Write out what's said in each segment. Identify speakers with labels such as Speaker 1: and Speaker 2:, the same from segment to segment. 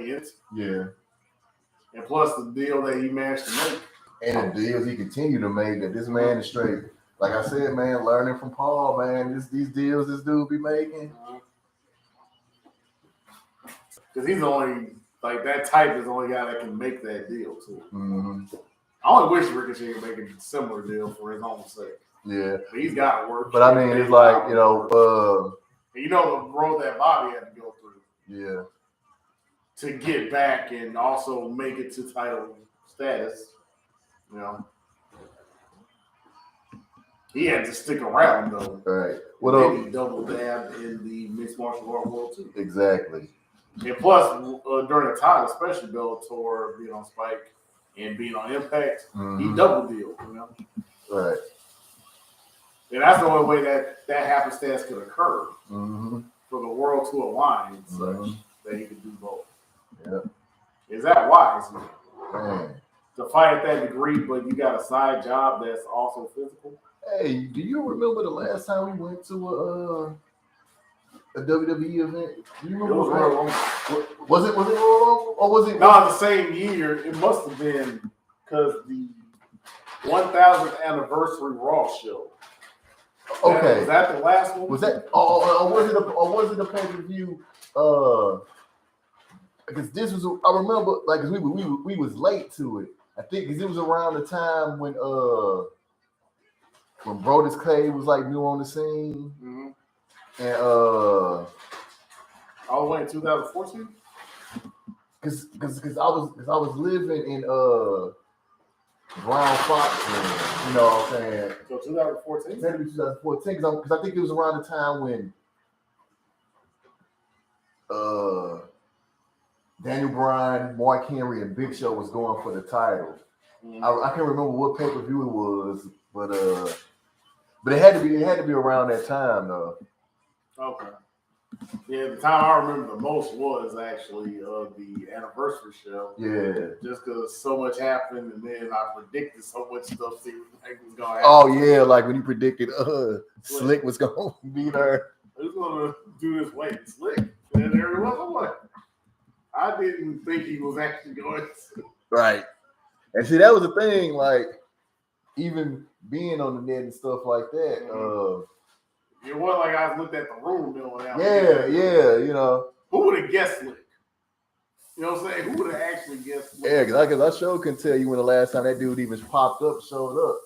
Speaker 1: really into.
Speaker 2: Yeah.
Speaker 1: And plus the deal that he managed to make.
Speaker 2: And the deals he continued to make, that this man is straight. Like I said, man, learning from Paul, man, these deals this dude be making.
Speaker 1: Because he's the only, like, that type is the only guy that can make that deal, too.
Speaker 2: Mm-hmm.
Speaker 1: I only wish Ricochet could make a similar deal for his own sake.
Speaker 2: Yeah.
Speaker 1: But he's got to work.
Speaker 2: But I mean, it's like, you know,
Speaker 1: the road that Bobby had to go through.
Speaker 2: Yeah.
Speaker 1: To get back and also make it to title status, you know. He had to stick around though.
Speaker 2: Right.
Speaker 1: What then he double dabbed in the mixed martial art world too.
Speaker 2: Exactly.
Speaker 1: And plus, during the time, especially Bellator being on Spike and being on Impact, he double dealed, you know.
Speaker 2: Right.
Speaker 1: And that's the only way that happenstance could occur for the world to align and such that he could do both.
Speaker 2: Yep.
Speaker 1: Is that wise,
Speaker 2: man?
Speaker 1: To fight at that degree, but you got a side job that's also physical?
Speaker 2: Hey, do you remember the last time we went to a WWE event? Do you remember? Was it Royal or was it?
Speaker 1: No, the same year. It must have been because the 1000th anniversary Raw show.
Speaker 2: Okay,
Speaker 1: was that the last one?
Speaker 2: Was that? Or was it a pay-per-view? Because this was, I remember, like, cause we was late to it. I think because it was around the time when Brodus Clay was like new on the scene, and
Speaker 1: all the way in 2014.
Speaker 2: Because I was living in Brown Fox, you know what I'm saying?
Speaker 1: So 2014.
Speaker 2: Maybe 2014, because I think it was around the time when Daniel Bryan, Mark Henry, and Big Show was going for the title. I can't remember what pay-per-view it was, but it had to be around that time though.
Speaker 1: Okay. Yeah, the time I remember the most was actually the anniversary show.
Speaker 2: Yeah.
Speaker 1: Just because so much happened, and then I predicted so much stuff that was going to happen.
Speaker 2: Oh yeah, like when you predicted Slick was going to beat her.
Speaker 1: Who's going to do this weight? Slick. And there he was. I'm like, I didn't think he was actually going to.
Speaker 2: Right. And see, that was the thing, like, even being on the net and stuff like that.
Speaker 1: It wasn't like I looked at the room doing that.
Speaker 2: Yeah, you know.
Speaker 1: Who would have guessed Slick? You know what I'm saying? Who would have actually guessed Slick?
Speaker 2: Yeah, because I sure can tell you when the last time that dude even popped up, showed up.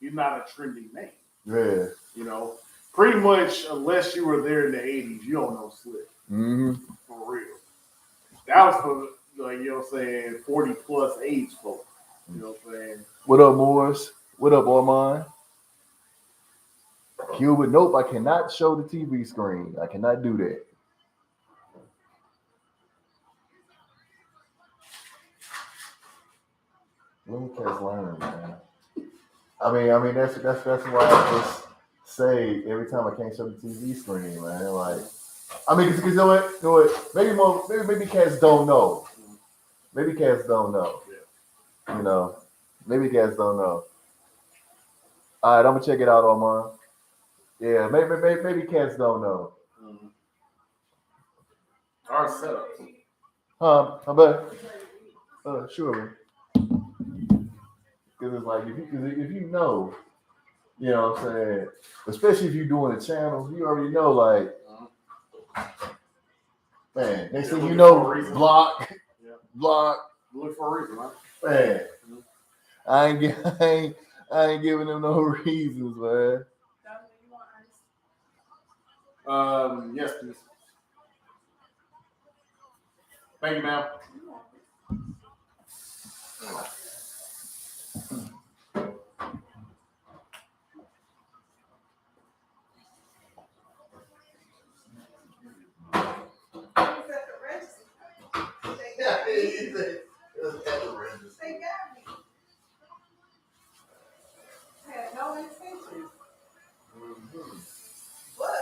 Speaker 1: He's not a trending name.
Speaker 2: Yeah.
Speaker 1: You know, pretty much, unless you were there in the 80s, you don't know Slick. For real. That was for, like, you know what I'm saying, 40 plus age folk. You know what I'm saying?
Speaker 2: What up, Morris? What up, Armand? Cuba, nope, I cannot show the TV screen. I cannot do that. Let me catch learn, man. I mean that's why I just say every time I can't show the TV screen, man. Like, I mean, because you know what? Maybe cats don't know. Maybe cats don't know.
Speaker 1: Yeah.
Speaker 2: You know, maybe cats don't know. All right, I'm gonna check it out, Armand. Yeah, maybe cats don't know.
Speaker 1: Our setup.
Speaker 2: I bet. Sure. Because it's like if you know, you know what I'm saying, especially if you're doing a channel, you already know, like, man, next thing you know, block.
Speaker 1: Look for a reason, huh?
Speaker 2: Man, I ain't giving them no reasons, man.
Speaker 1: Yes, please. Thank you, ma'am.
Speaker 3: They got me. I had no intention. But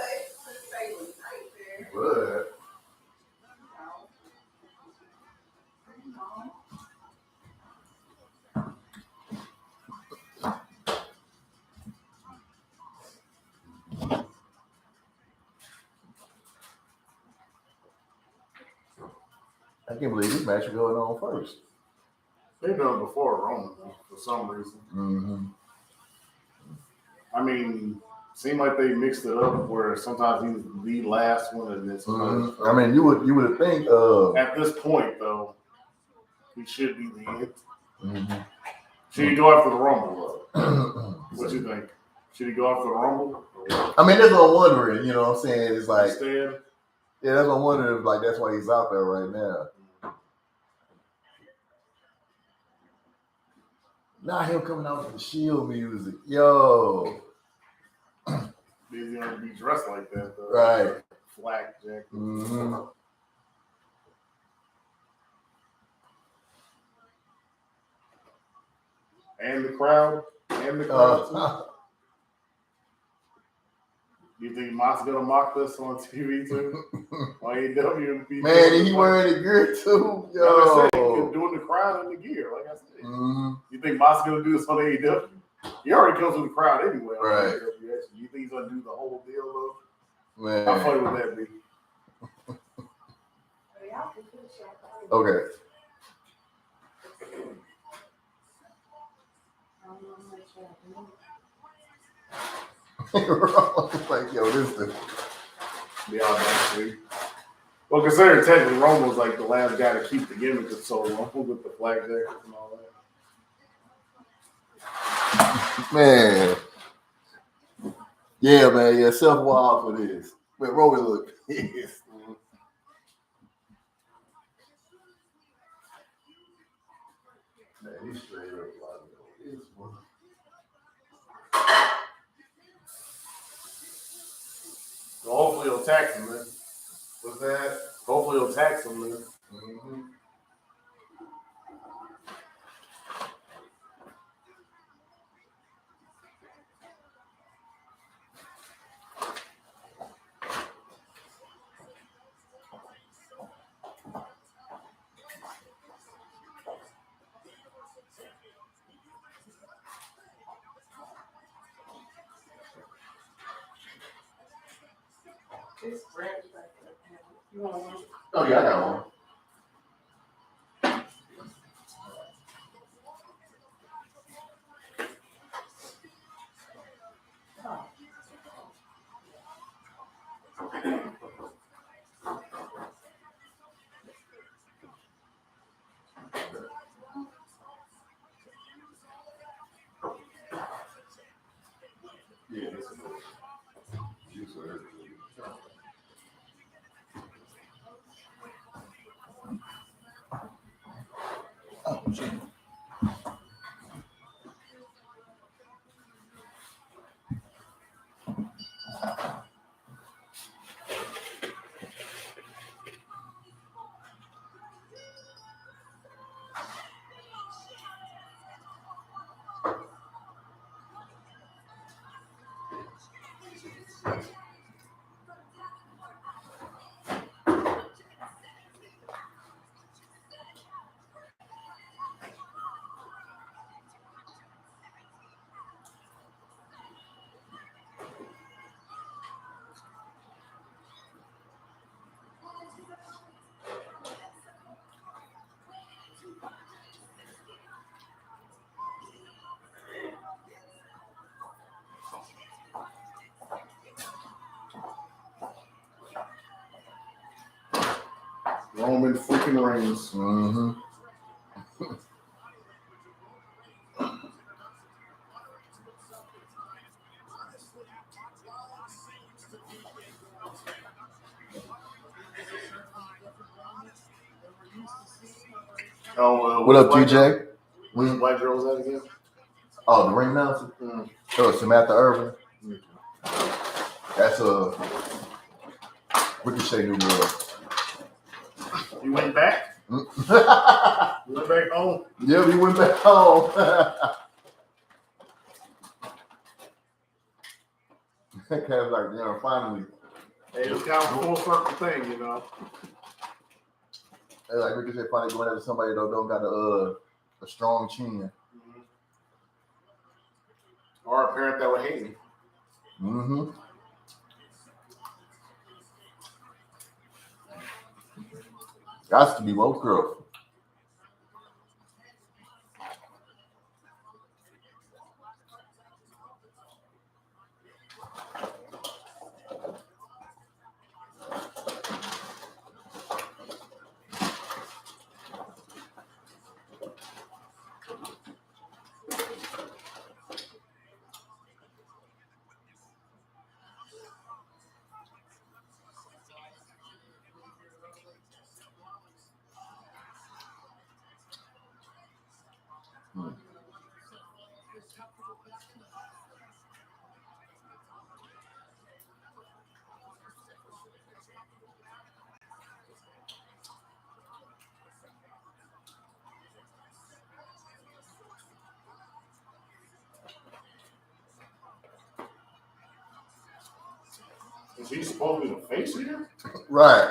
Speaker 3: since they was right there.
Speaker 2: But I can't believe this match is going on first.
Speaker 1: They've done it before Roman for some reason.
Speaker 2: Mm-hmm.
Speaker 1: I mean, seemed like they mixed it up where sometimes he's the last one and then sometimes
Speaker 2: I mean, you would think
Speaker 1: at this point though, he should be the end.
Speaker 2: Mm-hmm.
Speaker 1: Should he go after the Rumble though? What you think? Should he go after the Rumble?
Speaker 2: I mean, that's what I'm wondering. You know what I'm saying? It's like,
Speaker 1: Instead?
Speaker 2: yeah, that's what I'm wondering. If, like, that's why he's out there right now. Now him coming out with the Shield music, yo.
Speaker 1: He's gonna be dressed like that though.
Speaker 2: Right.
Speaker 1: Flak jacket.
Speaker 2: Mm-hmm.
Speaker 1: And the crowd. Too. You think Mott's gonna mock this on TV too? On AEW?
Speaker 2: Man, he wearing the gear too, yo.
Speaker 1: Like I said, he's doing the crowd and the gear, like I said.
Speaker 2: Mm-hmm.
Speaker 1: You think Mott's gonna do this on AEW? He already comes with the crowd anyway. On
Speaker 2: Right.
Speaker 1: AEW. You think he's gonna do the whole deal though?
Speaker 2: Man.
Speaker 1: How funny would that be?
Speaker 2: Okay. Like, yo, this thing.
Speaker 1: Yeah, actually. Well, considering technically Roman was like the last guy to keep the gimmick of so long with the flag jackets and all that.
Speaker 2: Man. Yeah, man. Yeah, Seth wild for this. Man, Roman look pissed. Man, he's straight up like this one.
Speaker 1: So hopefully he'll tax him then. What's that? Hopefully he'll tax him then.
Speaker 2: Mm-hmm. Oh, yeah, I got one. Yeah, that's a juice or everything. Oh, shit.
Speaker 1: Roman freaking Reigns.
Speaker 2: Mm-hmm.
Speaker 1: Oh,
Speaker 2: What up, TJ?
Speaker 1: Which black girl was that again?
Speaker 2: Oh, the ring announcer?
Speaker 1: Mm.
Speaker 2: Oh, Samantha Irvin.
Speaker 1: Mm.
Speaker 2: That's a Ricochet new girl.
Speaker 1: You went back? You went back home?
Speaker 2: Yeah, we went back home. Kind of like, you know, finally.
Speaker 1: Hey, it's kind of a full circle thing, you know.
Speaker 2: Like Ricochet finally going after somebody that don't got a strong chin.
Speaker 1: Mm-hmm. Or a parent that would hate me.
Speaker 2: Mm-hmm. Got to be most girls.
Speaker 1: Is he supposed to be the face here?
Speaker 2: Right.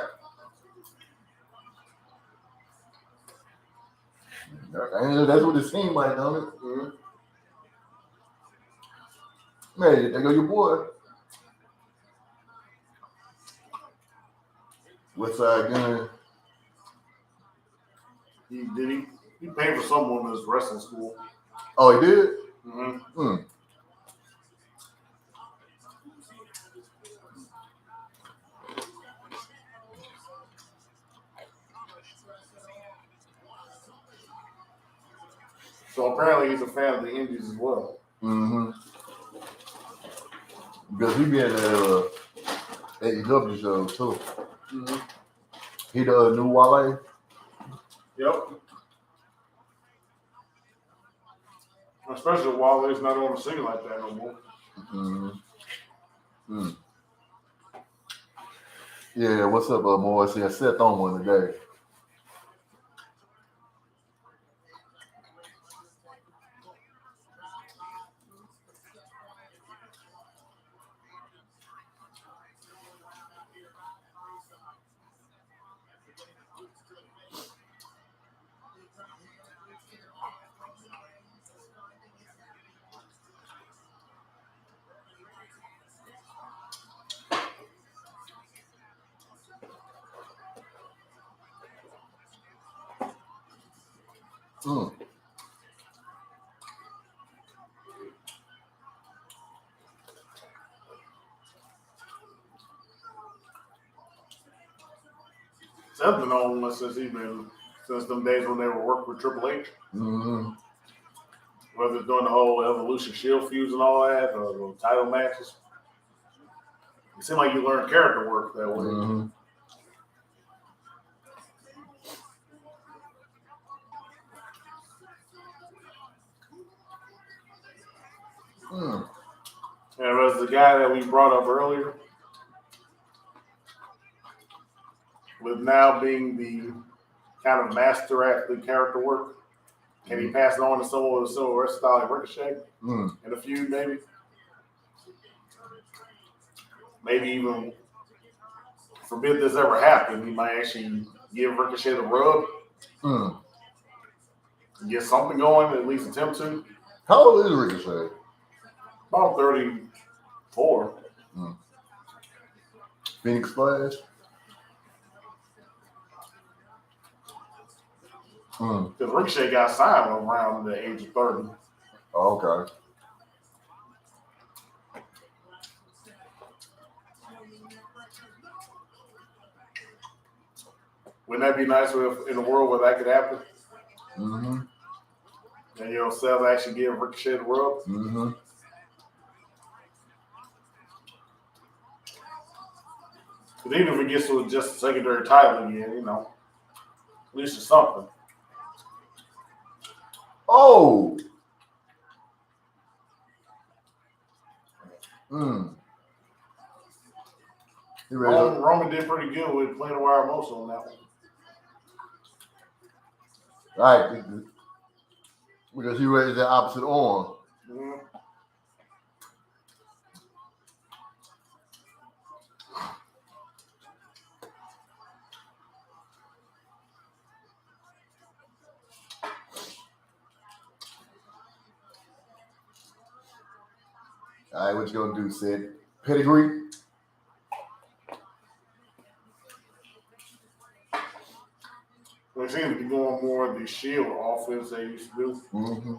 Speaker 2: That's what it seemed like, don't it?
Speaker 1: Mm-hmm.
Speaker 2: Man, there go your boy. West Side Gun.
Speaker 1: He paid for someone in his wrestling school.
Speaker 2: Oh, he did?
Speaker 1: Mm-hmm. So apparently he's a fan of the Indies as well.
Speaker 2: Mm-hmm. Because he be in the AEW show too.
Speaker 1: Mm-hmm.
Speaker 2: He the new Wale.
Speaker 1: Yep. Especially while he's not on the scene like that no more.
Speaker 2: Mm-hmm. Mm. Yeah, what's up, boy? See, I stepped on one today. Mm.
Speaker 1: Something on since them days when they were working with Triple H.
Speaker 2: Mm-hmm.
Speaker 1: Whether it's doing the whole Evolution Shield feuds and all that, or the title matches. It seemed like you learned character work that way.
Speaker 2: Mm-hmm. Mm.
Speaker 1: And it was the guy that we brought up earlier, with now being the kind of master at the character work. Can he pass it on to someone with a similar style like Ricochet in a feud, maybe? Maybe even forbid this ever happened, he might actually give Ricochet the rub, get something going, at least attempt to.
Speaker 2: How old is Ricochet?
Speaker 1: About 34.
Speaker 2: Phoenix Splash?
Speaker 1: Because Ricochet got signed around the age of 30.
Speaker 2: Oh, okay.
Speaker 1: Wouldn't that be nice if in a world where that could happen?
Speaker 2: Mm-hmm.
Speaker 1: And Seth actually give Ricochet the rub?
Speaker 2: Mm-hmm.
Speaker 1: Because even if it gets to just a secondary title again, at least it's something.
Speaker 2: Oh!
Speaker 1: Roman did pretty good with playing the wire motion on that one.
Speaker 2: Right, because he raised the opposite arm.
Speaker 1: Mm-hmm.
Speaker 2: All right, what you gonna do, Sid? Pedigree?
Speaker 1: Well, it seems to be going more of the shield offense they used to do.
Speaker 2: Mm-hmm.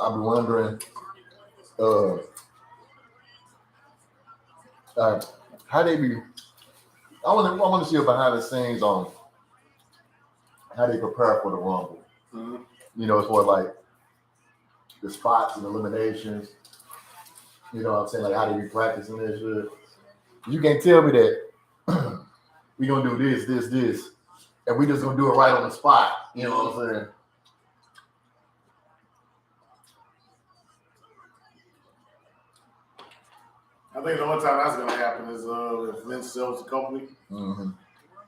Speaker 2: I've been wondering, how they be. I want to see a behind the scenes on how they prepare for the Rumble.
Speaker 1: Mm-hmm.
Speaker 2: You know, as far as like the spots and eliminations. You know what I'm saying? Like how they be practicing this shit. You can't tell me that we gonna do this, and we just gonna do it right on the spot. You know what I'm saying?
Speaker 1: I think the only time that's going to happen is if Vince sells the company.
Speaker 2: Mm-hmm.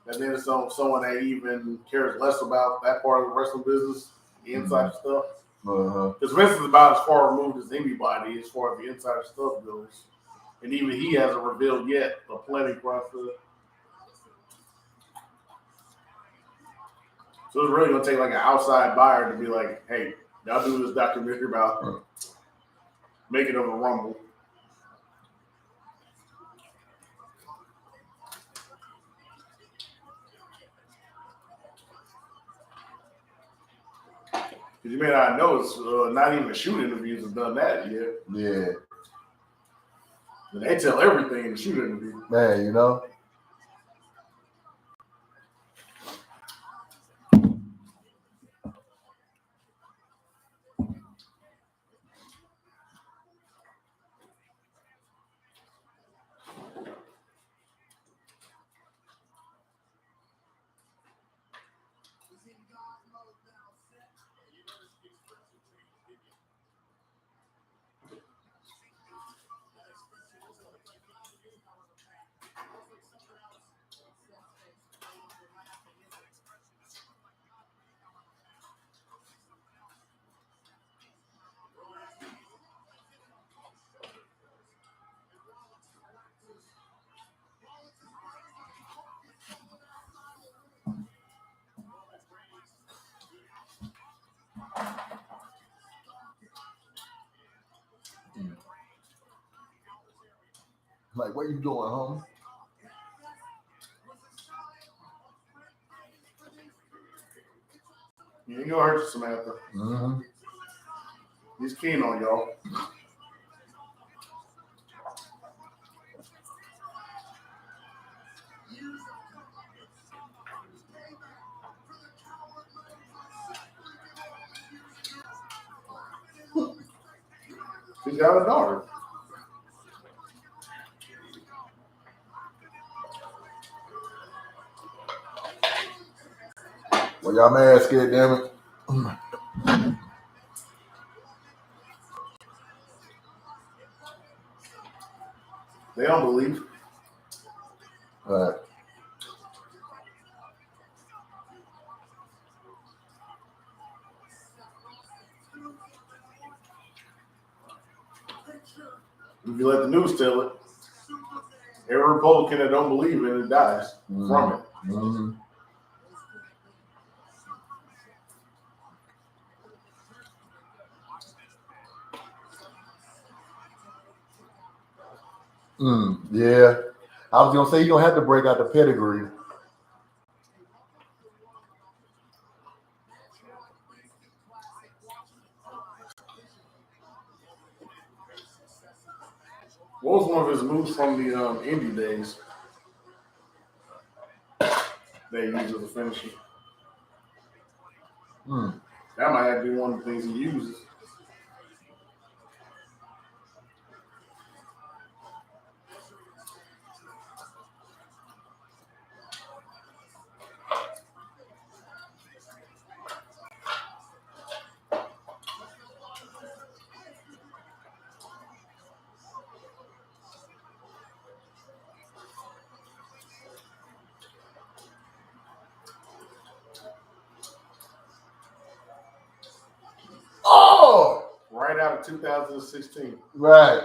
Speaker 1: And then it's someone that even cares less about that part of the wrestling business, the inside stuff. Because Vince is about as far removed as anybody as far as the inside stuff goes. And even he hasn't revealed yet the planning process. So it's really going to take like an outside buyer to be like, hey, y'all do this documentary about making of a Rumble. Because you may not notice, not even shoot interviews have done that yet.
Speaker 2: Yeah.
Speaker 1: And they tell everything in the shoot interview.
Speaker 2: Man, you know. Like, what you doing, homie?
Speaker 1: You ain't gonna hurt you, Samantha.
Speaker 2: Mm-hmm.
Speaker 1: He's keen on y'all. He's got a daughter.
Speaker 2: Well, y'all mad scared, damn it.
Speaker 1: They don't believe.
Speaker 2: All right.
Speaker 1: If you let the news tell it, every Republican that don't believe in it dies from it.
Speaker 2: Mm-hmm. Yeah. I was gonna say you're gonna have to break out the pedigree.
Speaker 1: What was one of his moves from the indie days that he used as a finisher? That might have to be one of the things he uses. out of 2016.
Speaker 2: Right.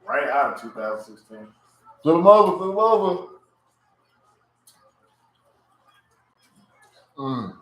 Speaker 1: Right out of 2016.
Speaker 2: Flip them over. Flip them over. Mm.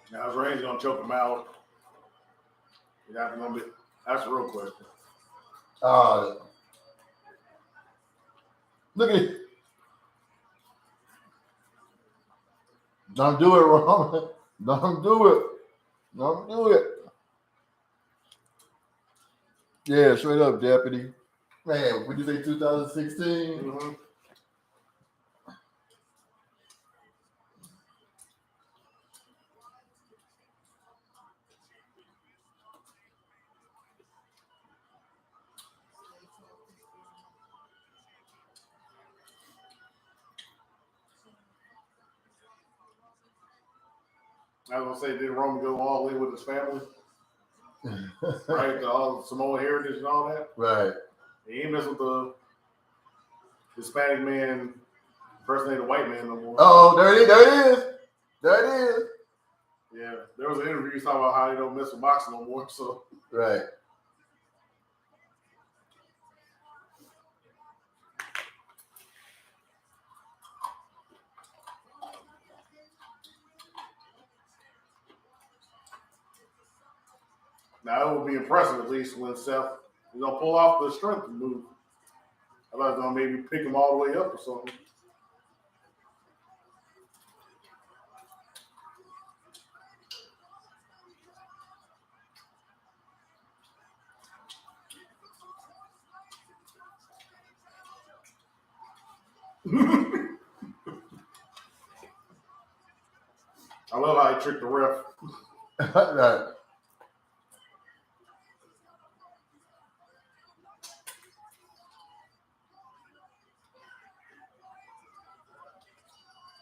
Speaker 1: Now, is Reigns going to choke him out? That's a real question.
Speaker 2: Look at it. Don't do it, Roman. Don't do it. Don't do it. Yeah, straight up, deputy. Man, would you say 2016?
Speaker 1: Mm-hmm. I was going to say, did Roman go all in with his family? Right? All the Samoan heritage and all that?
Speaker 2: Right.
Speaker 1: He ain't mess with the Hispanic man impersonating a white man no more.
Speaker 2: Oh, there it is. There it is. There it is.
Speaker 1: Yeah, there was an interview talking about how he don't mess with boxing no more. So
Speaker 2: Right.
Speaker 1: now it would be impressive at least when Seth is gonna pull off the strength move. I thought it was gonna maybe pick him all the way up or something. I love how he tricked the ref.
Speaker 2: Right.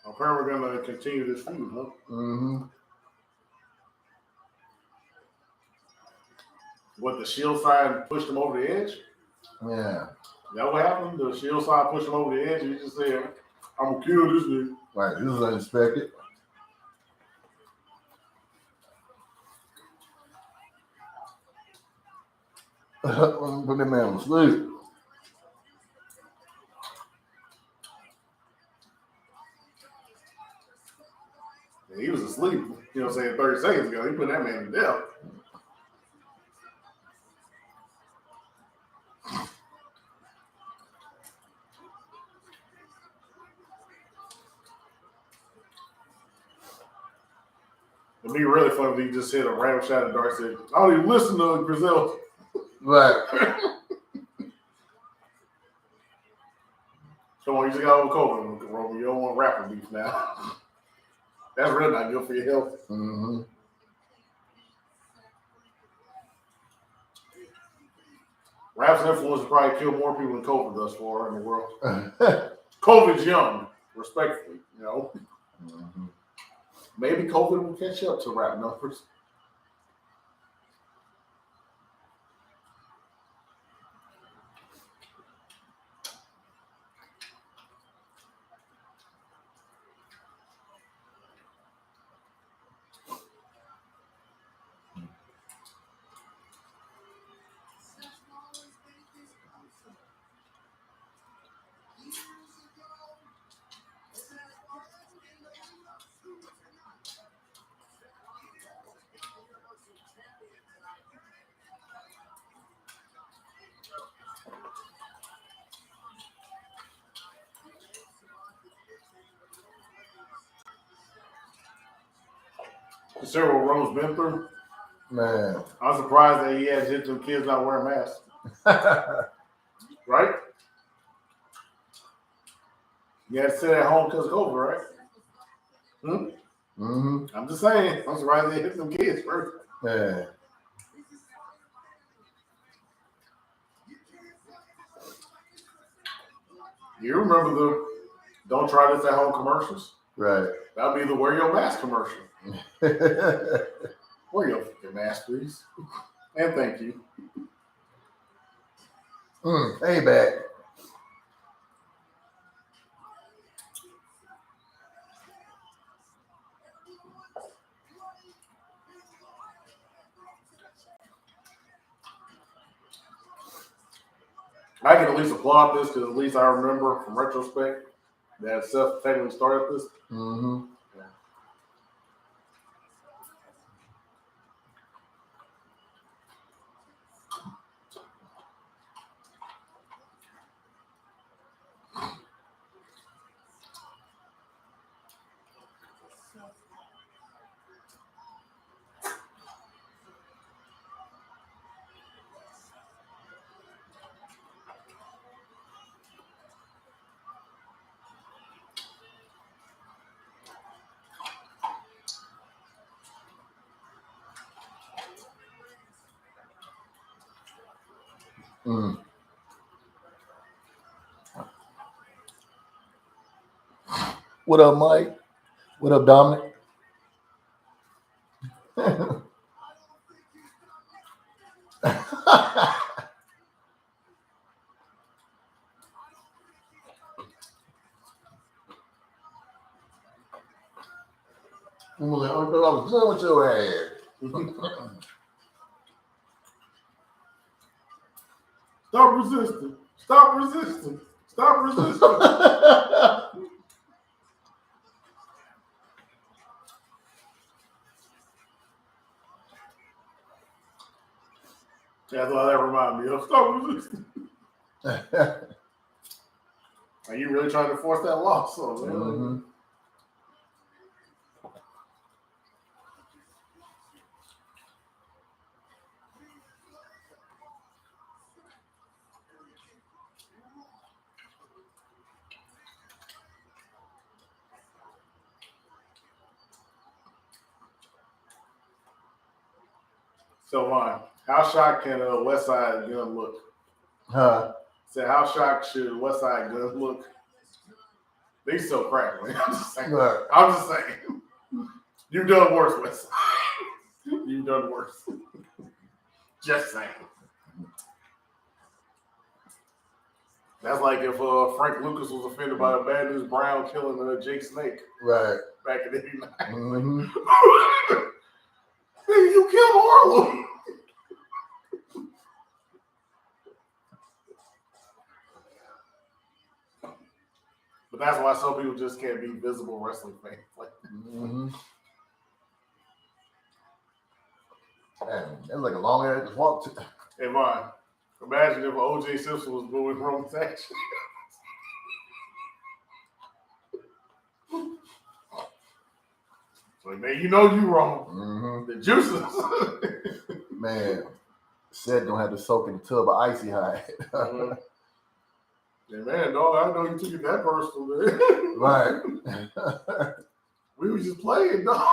Speaker 1: Apparently, we're gonna continue this feud, huh?
Speaker 2: Mm-hmm.
Speaker 1: What, the Shield side pushed him over the edge?
Speaker 2: Yeah.
Speaker 1: Is that what happened? The Shield side pushed him over the edge, and he just said, "I'm gonna kill this nigga."
Speaker 2: Right. This is unexpected. Put that man to sleep.
Speaker 1: And he was asleep. You know, what I'm saying 30 seconds ago, he put that man to death. It'd be really funny if he just hit a random shot at Dark said, "I don't even listen to Griselda."
Speaker 2: Right.
Speaker 1: Come on, you just got over COVID, Roman. You don't want rapper beef now. That's really not good for your health.
Speaker 2: Mm-hmm.
Speaker 1: Rap's influence has probably killed more people than COVID thus far in the world. COVID's young, respectfully, you know.
Speaker 2: Mm-hmm.
Speaker 1: Maybe COVID will catch up to rap numbers. Consider what Rose been through.
Speaker 2: Man.
Speaker 1: I'm surprised that he has hit them kids not wearing masks. Right? You had to sit at home because of COVID, right?
Speaker 2: Mm-hmm.
Speaker 1: I'm just saying. I'm surprised they hit them kids first.
Speaker 2: Yeah.
Speaker 1: You remember the "Don't try this at home" commercials?
Speaker 2: Right.
Speaker 1: That'll be the "Wear your mask" commercial. Wear your mask, please, and thank you.
Speaker 2: Hey, back.
Speaker 1: I can at least applaud this because at least I remember from retrospect that Seth technically started this.
Speaker 2: Mm-hmm. Mm. What up, Mike? What up, Dominic? I was done with your ass.
Speaker 1: Stop resisting. Stop resisting. Stop resisting. That's what that reminded me of. Stop resisting. Are you really trying to force that loss on me?
Speaker 2: Mm-hmm.
Speaker 1: So, how shocked can a West Side gun look?
Speaker 2: Huh?
Speaker 1: Say, how shocked should West Side gun look? They still crack, man. I'm just saying.
Speaker 2: Right.
Speaker 1: I'm just saying. You've done worse, West Side. You've done worse. Just saying. That's like if Frank Lucas was offended by a Bad News Brown killing Jake Snake
Speaker 2: Right.
Speaker 1: back in '89.
Speaker 2: Mm-hmm.
Speaker 1: You killed Harlem. But that's why some people just can't be visible wrestling fans. Like,
Speaker 2: Mm-hmm. Man, that's like a long ass walk.
Speaker 1: hey, man, imagine if O.J. Simpson was booing Roman Reigns. So, man, you know you wrong.
Speaker 2: Mm-hmm.
Speaker 1: The juices.
Speaker 2: Man, Seth gonna have to soak in a tub of icy hot.
Speaker 1: Yeah, man, dog, I know you took it that personal, man.
Speaker 2: Right.
Speaker 1: We was just playing, dog.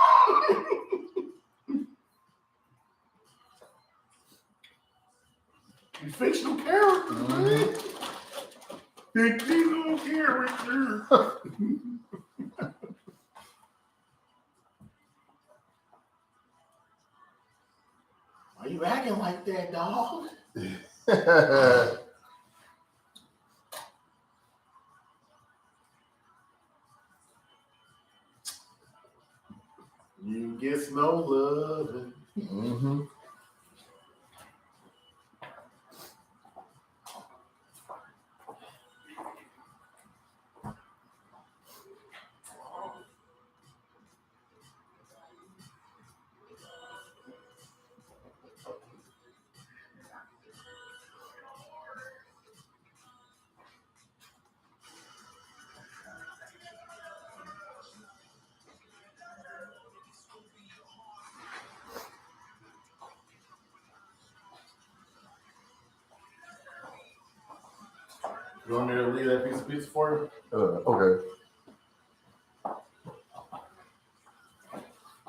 Speaker 1: You fictional characters, man. Fictional characters. Why you acting like that, dog? You get no love.
Speaker 2: Mm-hmm.
Speaker 1: You want me to leave that piece of pizza for you?
Speaker 2: Okay.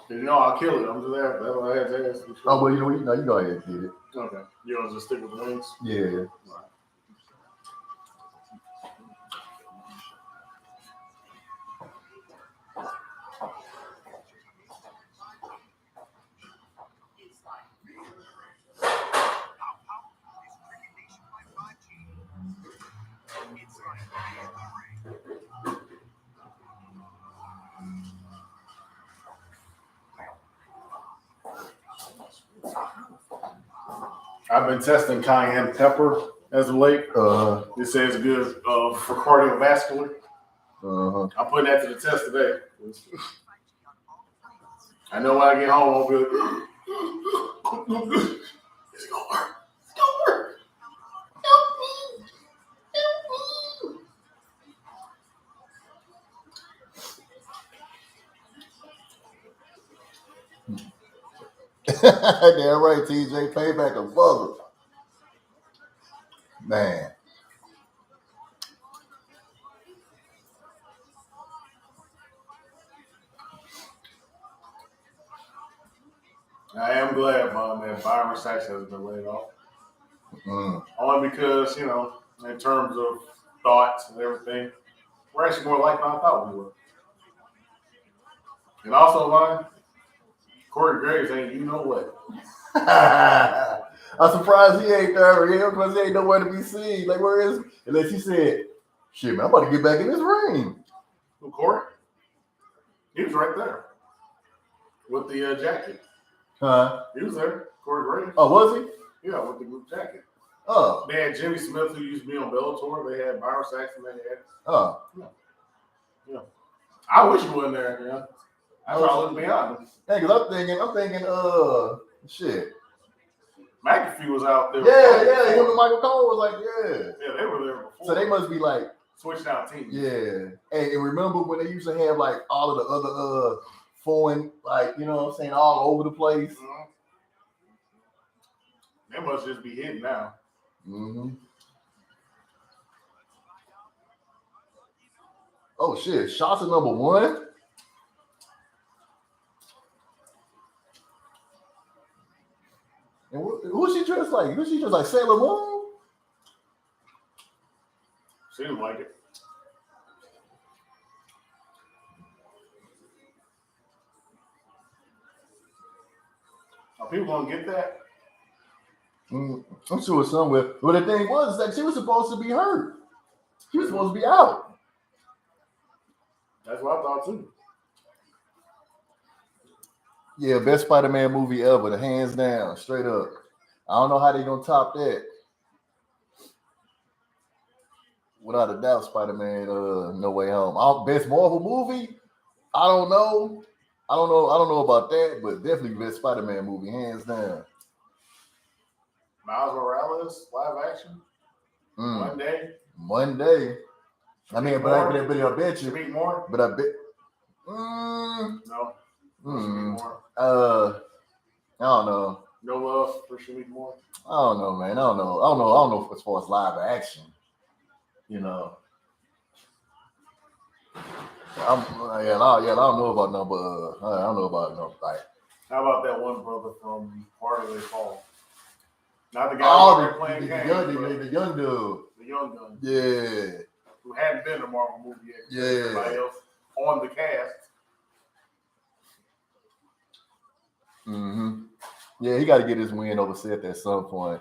Speaker 1: You know I'll kill it. I'm just there. That's what I had to ask.
Speaker 2: Oh, well, you know, you go ahead and get it.
Speaker 1: Okay. You want to just stick with the wings?
Speaker 2: Yeah.
Speaker 1: I've been testing cayenne pepper as of late. It says good for cardiovascular. I'm putting that to the test today. I know when I get home, I'll be like, is it gonna work? It's gonna work. Help me.
Speaker 2: Damn right, TJ. Payback a mother. Man.
Speaker 1: I am glad, Mom, that Byron Sachs has been laid off. Only because, you know, in terms of thoughts and everything, we're actually more alike than I thought we were. And also, Vaughn, Corey Graves ain't you know what.
Speaker 2: I'm surprised he ain't there, because he ain't nowhere to be seen. Like, where is he? Unless he said, shit, man, I'm about to get back in this ring.
Speaker 1: Who, Corey? He was right there with the jacket.
Speaker 2: Huh?
Speaker 1: He was there, Corey Graves.
Speaker 2: Oh, was he?
Speaker 1: Yeah, with the group jacket.
Speaker 2: Oh.
Speaker 1: They had Jimmy Smith, who used to be on Bellator. They had Byron Saxon. They had.
Speaker 2: Oh.
Speaker 1: Yeah. I wish you wasn't there, man. That's all to be honest.
Speaker 2: Hey, because I'm thinking, shit.
Speaker 1: McAfee was out there.
Speaker 2: Yeah, him and Michael Cole was like,
Speaker 1: Yeah, they were there before.
Speaker 2: So they must be like
Speaker 1: switching out teams.
Speaker 2: Yeah. And remember when they used to have like all of the other foreign, like, you know what I'm saying, all over the place?
Speaker 1: Mm-hmm. They must just be hidden now.
Speaker 2: Oh shit, shots at number one. And who's she dressed like? Who's she dressed like, Sailor Moon?
Speaker 1: Seems like it. Are people gonna get that?
Speaker 2: I'm sure it's somewhere. But the thing was that she was supposed to be hurt. She was supposed to be out.
Speaker 1: That's what I thought too.
Speaker 2: Yeah, best Spider-Man movie ever, the hands down, straight up. I don't know how they gonna top that. Without a doubt, Spider-Man, No Way Home. Best Marvel movie? I don't know. I don't know about that, but definitely best Spider-Man movie, hands down.
Speaker 1: Miles Morales, live action.
Speaker 2: Monday. I mean, but I bet you.
Speaker 1: Speak more.
Speaker 2: But I bet.
Speaker 1: No. More.
Speaker 2: I don't know.
Speaker 1: No love for Shameik Moore.
Speaker 2: I don't know, man. I don't know as far as live action. You know. I don't know about no, but I don't know about no like.
Speaker 1: How about that one brother from Part of the Fall? Not the guy playing
Speaker 2: the
Speaker 1: games.
Speaker 2: young dude.
Speaker 1: The young gun.
Speaker 2: Yeah.
Speaker 1: Who hadn't been in a Marvel movie yet.
Speaker 2: Yeah.
Speaker 1: Everybody else on the cast.
Speaker 2: Yeah, he got to get his win over Seth at some point.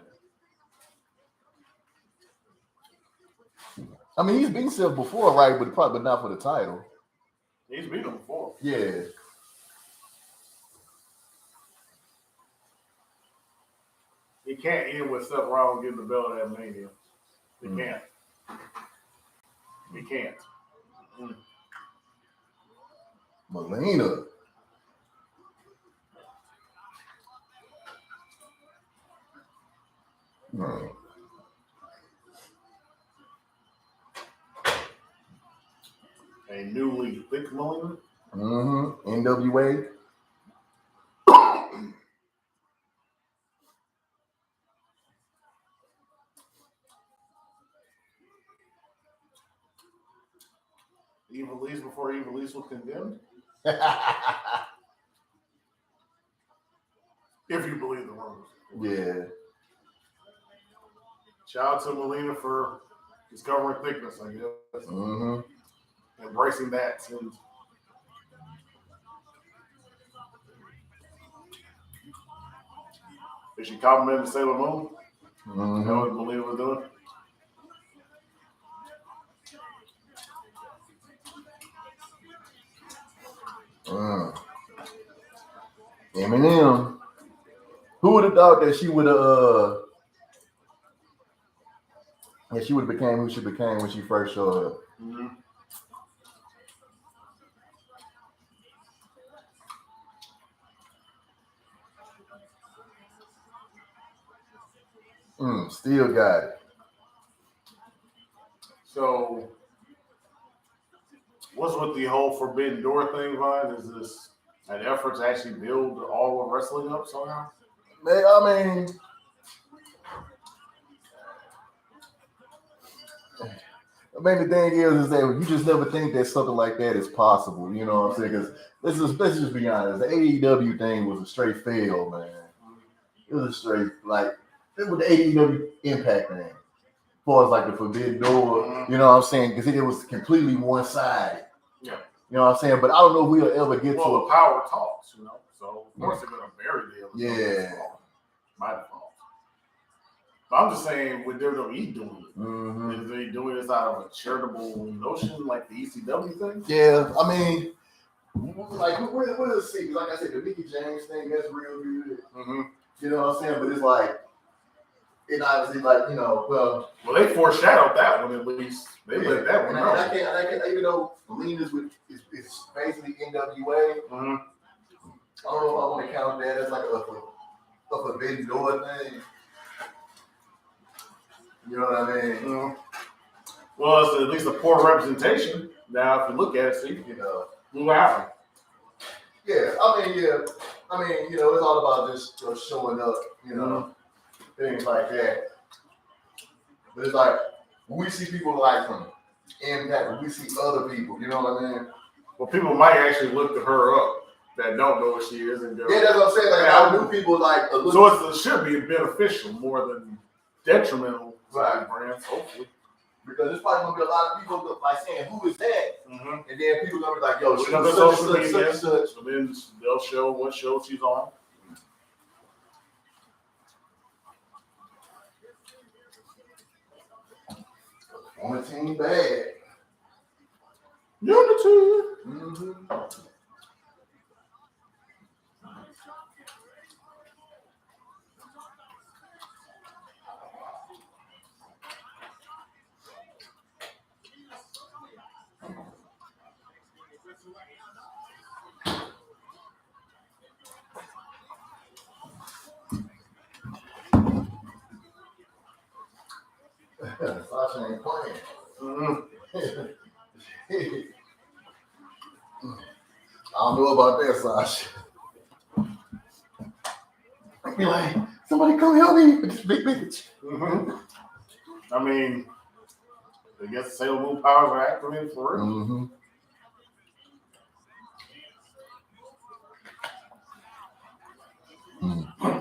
Speaker 2: I mean, he's beaten Seth before, right? But probably not for the title.
Speaker 1: He's beat him before.
Speaker 2: Yeah.
Speaker 1: He can't end with Seth Rollins getting the belt at Mania. He can't. He can't.
Speaker 2: Melina.
Speaker 1: A newly thick Melina.
Speaker 2: NWA.
Speaker 1: Evilise before Evilise was condemned? If you believe the rumors.
Speaker 2: Yeah.
Speaker 1: Shout out to Melina for discovering thickness, I guess.
Speaker 2: Mm-hmm.
Speaker 1: Embracing that. Since Is she complimenting Sailor Moon?
Speaker 2: Mm-hmm.
Speaker 1: You know what Melina was doing?
Speaker 2: Eminem. Who would have thought that she would have became who she became when she first showed up?
Speaker 1: Mm-hmm.
Speaker 2: Still got it.
Speaker 1: So, what's with the whole Forbidden Door thing, Vine? Is this an effort to actually build all of wrestling up somehow?
Speaker 2: I mean, the thing is that you just never think that something like that is possible. You know what I'm saying? Because let's just be honest. The AEW thing was a straight fail, man. It was a straight, it was the AEW Impact thing. As far as like the Forbidden Door, you know what I'm saying? Because it was completely one-sided.
Speaker 1: Yeah.
Speaker 2: You know what I'm saying? But I don't know if we'll ever get to
Speaker 1: the power talks, you know. So of course they're gonna bury the other.
Speaker 2: Yeah.
Speaker 1: By default. But I'm just saying, with WWE doing it,
Speaker 2: Mm-hmm.
Speaker 1: is they doing this out of a charitable notion, like the ECW thing?
Speaker 2: Yeah, I mean, like we'll see. Like I said, the Mickey James thing, that's real good.
Speaker 1: Mm-hmm.
Speaker 2: You know what I'm saying? But it's like, it obviously like, you know, well,
Speaker 1: they foreshadowed that one at least. They let that one
Speaker 2: and
Speaker 1: know.
Speaker 2: I can't, even though Melina's is basically NWA.
Speaker 1: Mm-hmm.
Speaker 2: I don't know if I want to count that as like a Forbidden Door thing. You know what I mean?
Speaker 1: Mm-hmm. Well, it's at least a poor representation. Now, if you look at it, see,
Speaker 2: You know.
Speaker 1: Blue Alley.
Speaker 2: Yeah, I mean, you know, it's all about just showing up, you know, things like that. But it's like, when we see people like from Impact, when we see other people, you know what I mean?
Speaker 1: Well, people might actually look to her up that don't know what she is and go.
Speaker 2: Yeah, that's what I'm saying. Like, I knew people like.
Speaker 1: So it should be beneficial more than detrimental to the brands, hopefully.
Speaker 2: Because there's probably gonna be a lot of people like saying, "Who is that?"
Speaker 1: Mm-hmm.
Speaker 2: And then people gonna be like, "Yo,
Speaker 1: she's on social media." So then they'll show what show she's on.
Speaker 2: On a team bad.
Speaker 1: Unity.
Speaker 2: Mm-hmm. Sasha ain't playing.
Speaker 1: Mm-hmm.
Speaker 2: I don't know about that, Sasha. I'd be like, somebody come help me with this big bitch.
Speaker 1: Mm-hmm. I mean, I guess Sailor Moon powers are activated for real.
Speaker 2: Mm-hmm.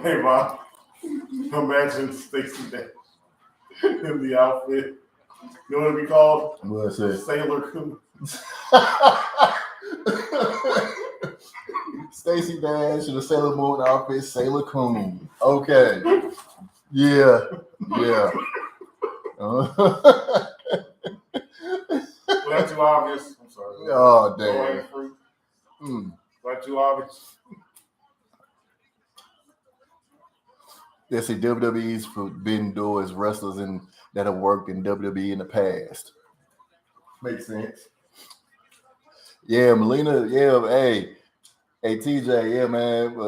Speaker 1: Hey, Mom. Imagine Stacey Dash in the outfit. You know what it'd be called?
Speaker 2: What's it?
Speaker 1: Sailor Coon.
Speaker 2: Stacey Dash in the Sailor Moon outfit, Sailor Coon. Okay. Yeah. Yeah.
Speaker 1: Was that too obvious? I'm sorry.
Speaker 2: Oh, damn.
Speaker 1: Was that too obvious?
Speaker 2: They say WWE's Forbidden Door is wrestlers that have worked in WWE in the past. Makes sense. Yeah, Melina. Yeah, hey, TJ. Yeah, man.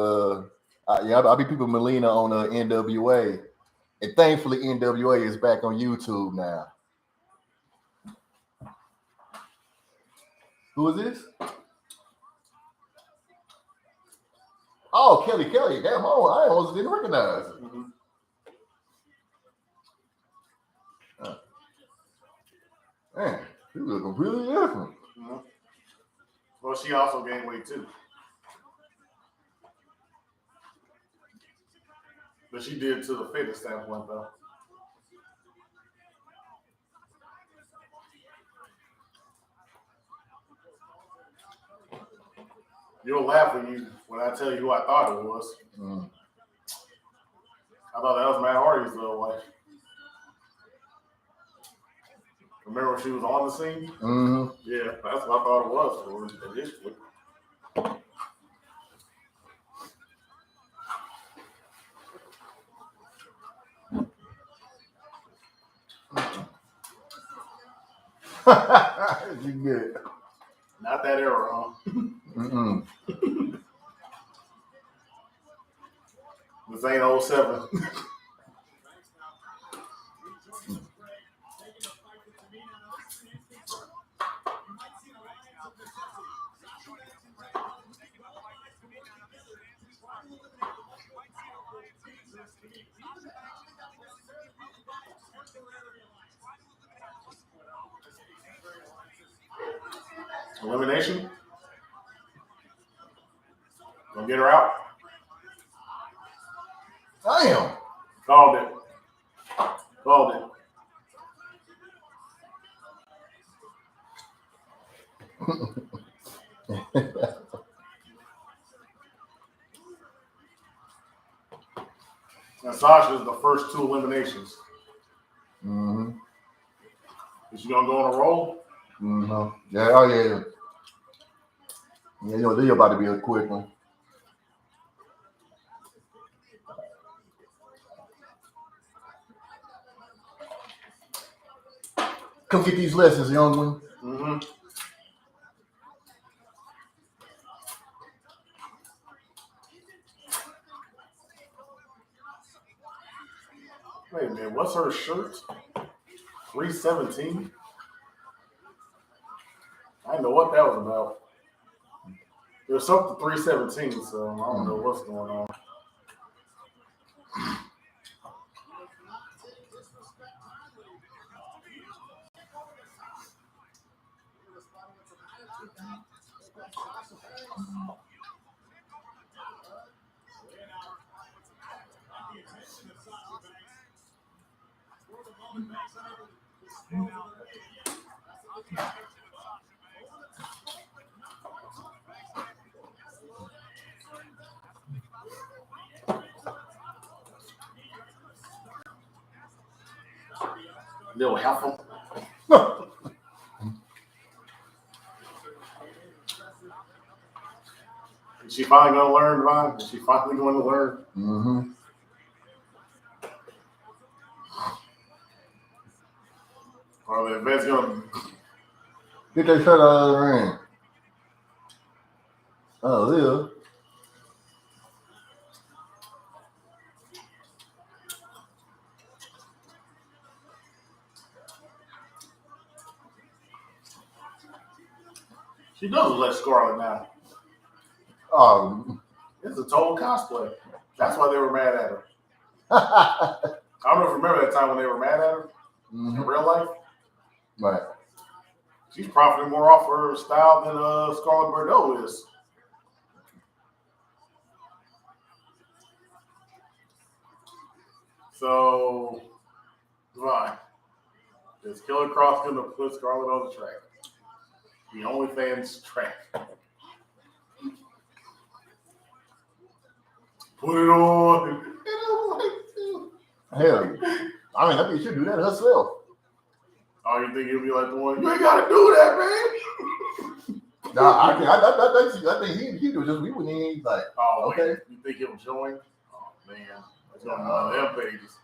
Speaker 2: I be people Melina on NWA, and thankfully NWA is back on YouTube now. Who is this? Oh, Kelly. Damn, I almost didn't recognize it.
Speaker 1: Mm-hmm.
Speaker 2: Man, you looking really different.
Speaker 1: Mm-hmm. Well, she also gained weight too. But she did to the fitness standpoint, though. You'll laugh when I tell you who I thought it was. I thought that was Matt Hardy's little wife. Remember when she was on the scene?
Speaker 2: Mm-hmm.
Speaker 1: Yeah, that's what I thought it was initially.
Speaker 2: You get it.
Speaker 1: Not that era, huh?
Speaker 2: Mm-mm.
Speaker 1: This ain't 07. Elimination? Gonna get her out?
Speaker 2: Damn.
Speaker 1: Called it. Called it. And Sasha's the first 2 eliminations.
Speaker 2: Mm-hmm.
Speaker 1: Is she gonna go on a roll?
Speaker 2: Mm-hmm. Yeah, oh yeah. Yeah, they're about to be a quick one. Come get these lessons, young one.
Speaker 1: Mm-hmm. Wait a minute, what's her shirt? 317? I didn't know what that was about. There's something 317, so I don't know what's going on. Little helpful. Is she finally going to learn, Divine? Is she finally going to learn?
Speaker 2: Mm-hmm.
Speaker 1: Or the event's going to...
Speaker 2: Get that shirt out of the ring. Oh, yeah.
Speaker 1: She does look like Scarlett now.
Speaker 2: Oh.
Speaker 1: It's a total cosplay. That's why they were mad at her. I don't know if you remember that time when they were mad at her in real life.
Speaker 2: Right.
Speaker 1: She's profiting more off her style than Scarlett Bordeaux is. So, fine. Is Killer Cross going to put Scarlett on the track? The OnlyFans track. Put it on.
Speaker 2: Hell, I mean, I think she should do that herself.
Speaker 1: Oh, you think he'll be like the one? You ain't got to do that, man.
Speaker 2: Nah, I think he do just we wouldn't even like.
Speaker 1: Oh,
Speaker 2: okay.
Speaker 1: Wait, you think he'll join? Oh man, that's going on them pages.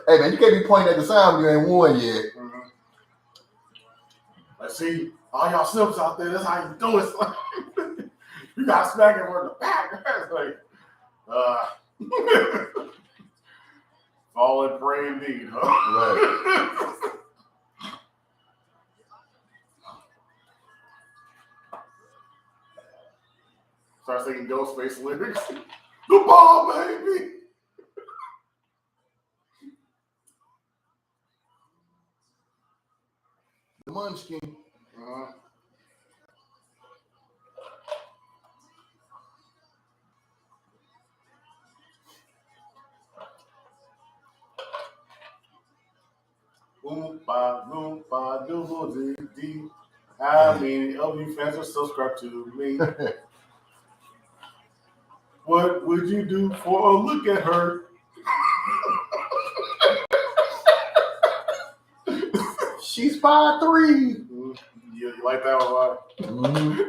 Speaker 2: Hey man, you can't be pointing at the sign when you ain't won yet.
Speaker 1: Mm-hmm. Let's see, all y'all simps out there. That's how you do it. You got smack him in the back. It's like, fall and pray indeed, huh?
Speaker 2: Right.
Speaker 1: Start singing Ghostface lyrics. The ball, baby.
Speaker 2: The munchkin.
Speaker 1: D. How many of you fans are subscribed to me? What would you do for a look at her?
Speaker 2: She's 5'3".
Speaker 1: You like that one, right?
Speaker 2: Mm-hmm.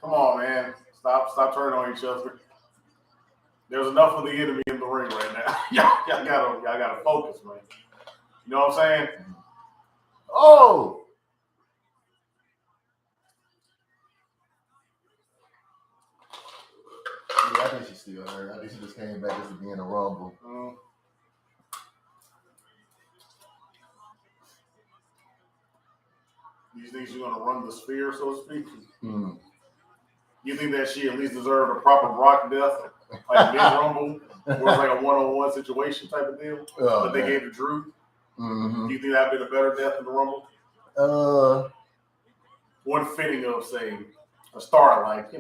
Speaker 1: Come on, man. Stop turning on each other. There's enough of the enemy in the ring right now. y'all gotta focus, man. You know what I'm saying?
Speaker 2: Oh! Yeah, I think she's still hurt. I think she just came back just to be in a rumble.
Speaker 1: You think she's gonna run the sphere, so to speak?
Speaker 2: Mm.
Speaker 1: You think that she at least deserved a proper Brock death, like Miz Rumble, where it was like a one-on-one situation type of deal, but they gave to Drew?
Speaker 2: Mm-hmm.
Speaker 1: Do you think that'd been a better death than the Rumble? One fitting of, say, a star like,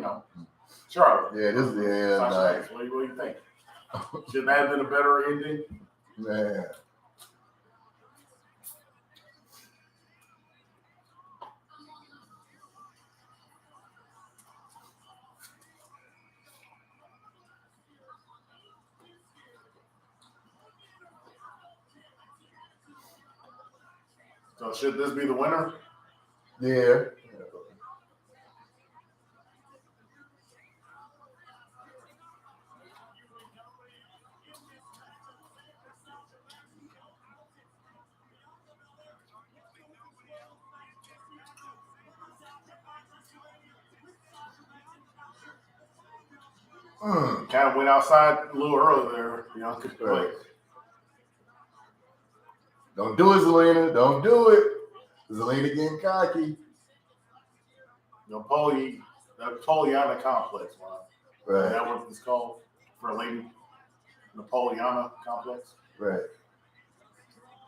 Speaker 1: Charlotte.
Speaker 2: Yeah, this is
Speaker 1: Sasha Banks. What do you think? Should that have been a better ending?
Speaker 2: Man.
Speaker 1: So should this be the winner?
Speaker 2: Yeah.
Speaker 1: Kind of went outside a little early there,
Speaker 2: Right. Don't do it, Zelina. Don't do it. Zelina getting cocky.
Speaker 1: Napoleonic complex. Wow.
Speaker 2: Right.
Speaker 1: Is that what it's called for a lady? Napoleonic complex?
Speaker 2: Right.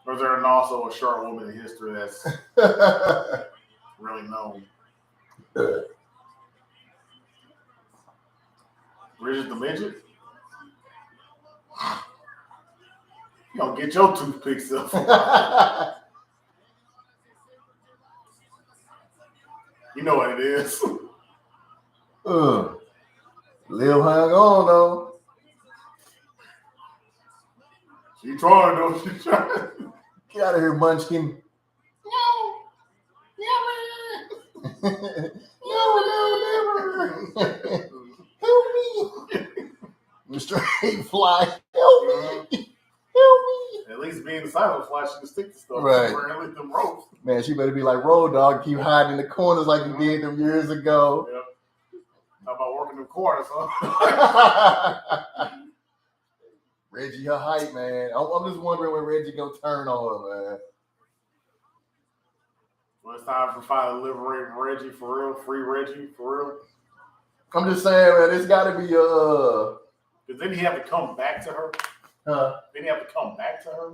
Speaker 1: Or is there also a short woman in history that's really known? Bridget the Midget? You don't get your toothpicks up. You know what it is.
Speaker 2: Liv hung on though.
Speaker 1: She trying though. She trying.
Speaker 2: Get out of here, Munchkin. No, never. Help me. Straight fly. Help me. Help me.
Speaker 1: At least being the silent flash, she can stick to stuff.
Speaker 2: Right.
Speaker 1: Wearing them ropes.
Speaker 2: Man, she better be like Road Dogg, keep hiding in the corners like you did them years ago.
Speaker 1: Yep. How about working them corners, huh?
Speaker 2: Reggie, her height, man. I'm just wondering when Reggie gonna turn on her, man.
Speaker 1: Well, it's time for finally liberating Reggie for real. Free Reggie for real.
Speaker 2: I'm just saying, man, it's got to be
Speaker 1: Because then he have to come back to her. Then he have to come back to her.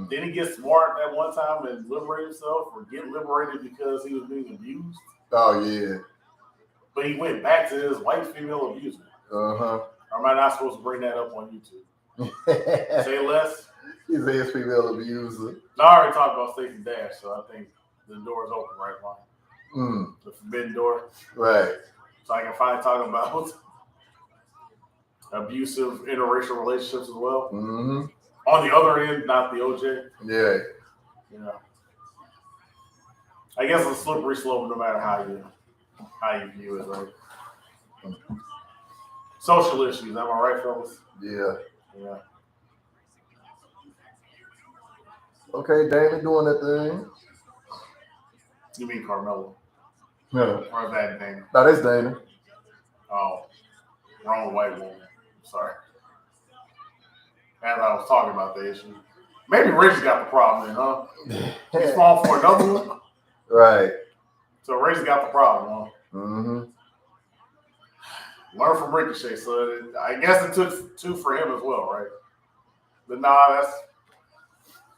Speaker 1: Then he get smart that one time and liberate himself, or get liberated because he was being abused.
Speaker 2: Oh yeah.
Speaker 1: But he went back to his white female abuser. Or am I not supposed to bring that up on YouTube? Say less.
Speaker 2: He's a female abuser.
Speaker 1: No, I already talked about Stacey Dash, so I think the door is open right now. The forbidden door.
Speaker 2: Right.
Speaker 1: So I can finally talk about abusive interracial relationships as well. On the other end, not the OJ.
Speaker 2: Yeah.
Speaker 1: I guess it's a slippery slope no matter how you view it, right? Social issues, am I right, fellas?
Speaker 2: Yeah.
Speaker 1: Yeah.
Speaker 2: Okay, Dana doing that thing.
Speaker 1: You mean Carmelo?
Speaker 2: No.
Speaker 1: Or is that Dana?
Speaker 2: No, that's Dana.
Speaker 1: Oh, wrong white woman. Sorry. As I was talking about the issue. Maybe Rich got the problem then, huh? He's falling for another one?
Speaker 2: Right.
Speaker 1: So Rich got the problem, huh? Learn from Ricochet, so I guess it took two for him as well, right? But nah,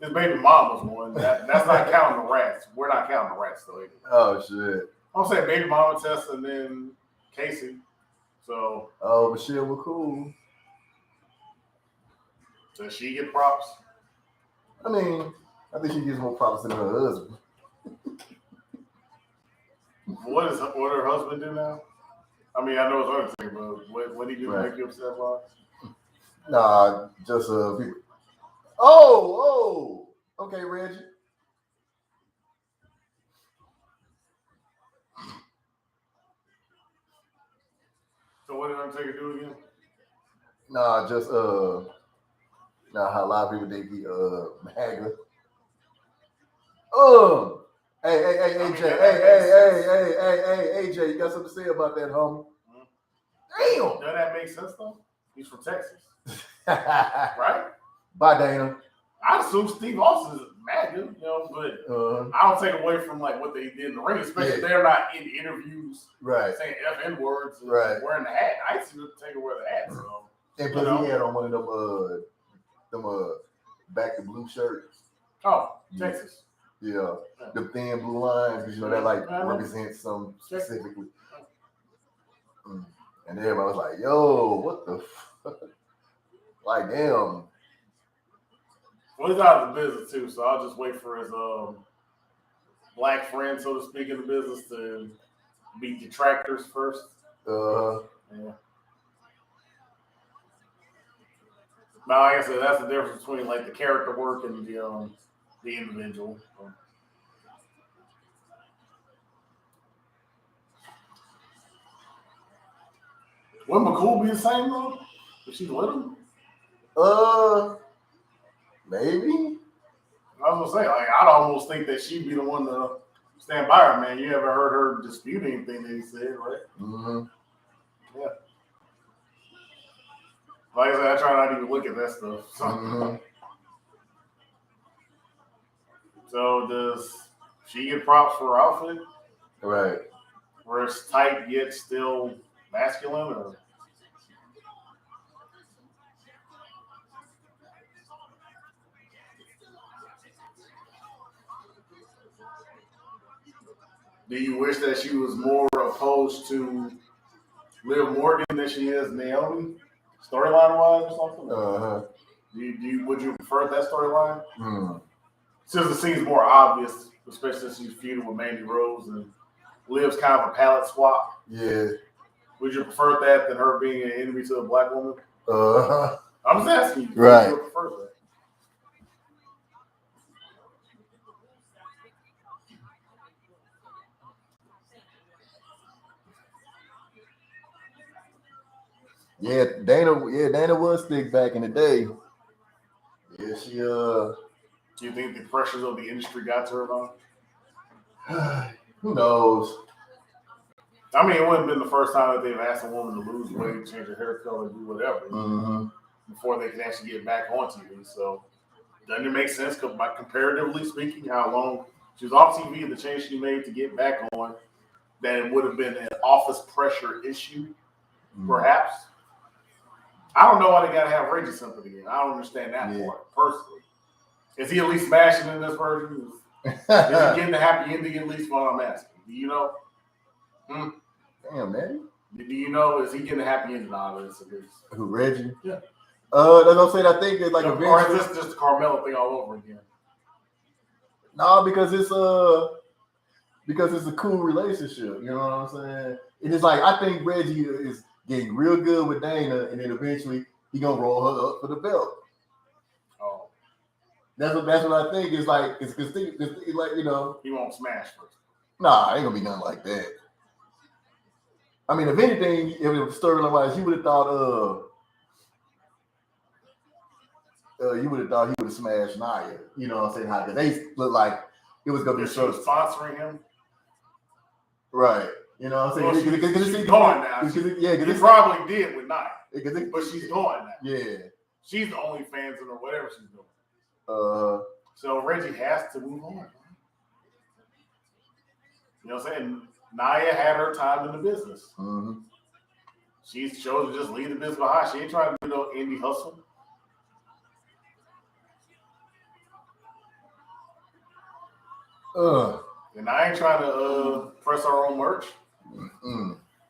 Speaker 1: His baby mama's one. That's not counting the rats. We're not counting the rats though. Either.
Speaker 2: Oh shit.
Speaker 1: I'm saying baby mama, Tessa, and then Casey. So.
Speaker 2: Oh, but shit, we're cool.
Speaker 1: Does she get props?
Speaker 2: I mean, I think she gets more props than her husband.
Speaker 1: What does her husband do now? I mean, I know it's other thing, but what he do to make you upset, Bob?
Speaker 2: Nah, just people. Oh, okay, Reggie.
Speaker 1: So what did Undertaker do again?
Speaker 2: Nah, just now how a lot of people think he MAGA. Hey, AJ, hey, AJ, you got something to say about that, homie? Damn.
Speaker 1: Does that make sense though? He's from Texas, right?
Speaker 2: Bye, Dana.
Speaker 1: I assume Steve Austin is MAGA, but I don't take away from like what they did in the ring, especially if they're not in interviews,
Speaker 2: right?
Speaker 1: Saying FN words, and
Speaker 2: right?
Speaker 1: Wearing the hat. I see the Taker wear the hat, so.
Speaker 2: And plus, he had on one of them back to blue shirts.
Speaker 1: Oh, Texas.
Speaker 2: Yeah, the thin blue lines, because that like represents some specifically. And everybody was like, "Yo, what the fuck?" Like, damn.
Speaker 1: Well, he's out of the business too, so I'll just wait for his black friends, so to speak, in the business to be detractors first. Yeah. Now, like I said, that's the difference between like the character work and the individual. Wouldn't McCool be the same though? If she's with him?
Speaker 2: Maybe.
Speaker 1: I was gonna say, like, I'd almost think that she'd be the one to stand by her, man. You ever heard her dispute anything that he said, right?
Speaker 2: Mm-hmm.
Speaker 1: Yeah. Like I said, I try not to even look at that stuff. So, so does she get props for her outfit?
Speaker 2: Right.
Speaker 1: Where it's tight yet still masculine, or? Do you wish that she was more opposed to Liv Morgan than she is Naomi, storyline wise or something? Would you prefer that storyline? Since it seems more obvious, especially since she's feuding with Mandy Rose and Liv's kind of a palette swap.
Speaker 2: Yeah.
Speaker 1: Would you prefer that than her being an enemy to a black woman? I'm just asking you.
Speaker 2: Right.
Speaker 1: Would you prefer that?
Speaker 2: Yeah, Dana was thick back in the day. Yeah, she
Speaker 1: Do you think the pressures of the industry got to her though?
Speaker 2: Who knows?
Speaker 1: I mean, it wouldn't have been the first time that they've asked a woman to lose weight, change her hair color, do whatever, before they can actually get back on TV. So, doesn't it make sense, comparatively speaking, how long she was off TV and the change she made to get back on, that it would have been an office pressure issue, perhaps? I don't know why they got to have Reggie sympathy in. I don't understand that part, personally. Is he at least smashing in this version? Is he getting the happy ending at least while I'm asking? Do you know?
Speaker 2: Damn, man.
Speaker 1: Do you know, is he getting a happy ending out of this?
Speaker 2: Who, Reggie?
Speaker 1: Yeah.
Speaker 2: That's what I'm saying. I think it's like
Speaker 1: or is this just the Carmelo thing all over again?
Speaker 2: No, because it's a cool relationship. You know what I'm saying? It is like, I think Reggie is getting real good with Dana, and then eventually he gonna roll her up for the belt.
Speaker 1: Oh,
Speaker 2: that's what I think. It's like it's like, you know,
Speaker 1: he won't smash first.
Speaker 2: Nah, ain't gonna be nothing like that. I mean, if anything, if it was storyline wise, you would have thought he would have smashed Nia. You know what I'm saying? How because they look like it was gonna be
Speaker 1: sponsoring him,
Speaker 2: right? You know what I'm saying?
Speaker 1: Because she's gone now. He probably did with Nia, but she's gone now. Yeah, she's the only fans in or whatever she's doing. So Reggie has to move on. You know what I'm saying? Nia had her time in the business. She chose to just leave the business behind. She ain't trying to do no indie hustle. And I ain't trying to press our own merch.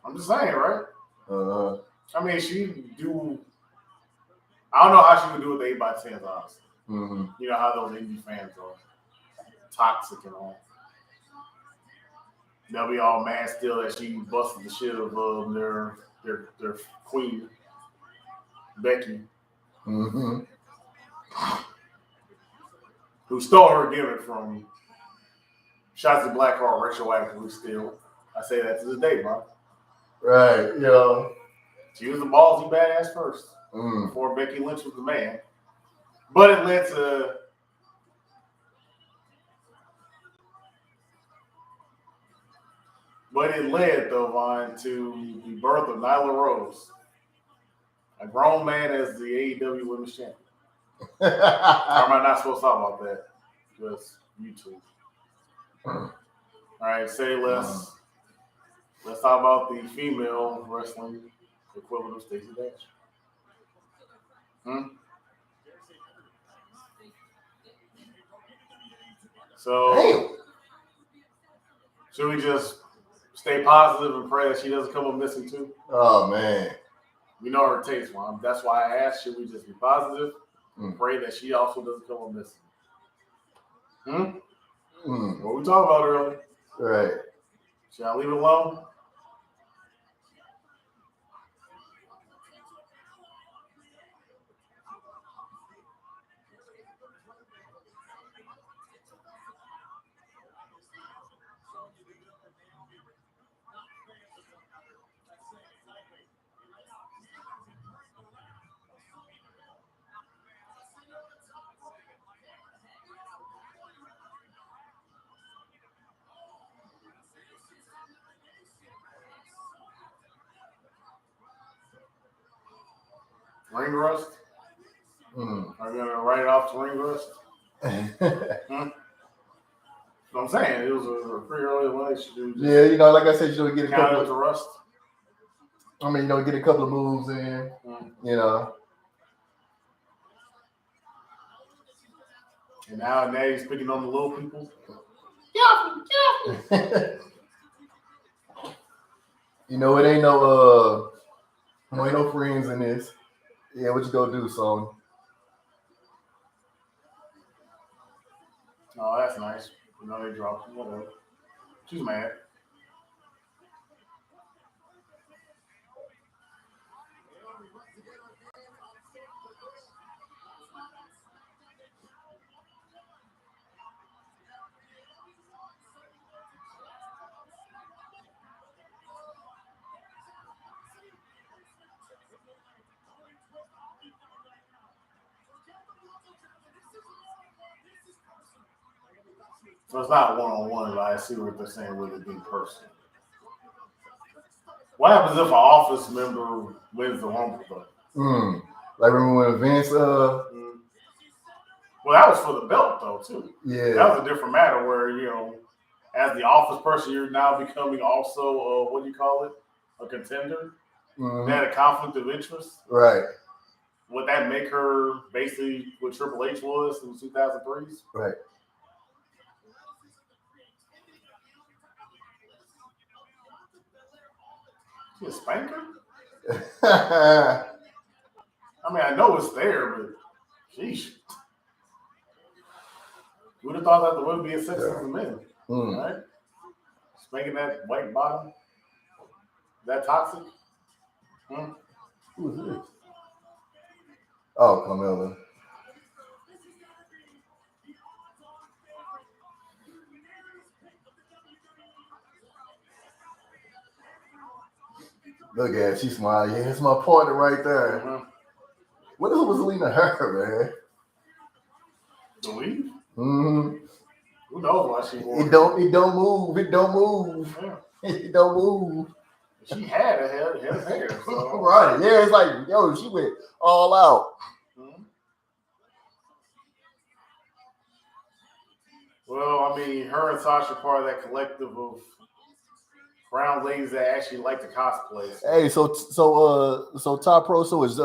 Speaker 1: I'm just saying, right? I mean, she do. I don't know how she would do with the 8x10s, honestly. You know how those indie fans are toxic and all. They'll be all mad still that she busted the shit of their queen, Becky, who stole her gimmick from Shotzi Blackheart retroactively still. I say that to this day, bro.
Speaker 2: Right, yo.
Speaker 1: She was a ballsy badass first, before Becky Lynch was the man. But it led to though, Vaughn, to the birth of Nyla Rose, a grown man as the AEW Women's Champion. Or am I not supposed to talk about that? Just YouTube. All right, say less. Let's talk about the female wrestling equivalent of Stacey Dash. So, should we just stay positive and pray that she doesn't come up missing too?
Speaker 2: Oh, man.
Speaker 1: We know her taste, Mom. That's why I asked, should we just be positive and pray that she also doesn't come up missing? What we talking about earlier?
Speaker 2: Right.
Speaker 1: Should I leave it alone? Ring rust? Are you gonna write it off to ring rust? What I'm saying, it was a pretty early relationship.
Speaker 2: Yeah, you know, like I said, you know, get a couple
Speaker 1: of rust.
Speaker 2: I mean, you know, get a couple of moves in, you know.
Speaker 1: And now he's picking on the little people.
Speaker 2: You know, it ain't no friends in this. Yeah, what you gonna do, son?
Speaker 1: Oh, that's nice. You know, they dropped whatever. She's mad. So it's not one-on-one, but I see what they're saying with it being personal. What happens if an office member wins the Rumble, though?
Speaker 2: Like remember when Vince
Speaker 1: Well, that was for the belt, though, too.
Speaker 2: Yeah.
Speaker 1: That was a different matter where, you know, as the office person, you're now becoming also, what do you call it? A contender? They had a conflict of interest.
Speaker 2: Right.
Speaker 1: Would that make her basically what Triple H was in the 2003s?
Speaker 2: Right.
Speaker 1: She a spanker? I mean, I know it's there, but sheesh. Who would have thought that the women be as sexy as the men? Right? Spanking that white bottom? That toxic?
Speaker 2: Who is this? Oh, Carmella. Look at it. She smiled. Yeah, it's my partner right there. What was Lena her, man?
Speaker 1: The weave?
Speaker 2: Who
Speaker 1: knows why she wore
Speaker 2: it? Don't move. It don't move.
Speaker 1: Yeah.
Speaker 2: It don't move.
Speaker 1: She had a head of hair. So.
Speaker 2: Right. Yeah, it's like, yo, she went all out.
Speaker 1: Well, I mean, her and Sasha are part of that collective of brown ladies that actually like to cosplay.
Speaker 2: Hey, so Top Pro, so is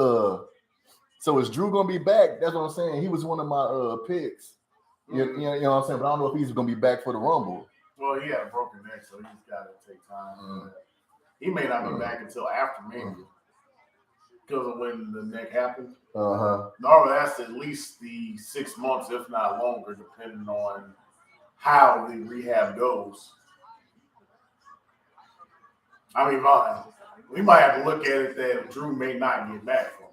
Speaker 2: Drew gonna be back? That's what I'm saying. He was one of my picks. You know what I'm saying? But I don't know if he's going to be back for the Rumble.
Speaker 1: Well, he had a broken neck, so he's got to take time. He may not be back until after Mania because of when the neck happened. Normally, that's at least the 6 months, if not longer, depending on how the rehab goes. I mean, we might have to look at it that Drew may not get back from it.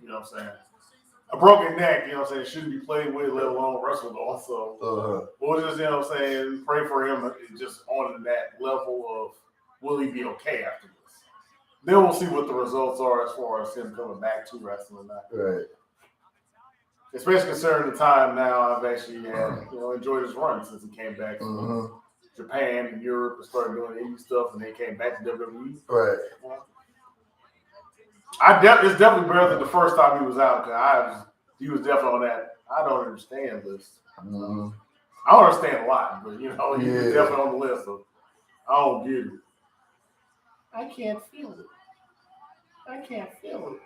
Speaker 1: You know what I'm saying? A broken neck, you know what I'm saying, shouldn't be played with, let alone wrestled on. So we'll just, you know what I'm saying, pray for him just on that level of will he be okay after this. Then we'll see what the results are as far as him coming back to wrestling.
Speaker 2: Right.
Speaker 1: Especially considering the time now I've actually had, enjoyed his run since he came back from Japan and Europe and started doing indie stuff, and then came back to WWE.
Speaker 2: Right.
Speaker 1: It's definitely better than the first time he was out, because he was definitely on that I don't understand list. I don't understand a lot, but he was definitely on the list of I don't get it. I can't feel it. I can't feel it.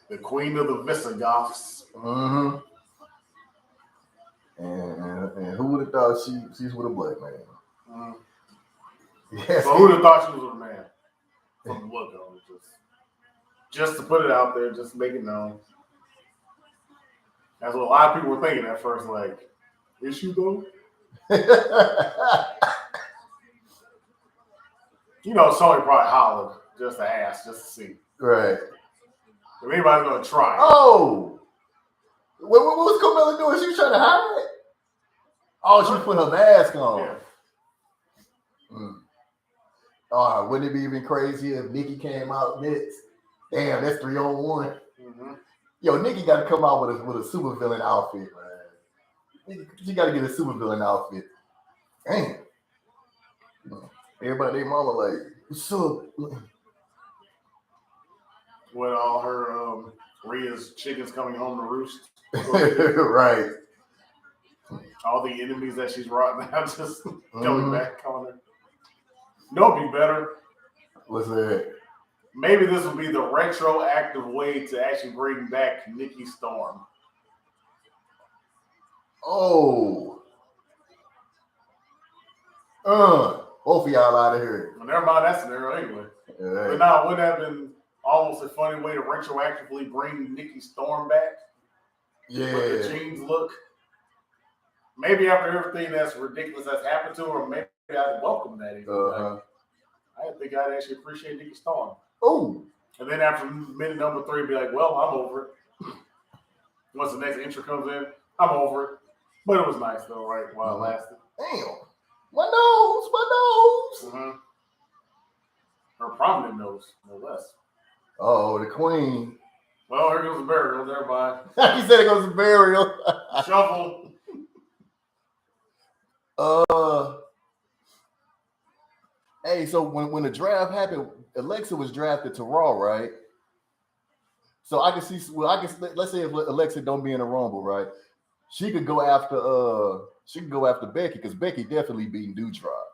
Speaker 1: The queen of the Visigoths.
Speaker 2: And who would have thought she's with a black man?
Speaker 1: Yes. So who would have thought she was with a man? From the look of it, just to put it out there, just to make it known. That's what a lot of people were thinking at first, like, is she though? Sony probably hollered just to ask, just to see.
Speaker 2: Right.
Speaker 1: If anybody's gonna try.
Speaker 2: Oh! What was Carmella doing? She was trying to hide? Oh, she was putting her mask on. Yeah. Wouldn't it be even crazier if Nikki came out next? Damn, that's 3-on-1. Yo, Nikki got to come out with a supervillain outfit, man. She got to get a supervillain outfit. Damn. Everybody, their mama like, what's up?
Speaker 1: With all her Rhea's chickens coming home to roost.
Speaker 2: Right.
Speaker 1: All the enemies that she's brought now just coming back on her. No, it'd be better.
Speaker 2: What's that?
Speaker 1: Maybe this will be the retroactive way to actually bring back Nikki Storm.
Speaker 2: Oh. Both of y'all out of here.
Speaker 1: Well, never mind that scenario anyway.
Speaker 2: Right.
Speaker 1: But now, wouldn't that have been almost a funny way to retroactively bring Nikki Storm back?
Speaker 2: Yeah.
Speaker 1: With the jeans look. Maybe after everything that's ridiculous that's happened to her, maybe I'd welcome that even. I think I'd actually appreciate Nikki Storm.
Speaker 2: Oh.
Speaker 1: And then after minute number 3, be like, well, I'm over it. Once the next intro comes in, I'm over it. But it was nice though, right? While it lasted.
Speaker 2: Damn. My nose.
Speaker 1: Her prominent nose, no less.
Speaker 2: Oh, the queen.
Speaker 1: Well, here goes the burial. Never mind.
Speaker 2: He said it goes to burial.
Speaker 1: Shuffle.
Speaker 2: Hey, so when the draft happened, Alexa was drafted to Raw, right? So I can see. Well, let's say if Alexa don't be in the Rumble, right? She could go after Becky, because Becky definitely beating Doudrop.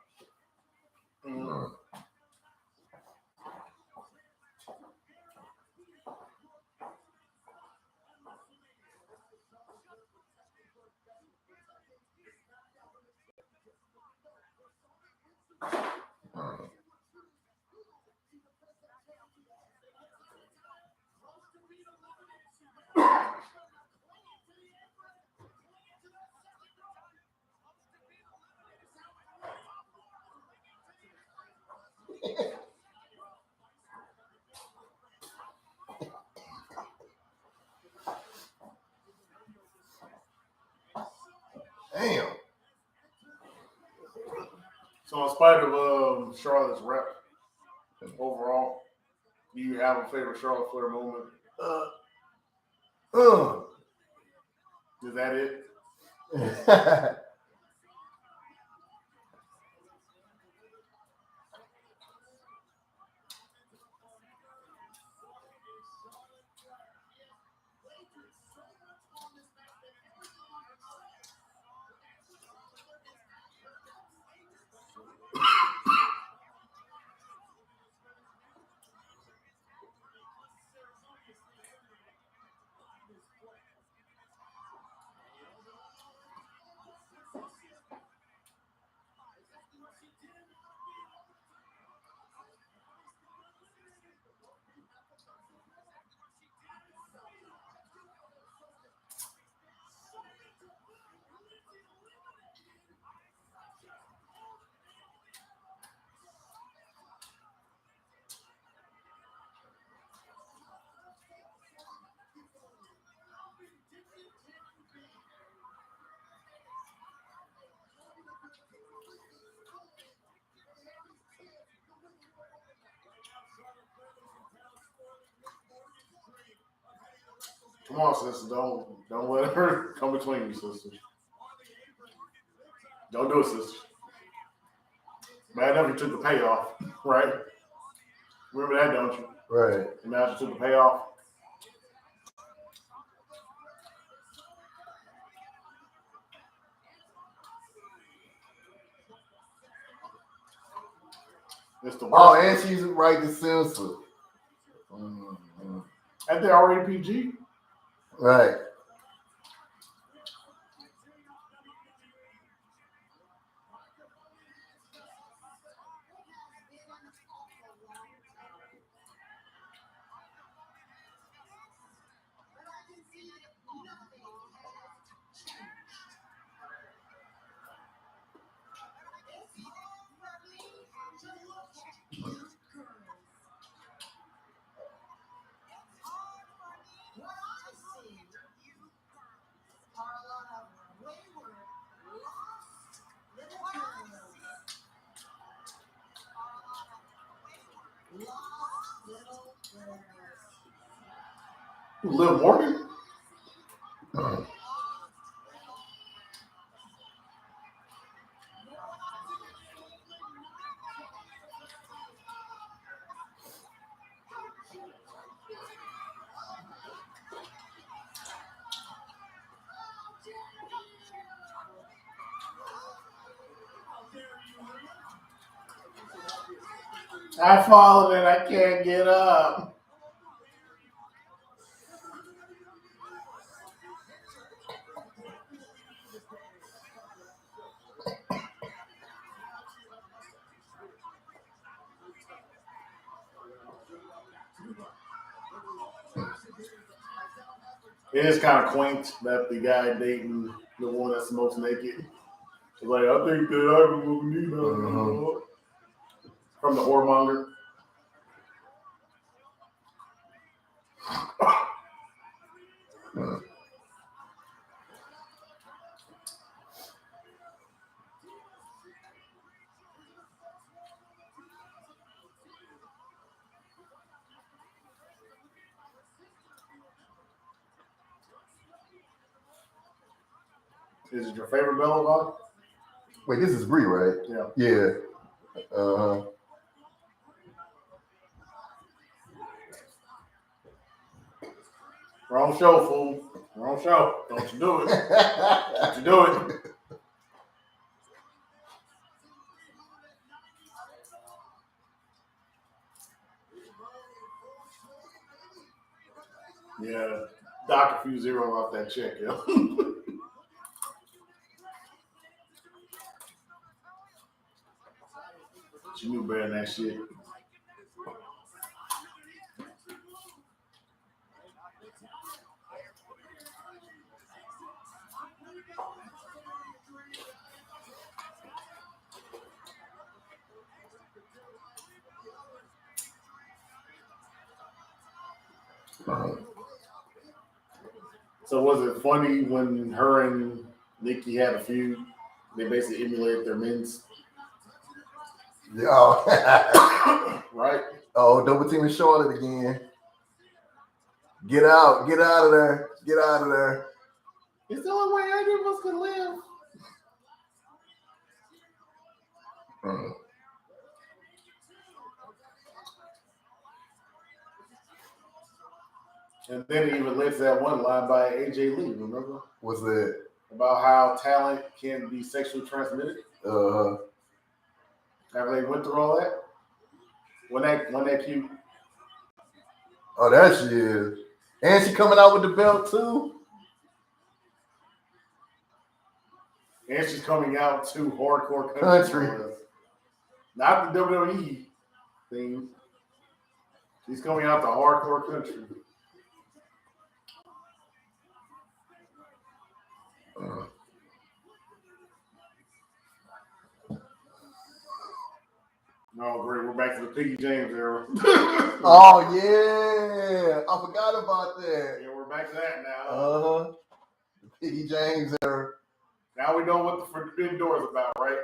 Speaker 2: Damn.
Speaker 1: So in spite of Charlotte's rep overall, do you have a favorite Charlotte Flair moment? Is that it? Come on, sister. Don't let her come between you, sister. Don't do it, sister. Bad enough you took the payoff, right? Remember that, don't you?
Speaker 2: Right.
Speaker 1: And now she took the payoff. It's the worst.
Speaker 2: Oh, and she's right to censor. Mm-hmm.
Speaker 1: Ain't they already PG?
Speaker 2: Right.
Speaker 1: Liv Morgan? I fallen and I can't get up. It is kind of quaint that the guy dating the one that's the most naked. It's like, I think that I will need her. From the whoremonger. Is it your favorite Bella Vaughn?
Speaker 2: Wait, this is Brie, right?
Speaker 1: Yeah.
Speaker 2: Yeah. Uh-huh.
Speaker 1: Wrong show, fool. Wrong show. Don't you do it. Don't you do it. Yeah. Doc a few zeros off that check, yo. She knew better than that shit. So was it funny when her and Nikki had a feud? They basically emulated their men's.
Speaker 2: Oh.
Speaker 1: Right?
Speaker 2: Oh, double team is Charlotte again. Get out. Get out of there. Get out of there.
Speaker 1: It's the only way any of us can live. And then it even led to that one line by AJ Lee, remember?
Speaker 2: What's that?
Speaker 1: About how talent can be sexually transmitted.
Speaker 2: Uh-huh.
Speaker 1: After they went through all that. Wasn't that cute?
Speaker 2: Oh, that she is. And she coming out with the belt too.
Speaker 1: And she's coming out to hardcore
Speaker 2: Country.
Speaker 1: Not the WWE thing. She's coming out to hardcore country. No, great. We're back to the Piggy James era.
Speaker 2: Oh, yeah. I forgot about that.
Speaker 1: Yeah, we're back to that now.
Speaker 2: Uh-huh. Piggy James era.
Speaker 1: Now we know what the Forbidden Door is about, right?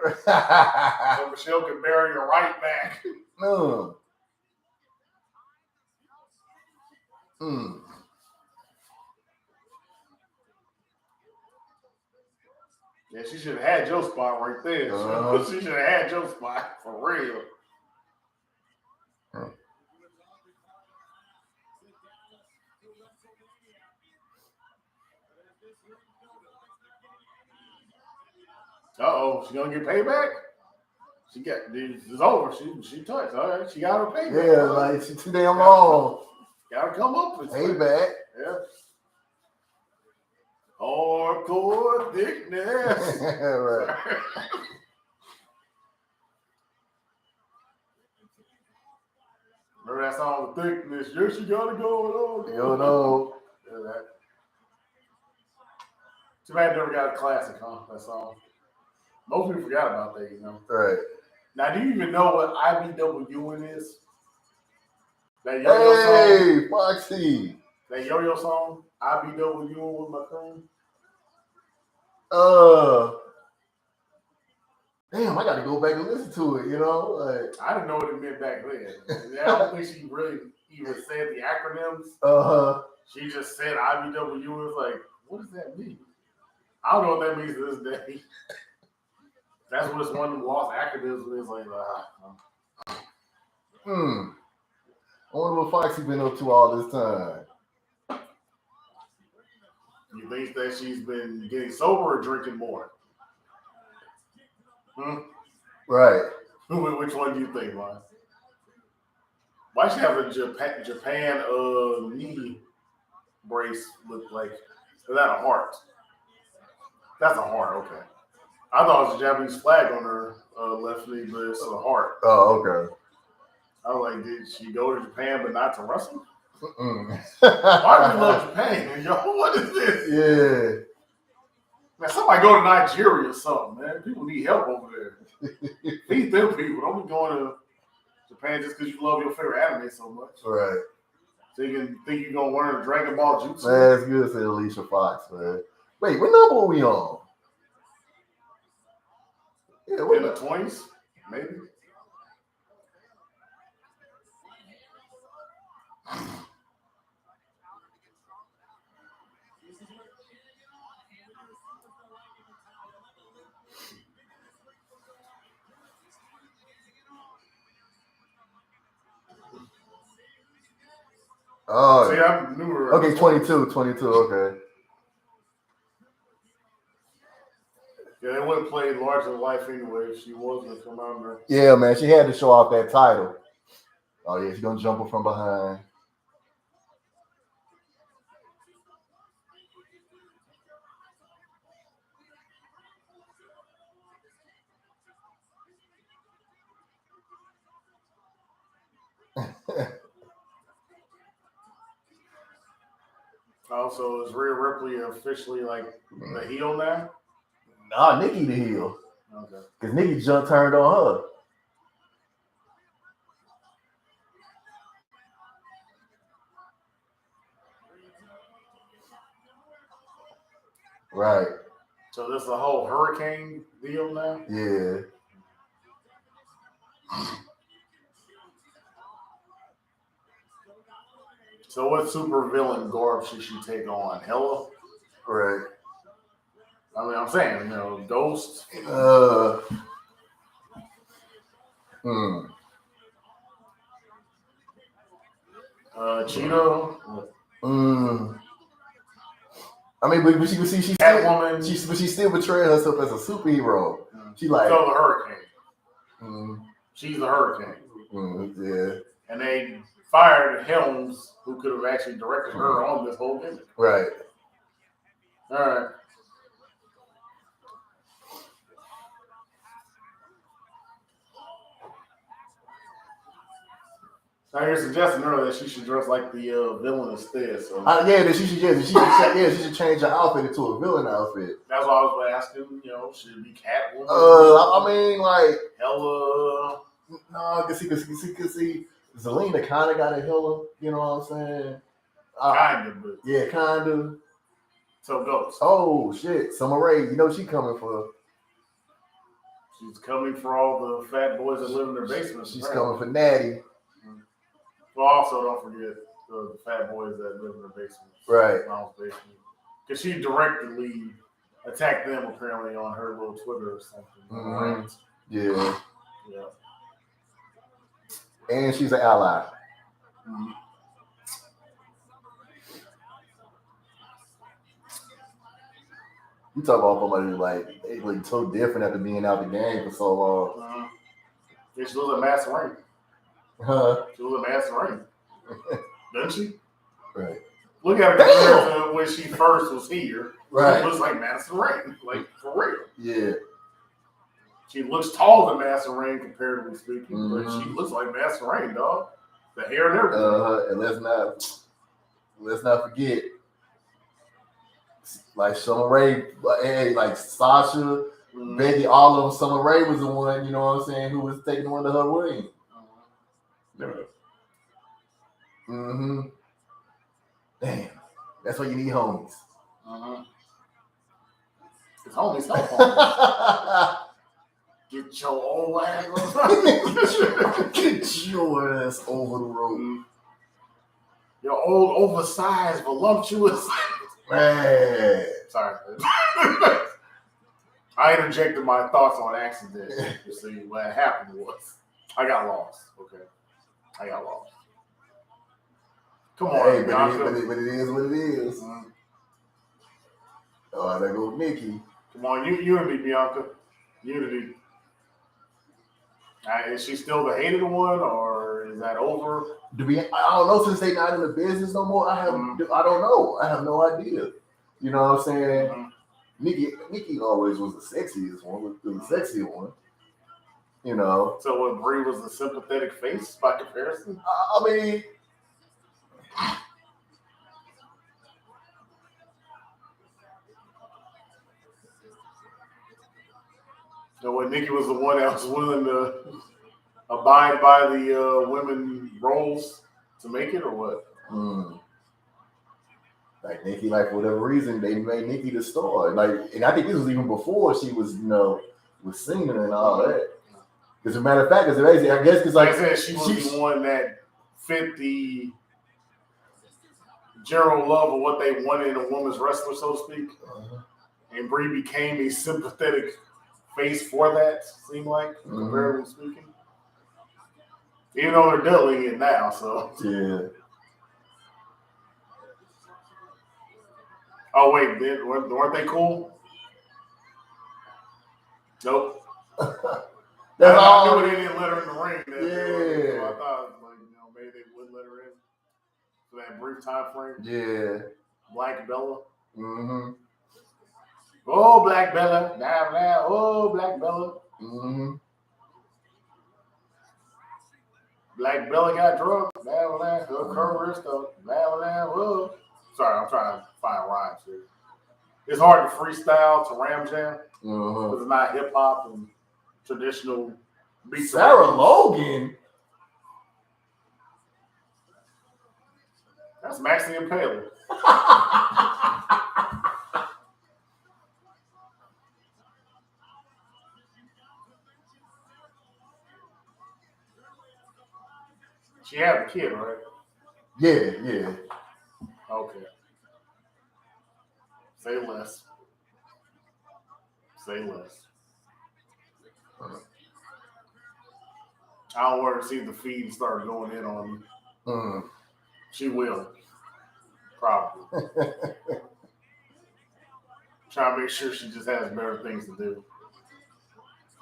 Speaker 1: So Michelle can bury her right back. Yeah, she should have had your spot right there. She should have had your spot for real. She gonna get payback? She got it's over. She touched. All right, she got her payback.
Speaker 2: Yeah, like she too damn long.
Speaker 1: Gotta come up with
Speaker 2: payback.
Speaker 1: Yeah. Hardcore thickness.
Speaker 2: Right.
Speaker 1: Remember that song, Thickness? Yeah, she got it going on.
Speaker 2: You know.
Speaker 1: Yeah, that. Too bad I never got a classic, huh? That song. Most people forgot about that, you know.
Speaker 2: Right.
Speaker 1: Now, do you even know what IBWing is? That yo-yo song?
Speaker 2: Hey, Foxy.
Speaker 1: That yo-yo song? IBWing with my cream?
Speaker 2: Damn, I got to go back and listen to it, you know? Like,
Speaker 1: I didn't know what it meant back then. I don't think she really even said the acronyms. She just said IBW. It was like, what does that mean? I don't know what that means to this day. That's what it's one of the lost acronyms is like.
Speaker 2: I wonder what Foxy been up to all this time.
Speaker 1: You think that she's been getting sober or drinking more?
Speaker 2: Right.
Speaker 1: Which one do you think, Ryan? Why she have a Japan knee brace look like? Is that a heart? That's a heart. Okay. I thought it was a Japanese flag on her left knee, but it's a heart.
Speaker 2: Oh, okay.
Speaker 1: I was like, did she go to Japan but not to wrestle?
Speaker 2: Why
Speaker 1: Why do we love Japan? Yo, what is this?
Speaker 2: Yeah.
Speaker 1: Man, somebody go to Nigeria or something, man. People need help over there. Feed them people. Don't be going to Japan just because you love your favorite anime so much.
Speaker 2: Right.
Speaker 1: So you can think you're going to learn Dragon Ball Jutsu.
Speaker 2: Man, that's good, said Alicia Fox, man. Wait, what number are we on? Yeah,
Speaker 1: In the 20s, maybe.
Speaker 2: Oh,
Speaker 1: see, I knew her.
Speaker 2: Okay, 22, okay.
Speaker 1: Yeah, they wouldn't play larger than life anyway if she wasn't come out there.
Speaker 2: Yeah, man, she had to show off that title. Oh, yeah, she's going to jump her from behind.
Speaker 1: Also, is Rhea Ripley officially like the heel now?
Speaker 2: Nah, Nikki the heel.
Speaker 1: Okay.
Speaker 2: Because Nikki turned on her. Right.
Speaker 1: So this is a whole hurricane deal now?
Speaker 2: Yeah.
Speaker 1: So what super villain garb should she take on? Hella?
Speaker 2: Right.
Speaker 1: I mean, I'm saying, you know, Ghost. Cheetah.
Speaker 2: I mean, but she's
Speaker 1: Catwoman.
Speaker 2: She's still betraying herself as a superhero. She like
Speaker 1: the Hurricane. She's the Hurricane.
Speaker 2: Yeah.
Speaker 1: And they fired Helms, who could have actually directed her on this whole thing.
Speaker 2: Right.
Speaker 1: All right. Now you're suggesting her that she should dress like the villain instead. So
Speaker 2: yeah, that she should change her outfit into a villain outfit.
Speaker 1: That's why I was asking. You know, should it be Catwoman?
Speaker 2: I mean, like
Speaker 1: Hella.
Speaker 2: No, cause see, Zelina kind of got a Hella. You know what I'm saying?
Speaker 1: Kind of, but
Speaker 2: yeah, kind of.
Speaker 1: So Ghost.
Speaker 2: Oh shit, Summer Rae. You know she coming for.
Speaker 1: She's coming for all the fat boys that live in their basements.
Speaker 2: She's coming for Natty.
Speaker 1: Well, also don't forget the fat boys that live in their basements.
Speaker 2: Right.
Speaker 1: Mom's basement. Because she directly attacked them apparently on her little Twitter or something.
Speaker 2: Mhm. Yeah.
Speaker 1: Yeah.
Speaker 2: And she's an ally.
Speaker 1: Mhm.
Speaker 2: You talk about somebody like they look so different after being out the game for so long.
Speaker 1: Yeah, she was a master ring.
Speaker 2: Huh?
Speaker 1: She was a master ring. Doesn't she?
Speaker 2: Right.
Speaker 1: Look at her compared to when she first was here.
Speaker 2: Right.
Speaker 1: She looks like Madison Rain, like for real.
Speaker 2: Yeah.
Speaker 1: She looks taller than Madison Rain comparatively speaking, but
Speaker 2: Mhm.
Speaker 1: she looks like Madison Rain, dog. The hair and everything.
Speaker 2: And let's not forget, like Summer Rae, hey, like Sasha, Becky, all of them. Summer Rae was the one, you know what I'm saying, who was taking one of her rings. Mm-hmm. Damn. That's why you need homies.
Speaker 1: His homies help homies. Get your old ass.
Speaker 2: Get your ass over the road.
Speaker 1: Your old, oversized, voluptuous.
Speaker 2: Man.
Speaker 1: Sorry. I interjected my thoughts on accident to see what happened was. I got lost. Okay. I got lost. Come on,
Speaker 2: hey,
Speaker 1: Bianca.
Speaker 2: but it is what it is. Oh, there goes Nikki.
Speaker 1: Come on, unity, Bianca. Unity. Is she still the hated one, or is that over?
Speaker 2: I don't know, since they not in the business no more. I don't know. I have no idea. You know what I'm saying? Nikki always was the sexiest one, the sexy one. You know.
Speaker 1: So when Brie was the sympathetic face by comparison?
Speaker 2: I mean,
Speaker 1: so when Nikki was the one that was willing to abide by the women roles to make it, or what?
Speaker 2: Like Nikki, like for whatever reason, they made Nikki the star. Like, and I think this was even before she was, was singing and all that. As a matter of fact, it's amazing. I guess because like
Speaker 1: I said, she was the one that fit the general love of what they wanted in a woman's wrestler, so to speak. And Brie became a sympathetic face for that, seemed like, comparatively speaking. Even though they're doubling it now, so.
Speaker 2: Yeah.
Speaker 1: Oh, wait, weren't they cool? Nope.
Speaker 2: That's all.
Speaker 1: I knew they didn't let her in the ring. So I thought, maybe they would let her in for that brief time frame.
Speaker 2: Yeah.
Speaker 1: Black Bella.
Speaker 2: Mm-hmm.
Speaker 1: Oh, Black Bella. Nah. Oh, Black Bella.
Speaker 2: Mm-hmm.
Speaker 1: Black Bella got drunk. Blah. Her wrist up. Blah. Sorry, I'm trying to find rhymes here. It's hard to freestyle to Ram Jam because it's not hip hop and traditional beats.
Speaker 2: Sarah Logan.
Speaker 1: That's Maxie and Paler. She had a kid, right?
Speaker 2: Yeah.
Speaker 1: Okay. Say less. I don't want her to see the feed start going in on me. She will. Probably. Trying to make sure she just has better things to do.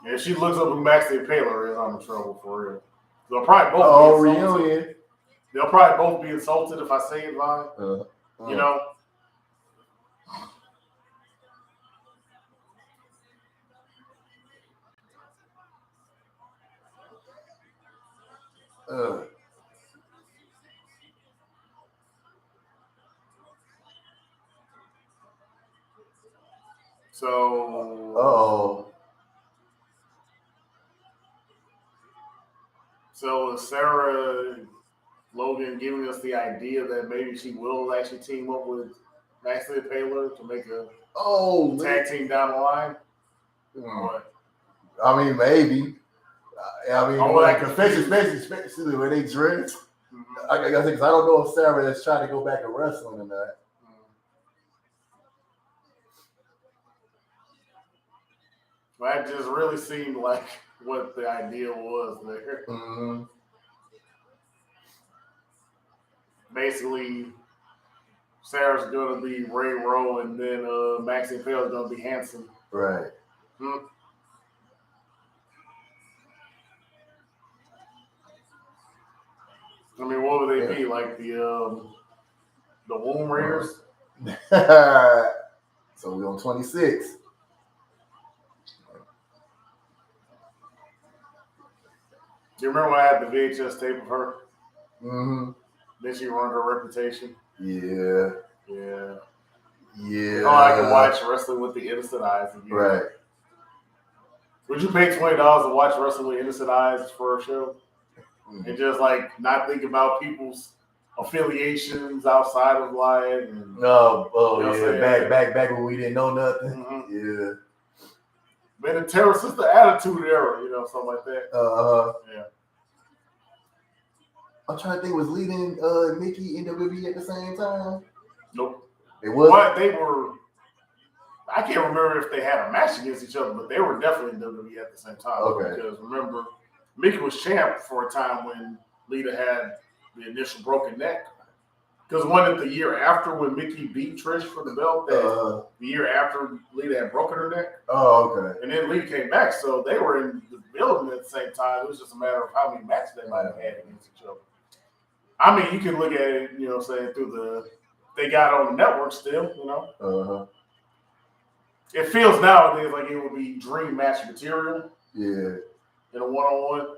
Speaker 1: And if she looks up who Maxie and Paler is, I'm in trouble for real. They'll probably both be insulted.
Speaker 2: Reunion.
Speaker 1: They'll probably both be insulted if I say it live. You know? So is Sarah Logan giving us the idea that maybe she will actually team up with Maxie and Paler to make a tag team down the line? What?
Speaker 2: I mean, maybe. Especially the way they dress. I think because I don't know if Sarah is trying to go back to wrestling or not.
Speaker 1: That just really seemed like what the idea was there.
Speaker 2: Mm-hmm.
Speaker 1: Basically, Sarah's gonna be Ray Rowe, and then Maxine Pell's gonna be Hanson.
Speaker 2: Right.
Speaker 1: I mean, what would they be like the Womb Raiders?
Speaker 2: So we're on 26.
Speaker 1: Do you remember when I had the VHS tape of her?
Speaker 2: Mm-hmm.
Speaker 1: Then she ruined her reputation.
Speaker 2: Yeah.
Speaker 1: Yeah.
Speaker 2: Yeah.
Speaker 1: Oh, I can watch Wrestling with the Innocent Eyes again.
Speaker 2: Right.
Speaker 1: Would you pay $20 to watch Wrestling with Innocent Eyes for a show? Mm-hmm. And just like not think about people's affiliations outside of life? And,
Speaker 2: back when we didn't know nothing.
Speaker 1: Mm-hmm.
Speaker 2: Yeah.
Speaker 1: Man, the Terror Sister Attitude Era, something like that. Yeah.
Speaker 2: I'm trying to think, was leading Nikki in WWE at the same time?
Speaker 1: Nope.
Speaker 2: It was.
Speaker 1: But they were. I can't remember if they had a match against each other, but they were definitely in WWE at the same time.
Speaker 2: Okay.
Speaker 1: Because remember, Mickey was champ for a time when Lita had the initial broken neck. Because wasn't it the year after when Mickey beat Trish for the belt? That the year after Lita had broken her neck.
Speaker 2: Oh, okay.
Speaker 1: And then Lita came back, so they were in the building at the same time. It was just a matter of how many matches they might have had against each other. I mean, you can look at it, through they got on the network still, It feels nowadays like it would be dream match material.
Speaker 2: Yeah.
Speaker 1: In a one-on-one.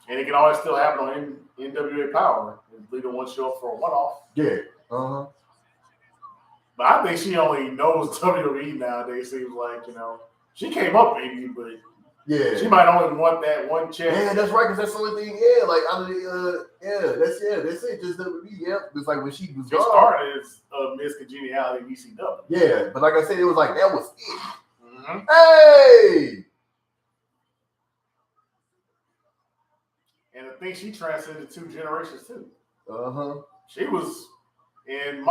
Speaker 1: And it can always still happen on NWA Power. Lita one show up for a one-off.
Speaker 2: Yeah.
Speaker 1: But I think she only knows WWE nowadays. Seems like, she came up maybe, but
Speaker 2: yeah,
Speaker 1: she might only want that one check.
Speaker 2: Yeah, that's right, because that's the only thing. Yeah, like that's it. Just WWE. Yeah, it's like when she was
Speaker 1: She started as Miss Congeniality ECW.
Speaker 2: Yeah, but like I said, it was like that was it.
Speaker 1: Mm-hmm.
Speaker 2: Hey.
Speaker 1: And I think she transcended 2 generations too.
Speaker 2: She
Speaker 1: was in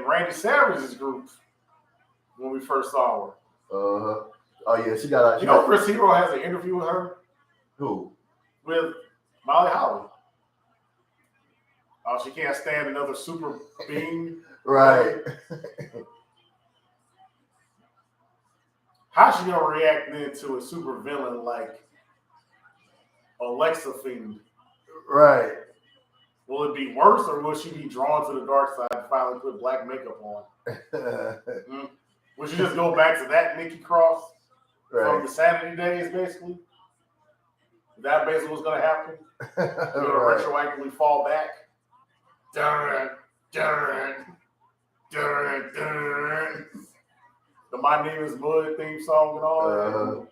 Speaker 1: Randy Savage's group when we first saw her.
Speaker 2: Oh yeah, she got.
Speaker 1: Chris Hero has an interview with her.
Speaker 2: Who?
Speaker 1: With Molly Holly. Oh, she can't stand another super being.
Speaker 2: Right.
Speaker 1: How's she gonna react then to a super villain like Alexa Fiend?
Speaker 2: Right.
Speaker 1: Will it be worse, or will she be drawn to the dark side and finally put black makeup on? Will she just go back to that Nikki Cross from the Sanity days, basically? Is that basically what's going to happen? She's going to retroactively fall back? Dun, dun, dun, dun. The My Name is Mud theme song and all that.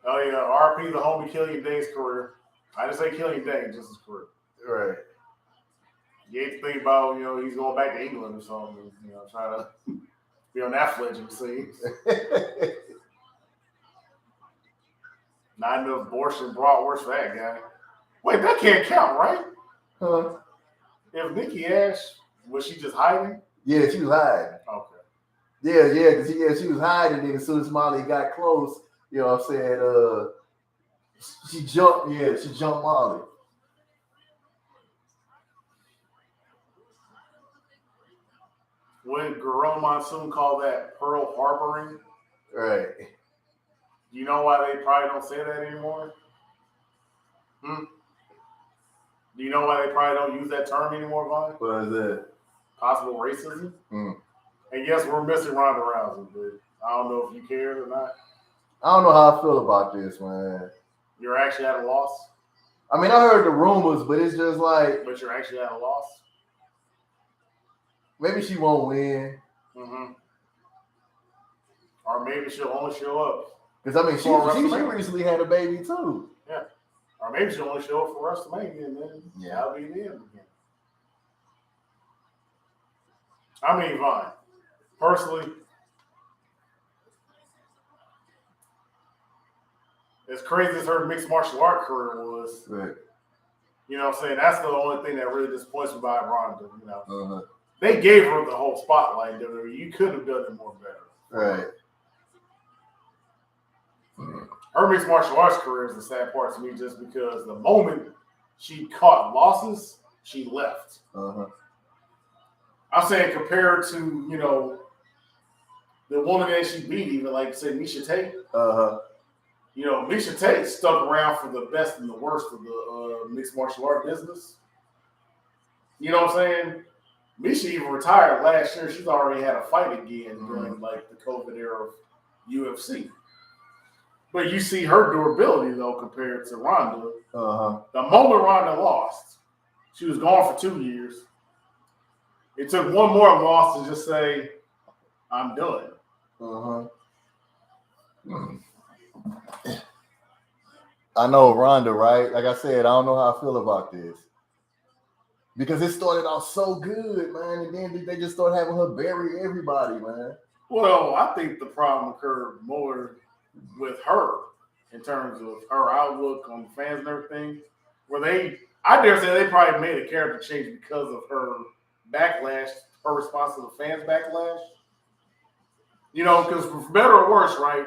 Speaker 1: Oh, yeah. RP the homie Killian Dane's career. I didn't say Killian Dane, just his career.
Speaker 2: Right.
Speaker 1: You hate to think about, he's going back to England or something, trying to be on that fledgling scene. Not enough abortion bratwurst for that guy. Wait, that can't count, right?
Speaker 2: Huh?
Speaker 1: If Nikki Ash, was she just hiding?
Speaker 2: Yeah, she was hiding.
Speaker 1: Okay.
Speaker 2: Yeah, because she was hiding, and then as soon as Molly got close, what I'm saying, she jumped Molly.
Speaker 1: Would Gorilla Monsoon call that Pearl Harboring?
Speaker 2: Right.
Speaker 1: Do you know why they probably don't say that anymore? Do you know why they probably don't use that term anymore, Vaughn?
Speaker 2: What is that?
Speaker 1: Possible racism? And yes, we're missing Ronda Rousey, but I don't know if you cared or not.
Speaker 2: I don't know how I feel about this, man.
Speaker 1: You're actually at a loss?
Speaker 2: I mean, I heard the rumors, but it's just like...
Speaker 1: But you're actually at a loss?
Speaker 2: Maybe she won't win.
Speaker 1: Or maybe she'll only show up.
Speaker 2: Because, I mean, she recently had a baby, too.
Speaker 1: Yeah. Or maybe she'll only show up for WrestleMania, and then that'll be the end again. I mean, Vaughn, personally, as crazy as her mixed martial art career was,
Speaker 2: right.
Speaker 1: You know what I'm saying? That's the only thing that really disappoints me about Ronda, They gave her the whole spotlight, WWE. You could have done it more better.
Speaker 2: Right.
Speaker 1: her mixed martial arts career is the sad part to me, just because the moment she caught losses, she left. I'm saying compared to, you know, the woman that she beat, even like say Misha Tate. You know, Misha Tate stuck around for the best and the worst of the mixed martial art business. You know what I'm saying? Misha even retired last year. She's already had a fight again during like the COVID era of UFC. But you see her durability though compared to Ronda. The moment Ronda lost, she was gone for 2 years. It took one more loss to just say, "I'm done."
Speaker 2: I know Ronda, right? Like I said, I don't know how I feel about this. Because it started off so good, man, and then they just started having her bury everybody, man.
Speaker 1: Well, I think the problem occurred more with her in terms of her outlook on fans and everything. I dare say they probably made a character change because of her backlash, her response to the fans' backlash. You know, because for better or worse, right?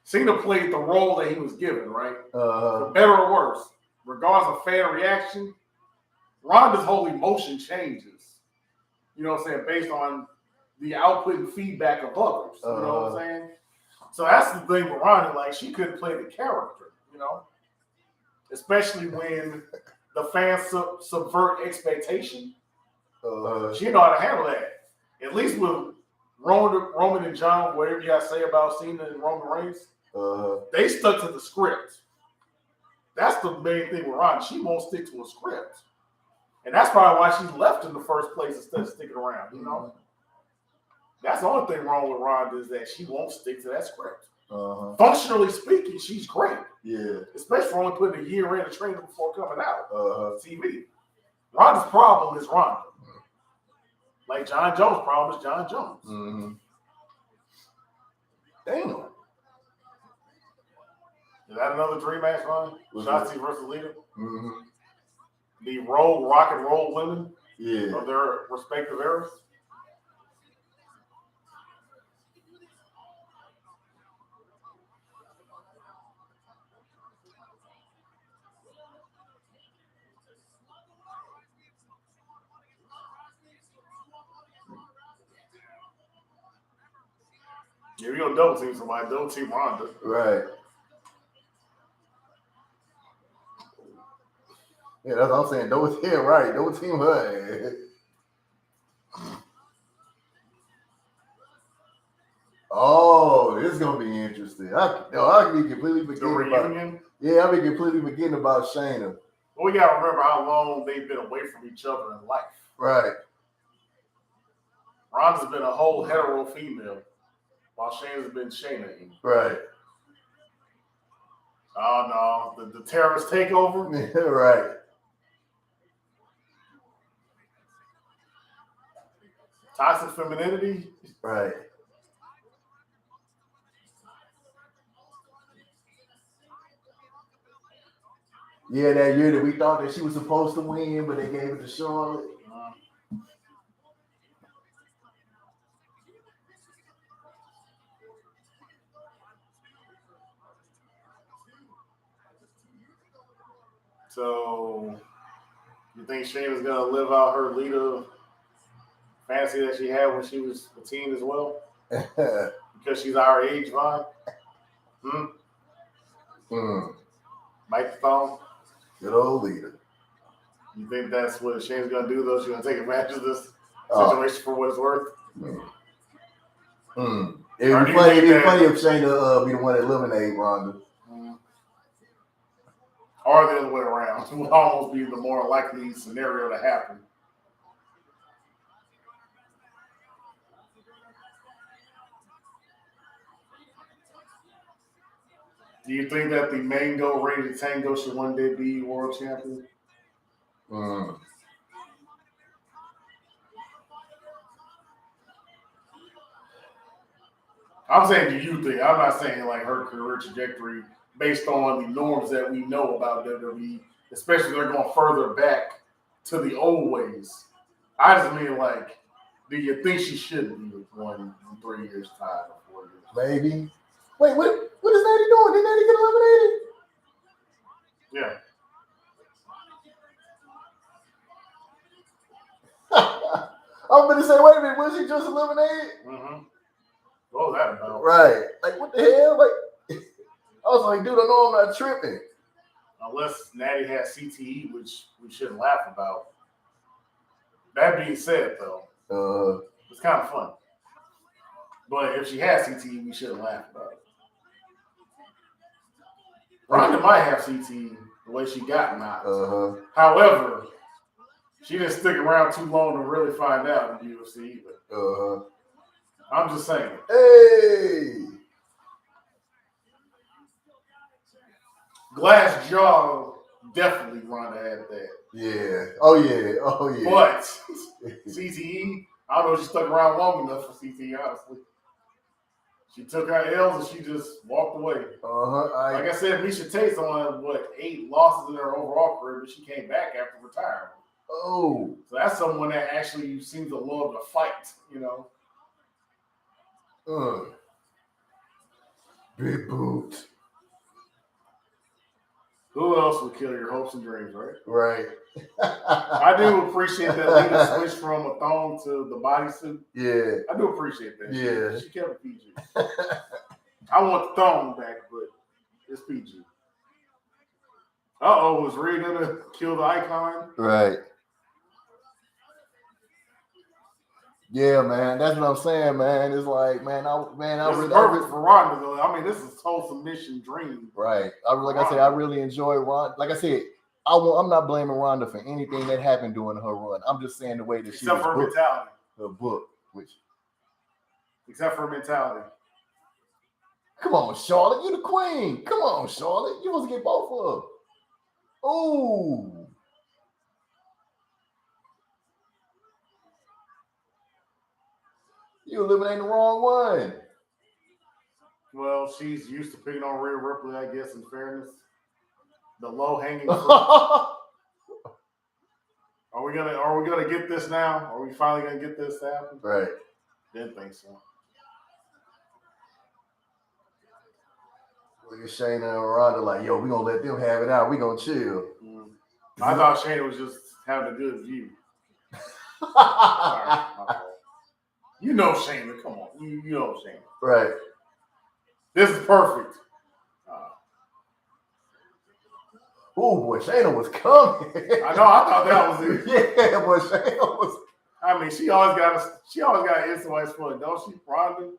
Speaker 1: Cena played the role that he was given, right? For better or worse, regardless of fan reaction, Ronda's whole emotion changes. You know what I'm saying? Based on the output and feedback of others. You know what I'm saying? So that's the thing with Ronda. Like, she couldn't play the character, you know? Especially when the fans subvert expectation. She know how to handle that. At least with Roman and John, whatever you got to say about Cena and Roman Reigns, they stuck to the script. That's the main thing with Ronda. She won't stick to a script. And that's probably why she left in the first place instead of sticking around, you know? That's the only thing wrong with Ronda is that she won't stick to that script. Functionally speaking, she's great.
Speaker 2: Yeah.
Speaker 1: Especially for only putting a year in to training before coming out TV. Ronda's problem is Ronda. Like John Jones' problem is John Jones.
Speaker 2: Damn.
Speaker 1: Is that another dream match, Ron? Shotzi versus Lita? The rogue rock and roll women of their respective eras? Yeah, we gonna double team somebody, double team Ronda.
Speaker 2: Right. Yeah, that's what I'm saying. Double team, right. Double team her. Oh, this is gonna be interesting. I can be completely forgetting about. Yeah, I be completely forgetting about Shayna.
Speaker 1: Well, we gotta remember how long they've been away from each other in life.
Speaker 2: Right.
Speaker 1: Ronda's been a whole hetero female, while Shayna's been Shayna.
Speaker 2: Right.
Speaker 1: Oh no, the terrorist takeover.
Speaker 2: Right.
Speaker 1: Toxic femininity.
Speaker 2: Right. Yeah, that year that we thought that she was supposed to win, but they gave it to Charlotte.
Speaker 1: So, you think Shayna's gonna live out her Lita fantasy that she had when she was a teen as well? Because she's our age, Vaughn? Microphone?
Speaker 2: Good old Lita.
Speaker 1: You think that's what Shayna's gonna do though? She's gonna take advantage of this situation for what it's worth?
Speaker 2: It'd be funny if Shayna be the one that eliminate Ronda.
Speaker 1: Or the other way around. It would almost be the more likely scenario to happen. Do you think that the Mango Rated Tango should one day be world champion? I'm saying, do you think? I'm not saying like her career trajectory based on the norms that we know about WWE, especially if they're going further back to the old ways. I just mean like, do you think she should be won in 3 years' time or 4 years?
Speaker 2: Maybe. Wait, what is Natty doing? Did Natty get eliminated? that she just eliminated?
Speaker 1: Mm-hmm. What was that about?
Speaker 2: Right. Like, what the hell? Like, I was like, dude, I know I'm not tripping.
Speaker 1: Unless Natty has CTE, which we shouldn't laugh about. That being said, though, it's kind of fun. But if she has CTE, we shouldn't laugh about it. Ronda might have CTE the way she got knocked. However, she didn't stick around too long to really find out in the UFC either. I'm just saying.
Speaker 2: Hey!
Speaker 1: Glass jaw, definitely Ronda had that.
Speaker 2: Yeah. Oh, yeah. Oh, yeah.
Speaker 1: But CTE, I don't know if she stuck around long enough for CTE, honestly. She took her L's and she just walked away. Like I said, Misha Tate's on, 8 losses in her overall career, but she came back after retirement.
Speaker 2: Oh.
Speaker 1: So that's someone that actually seems to love to fight, you know.
Speaker 2: Big boot.
Speaker 1: Who else would kill your hopes and dreams, right?
Speaker 2: Right.
Speaker 1: I do appreciate that Lita switched from a thong to the bodysuit.
Speaker 2: Yeah.
Speaker 1: I do appreciate that.
Speaker 2: Yeah.
Speaker 1: She kept it PG. I want the thong back, but it's PG. Was Rhea gonna kill the icon?
Speaker 2: Right. Yeah, man. That's what I'm saying, man. It's like, man, I
Speaker 1: This is perfect for Ronda, though. I mean, this is whole submission dream.
Speaker 2: Right. I really enjoy Ronda. Like I said, I'm not blaming Ronda for anything that happened during her run. I'm just saying the way that she was
Speaker 1: for her mentality.
Speaker 2: Her book,
Speaker 1: except for her mentality.
Speaker 2: Come on, Charlotte. You the queen. Come on, Charlotte. You supposed to get both of them. Ooh. You eliminating the wrong one.
Speaker 1: Well, she's used to picking on Rhea Ripley, I guess, in fairness. The low hanging fruit. Are we gonna get this now? Are we finally gonna get this to happen?
Speaker 2: Right.
Speaker 1: Didn't think so.
Speaker 2: Look at Shayna and Ronda like, yo, we gonna let them have it out. We gonna chill.
Speaker 1: I thought Shayna was just having a good view. Sorry, you know Shayna, come on. You know Shayna.
Speaker 2: Right.
Speaker 1: This is perfect.
Speaker 2: Oh boy, Shayna was coming.
Speaker 1: I know. I thought that was it.
Speaker 2: Yeah, but Shayna was.
Speaker 1: I mean, she always got an SOS for it, don't she, Ronda?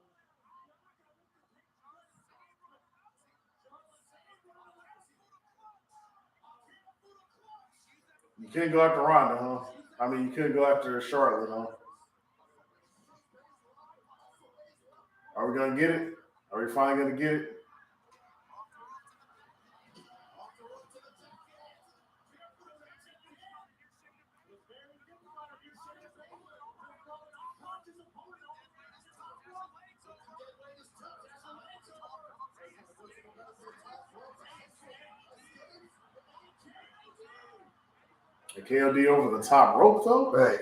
Speaker 1: You couldn't go after Ronda, huh? I mean, you couldn't go after Charlotte, huh? Are we gonna get it? Are we finally gonna get it? The KOD over the top rope, though?
Speaker 2: Right.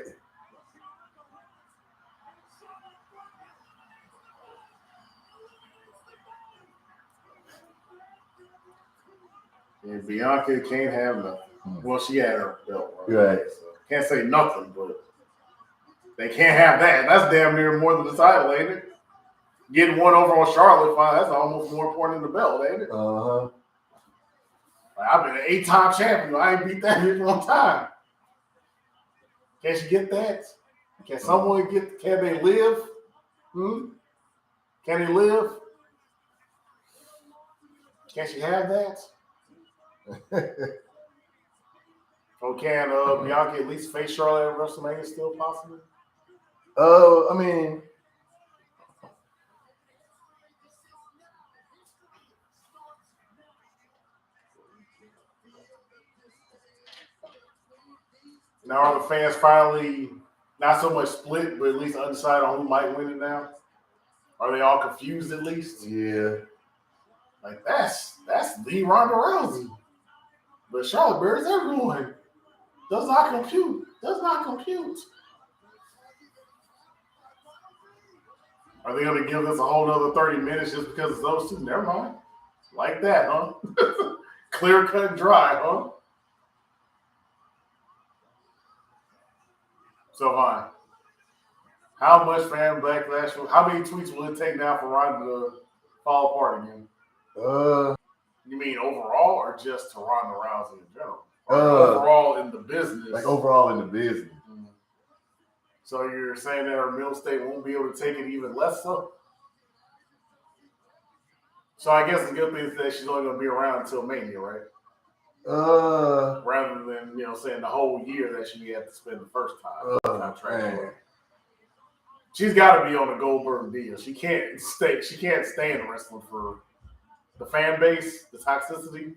Speaker 1: And Bianca can't have nothing. Well, she had her belt.
Speaker 2: Right.
Speaker 1: So can't say nothing, but they can't have that. That's damn near more than the title, ain't it? Getting one over on Charlotte, that's almost more important than the belt, ain't it? Like, I've been an 8-time champion. I ain't beat that bitch one time. Can she get that? Can someone get? Can they live? Can they live? Can she have that? Or can Bianca at least face Charlotte at WrestleMania still possible?
Speaker 2: I mean,
Speaker 1: now are the fans finally not so much split, but at least undecided on who might win it now? Are they all confused at least?
Speaker 2: yeah.
Speaker 1: Like that's the Ronda Rousey. But Charlotte bears everyone. Does not compute. Are they going to give us a whole nother 30 minutes just because it's those two? Never mind. Like that, huh? Clear cut and dry, huh? So, How much fan backlash? How many tweets will it take now for Ronda to fall apart again? You mean overall or just to Ronda Rousey in general? Or overall in the business?
Speaker 2: Like overall in the business.
Speaker 1: Mm-hmm. So you're saying that her middle state won't be able to take it even less so? So I guess the good thing is that she's only going to be around until Mania, right? Rather than, saying the whole year that she had to spend the first time. She's got to be on a Goldberg deal. She can't stay in wrestling for the fan base, the toxicity.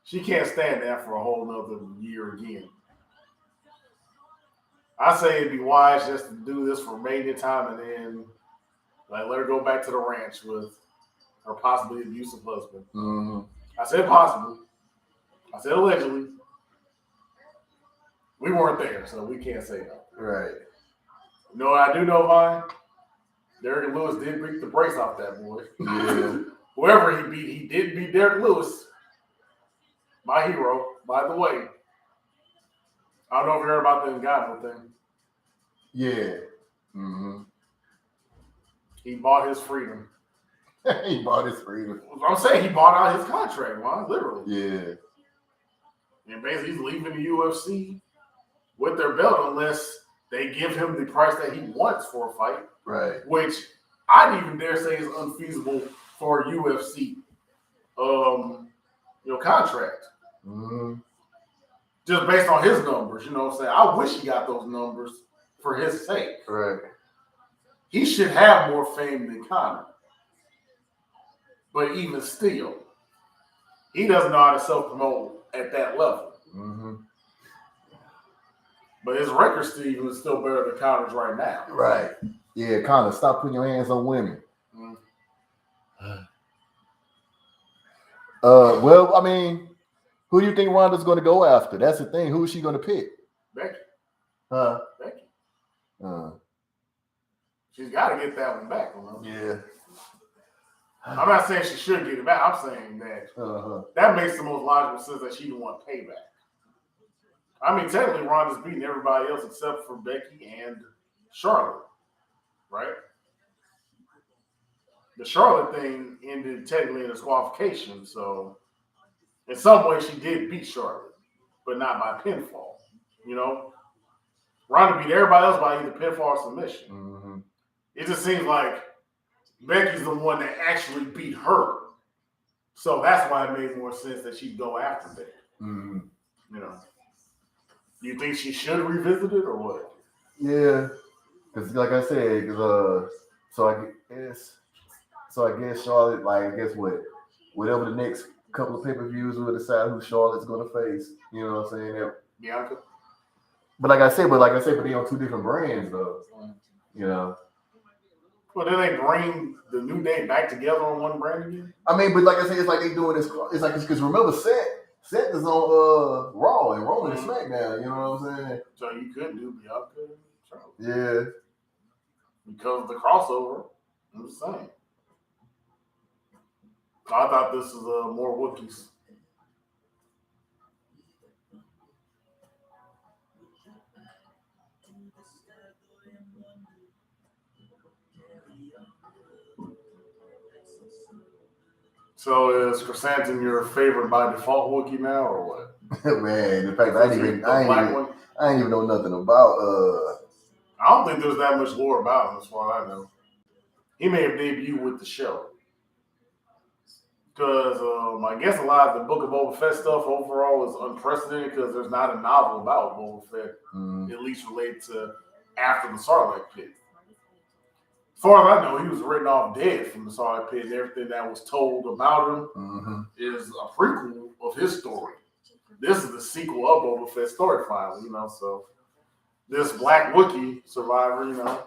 Speaker 1: She can't stand that for a whole nother year again. I say it'd be wise just to do this for Mania time and then let her go back to the ranch with her possibly abusive husband.
Speaker 2: Mm-hmm.
Speaker 1: I said possibly. I said allegedly. We weren't there, so we can't say no.
Speaker 2: Right.
Speaker 1: You know what I do know, Vine? Derek Lewis did beat the brace off that boy.
Speaker 2: Yeah.
Speaker 1: Whoever he did beat Derek Lewis. My hero, by the way. I don't know if you heard about the Ngannou thing.
Speaker 2: Yeah. Mm-hmm.
Speaker 1: He bought his freedom.
Speaker 2: He bought his freedom.
Speaker 1: I'm saying he bought out his contract, man, literally.
Speaker 2: Yeah.
Speaker 1: And basically he's leaving the UFC with their belt unless they give him the price that he wants for a fight.
Speaker 2: Right.
Speaker 1: Which I'd even dare say is unfeasible for a UFC contract.
Speaker 2: Mm-hmm.
Speaker 1: Just based on his numbers, you know what I'm saying? I wish he got those numbers for his sake.
Speaker 2: Right.
Speaker 1: He should have more fame than Conor. But even still, he doesn't know how to self-promote at that level.
Speaker 2: Mm-hmm.
Speaker 1: But his record, Steve, is still better than Conor's right now.
Speaker 2: Right. Yeah, Conor, stop putting your hands on women.
Speaker 1: Mm-hmm.
Speaker 2: Well, I mean, who do you think Ronda's going to go after? That's the thing. Who is she going to pick?
Speaker 1: Becky.
Speaker 2: Huh?
Speaker 1: Becky.
Speaker 2: Uh,
Speaker 1: She's got to get that one back.
Speaker 2: Yeah.
Speaker 1: I'm not saying she should get it back. I'm saying that that makes the most logical sense that she'd want payback. I mean, technically, Ronda's beating everybody else except for Becky and Charlotte, right? The Charlotte thing ended technically in disqualification, so in some way she did beat Charlotte, but not by pinfall. You know, Ronda beat everybody else by either pinfall or submission.
Speaker 2: Mm-hmm.
Speaker 1: It just seems like Becky's the one that actually beat her, so that's why it made more sense that she'd go after Becky.
Speaker 2: Mm-hmm.
Speaker 1: You know, you think she should revisit it or what?
Speaker 2: Yeah, because like I said, so I guess Charlotte, like I guess whatever the next couple of pay-per-views will decide who Charlotte's going to face. You know what I'm saying?
Speaker 1: Bianca.
Speaker 2: But like I said, they on two different brands though. You know.
Speaker 1: Well, then they bring the New Day back together on one brand again.
Speaker 2: I mean, but like I said, it's like they doing this. It's like because remember, Seth is on Raw and Roman is SmackDown. You know what I'm saying?
Speaker 1: So you could do Bianca and Charlotte.
Speaker 2: Yeah.
Speaker 1: Because of the crossover. I'm just saying. I thought this was more Wookiees. So is Chrysanthemum your favorite by default Wookiee now, or what?
Speaker 2: Man, in fact, I ain't even know nothing about.
Speaker 1: I don't think there's that much lore about him, as far as I know. He may have debuted with the show. Because I guess a lot of the Book of Boba Fett stuff overall is unprecedented because there's not a novel about Boba Fett, at least related to after the Sarlacc pit. As far as I know, he was written off dead from the Sarlacc pit, and everything that was told about him is a prequel of his story. This is the sequel of Boba Fett's story, finally, you know. So this Black Wookiee survivor, you know,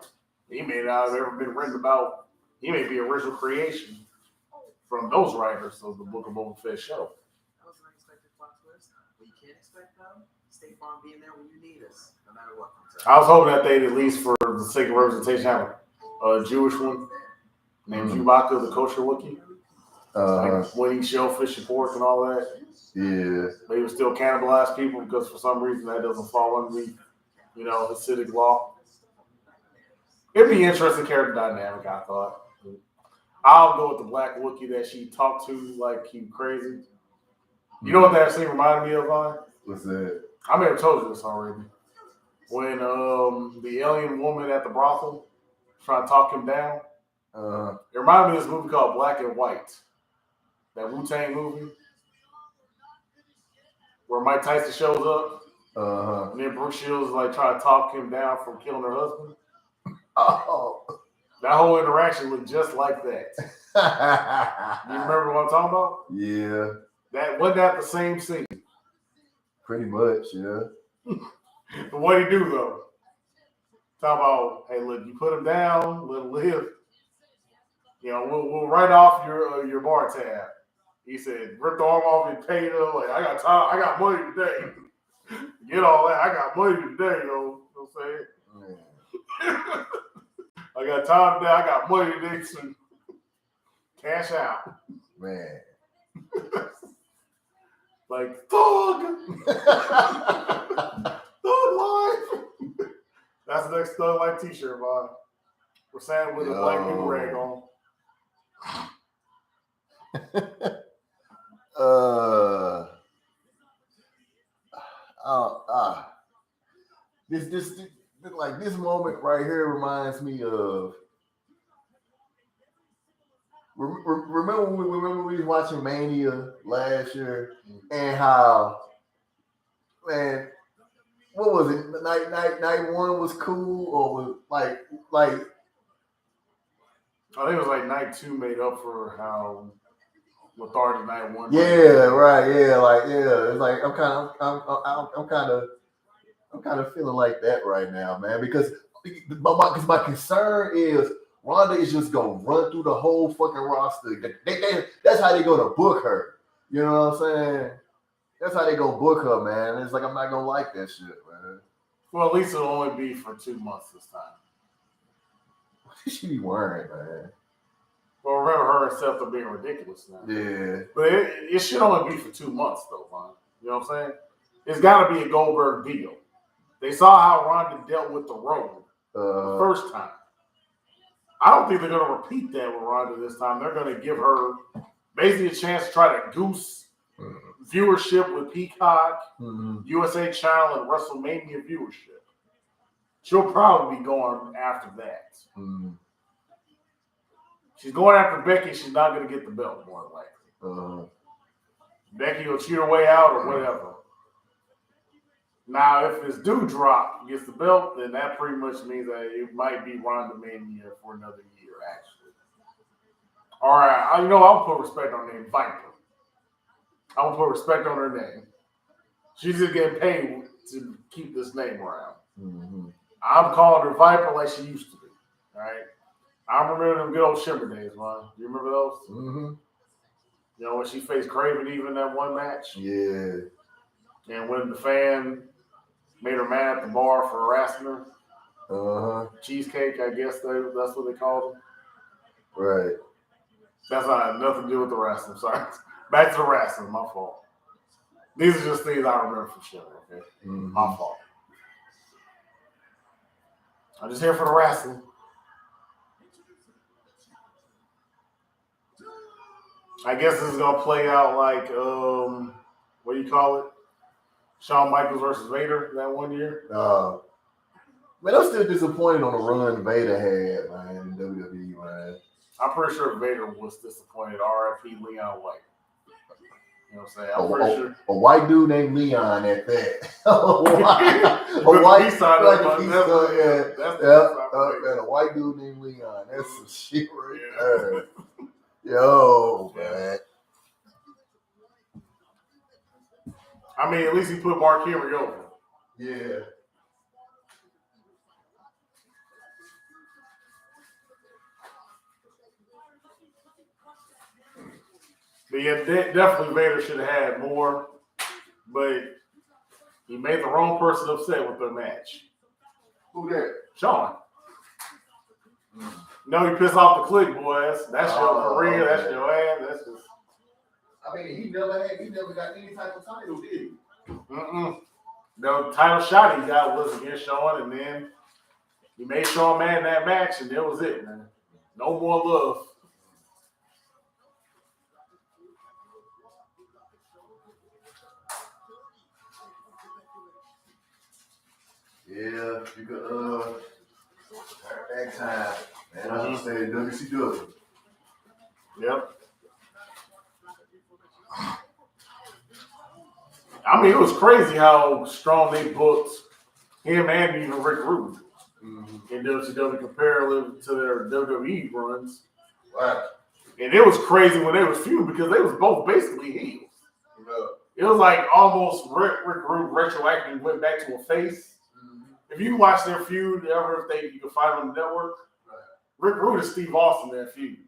Speaker 1: he may not have ever been written about. He may be original creation from those writers of the Book of Boba Fett show.
Speaker 4: That was an unexpected plot twist. But you can't expect State Farm being there when you need us, no matter what comes up.
Speaker 1: I was hoping that they'd at least, for the sake of representation, have a Jewish one named Chewbacca, the kosher Wookiee. Like winning shellfish and pork and all that.
Speaker 2: Yeah.
Speaker 1: But he would still cannibalize people because for some reason that doesn't fall under the, Hasidic law. It'd be interesting character dynamic, I thought. I'll go with the black Wookiee that she talked to like he crazy. You know what that scene reminded me of, Vaughn?
Speaker 2: What's that?
Speaker 1: I may have told you this already. When the alien woman at the brothel trying to talk him down. It reminded me of this movie called Black and White. That Wu-Tang movie. Where Mike Tyson shows up. And then Brooke Shields is like trying to talk him down from killing her husband.
Speaker 2: Oh.
Speaker 1: That whole interaction looked just like that. You remember what I'm talking about?
Speaker 2: Yeah.
Speaker 1: Wasn't that the same scene?
Speaker 2: Pretty much, yeah.
Speaker 1: But what'd he do though? Talk about, hey, look, you put him down, let him live. You know, we'll write off your bar tab. He said, rip the arm off and paid her. Like, I got time, I got money today. Get all that. I got money today, yo. You know what I'm saying? I got time today. I got money today to cash out.
Speaker 2: Man.
Speaker 1: Like, thug. Thug life. That's the next Thug Life t-shirt, Bob. We're saying with a black people rag on.
Speaker 2: This moment right here reminds me of. Remember when we were watching Mania last year and how, man, what was it? Night one was cool, or was like.
Speaker 1: I think it was like night two made up for how lethargic night one.
Speaker 2: Yeah, right. Yeah, it's like I'm kind of feeling like that right now, man. Because my concern is Ronda is just gonna run through the whole fucking roster. That's how they gonna book her. You know what I'm saying? That's how they gonna book her, man. It's like I'm not gonna like that shit, man.
Speaker 1: Well, at least it'll only be for 2 months this time.
Speaker 2: What she be wearing, man?
Speaker 1: Well, remember her and Seth are being ridiculous now.
Speaker 2: Yeah.
Speaker 1: But it should only be for 2 months, though, man. You know what I'm saying? It's got to be a Goldberg deal. They saw how Ronda dealt with the Road the first time. I don't think they're going to repeat that with Ronda this time. They're going to give her basically a chance to try to goose viewership with Peacock, USA Channel, and WrestleMania viewership. She'll probably be going after that. She's going after Becky. She's not going to get the belt, more than likely. Becky will cheat her way out or whatever. Now, if this Doudrop gets the belt, then that pretty much means that it might be Ronda Mania for another year, actually. All right. I'll put respect on her name, Viper. I'll put respect on her name. She's just getting paid to keep this name around. I'm calling her Viper like she used to be. All right. I remember them good old Shimmer days, man. Do you remember those? You know, when she faced Craven even that one match?
Speaker 2: Yeah.
Speaker 1: And when the fan made her mad at the bar for harassing her. Cheesecake, I guess that's what they called them.
Speaker 2: Right.
Speaker 1: That's not nothing to do with the wrestling. Sorry. Back to the wrestling. My fault. These are just things I remember from Shimmer, okay? My fault. I'm just here for the wrestling. I guess this is going to play out like, what do you call it? Shawn Michaels versus Vader that one year?
Speaker 2: Man, I'm still disappointed on the run Vader had, man, in WWE, man.
Speaker 1: I'm pretty sure Vader was disappointed. R.I.P. Leon White. You know what I'm saying? I'm pretty sure.
Speaker 2: A white dude named Leon at that. A white dude named Leon. That's some shit right there. Yo, man.
Speaker 1: I mean, at least he put Mark Henry over.
Speaker 2: Yeah.
Speaker 1: But yeah, definitely Vader should have had more. But he made the wrong person upset with their match.
Speaker 2: Who that?
Speaker 1: Shawn. No, he pissed off the clique, boys. That's your career.
Speaker 2: Okay.
Speaker 1: That's your ass. That's just.
Speaker 2: I mean, he never got any type of title, did he? The
Speaker 1: title shot he got was against Shawn, and then, He made Shawn mad in that match, and that was it, man. No more love.
Speaker 2: Yeah, you could that time. Man, I understand WCW.
Speaker 1: Yep. I mean, it was crazy how strong they booked him and even Rick Rude in WCW comparative to their WWE runs.
Speaker 2: Wow.
Speaker 1: And it was crazy when they was feuding because they was both basically heels.
Speaker 2: Yeah.
Speaker 1: It was like almost Rick Rude retroactively went back to a face. If you watch their feud, ever if you can find on the network, Rick Rude and Steve Austin in that feud.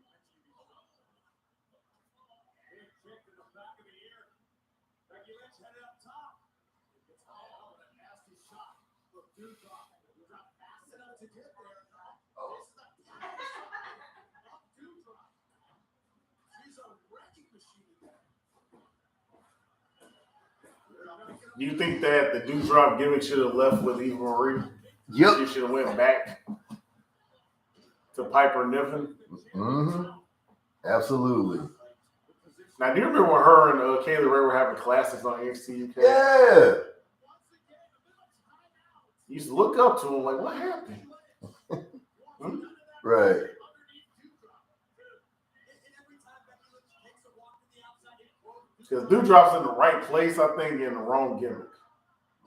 Speaker 1: Do you think that the Dewdrop gimmick should have left with Eva Marie?
Speaker 2: Yep.
Speaker 1: She should have went back to Piper Niven?
Speaker 2: Mm-hmm. Absolutely.
Speaker 1: Now, do you remember when her and Kaylee Ray were having classes on NXT UK?
Speaker 2: Yeah.
Speaker 1: You used to look up to him like, what happened?
Speaker 2: Right.
Speaker 1: Because Dewdrop's in the right place, I think, in the wrong gimmick.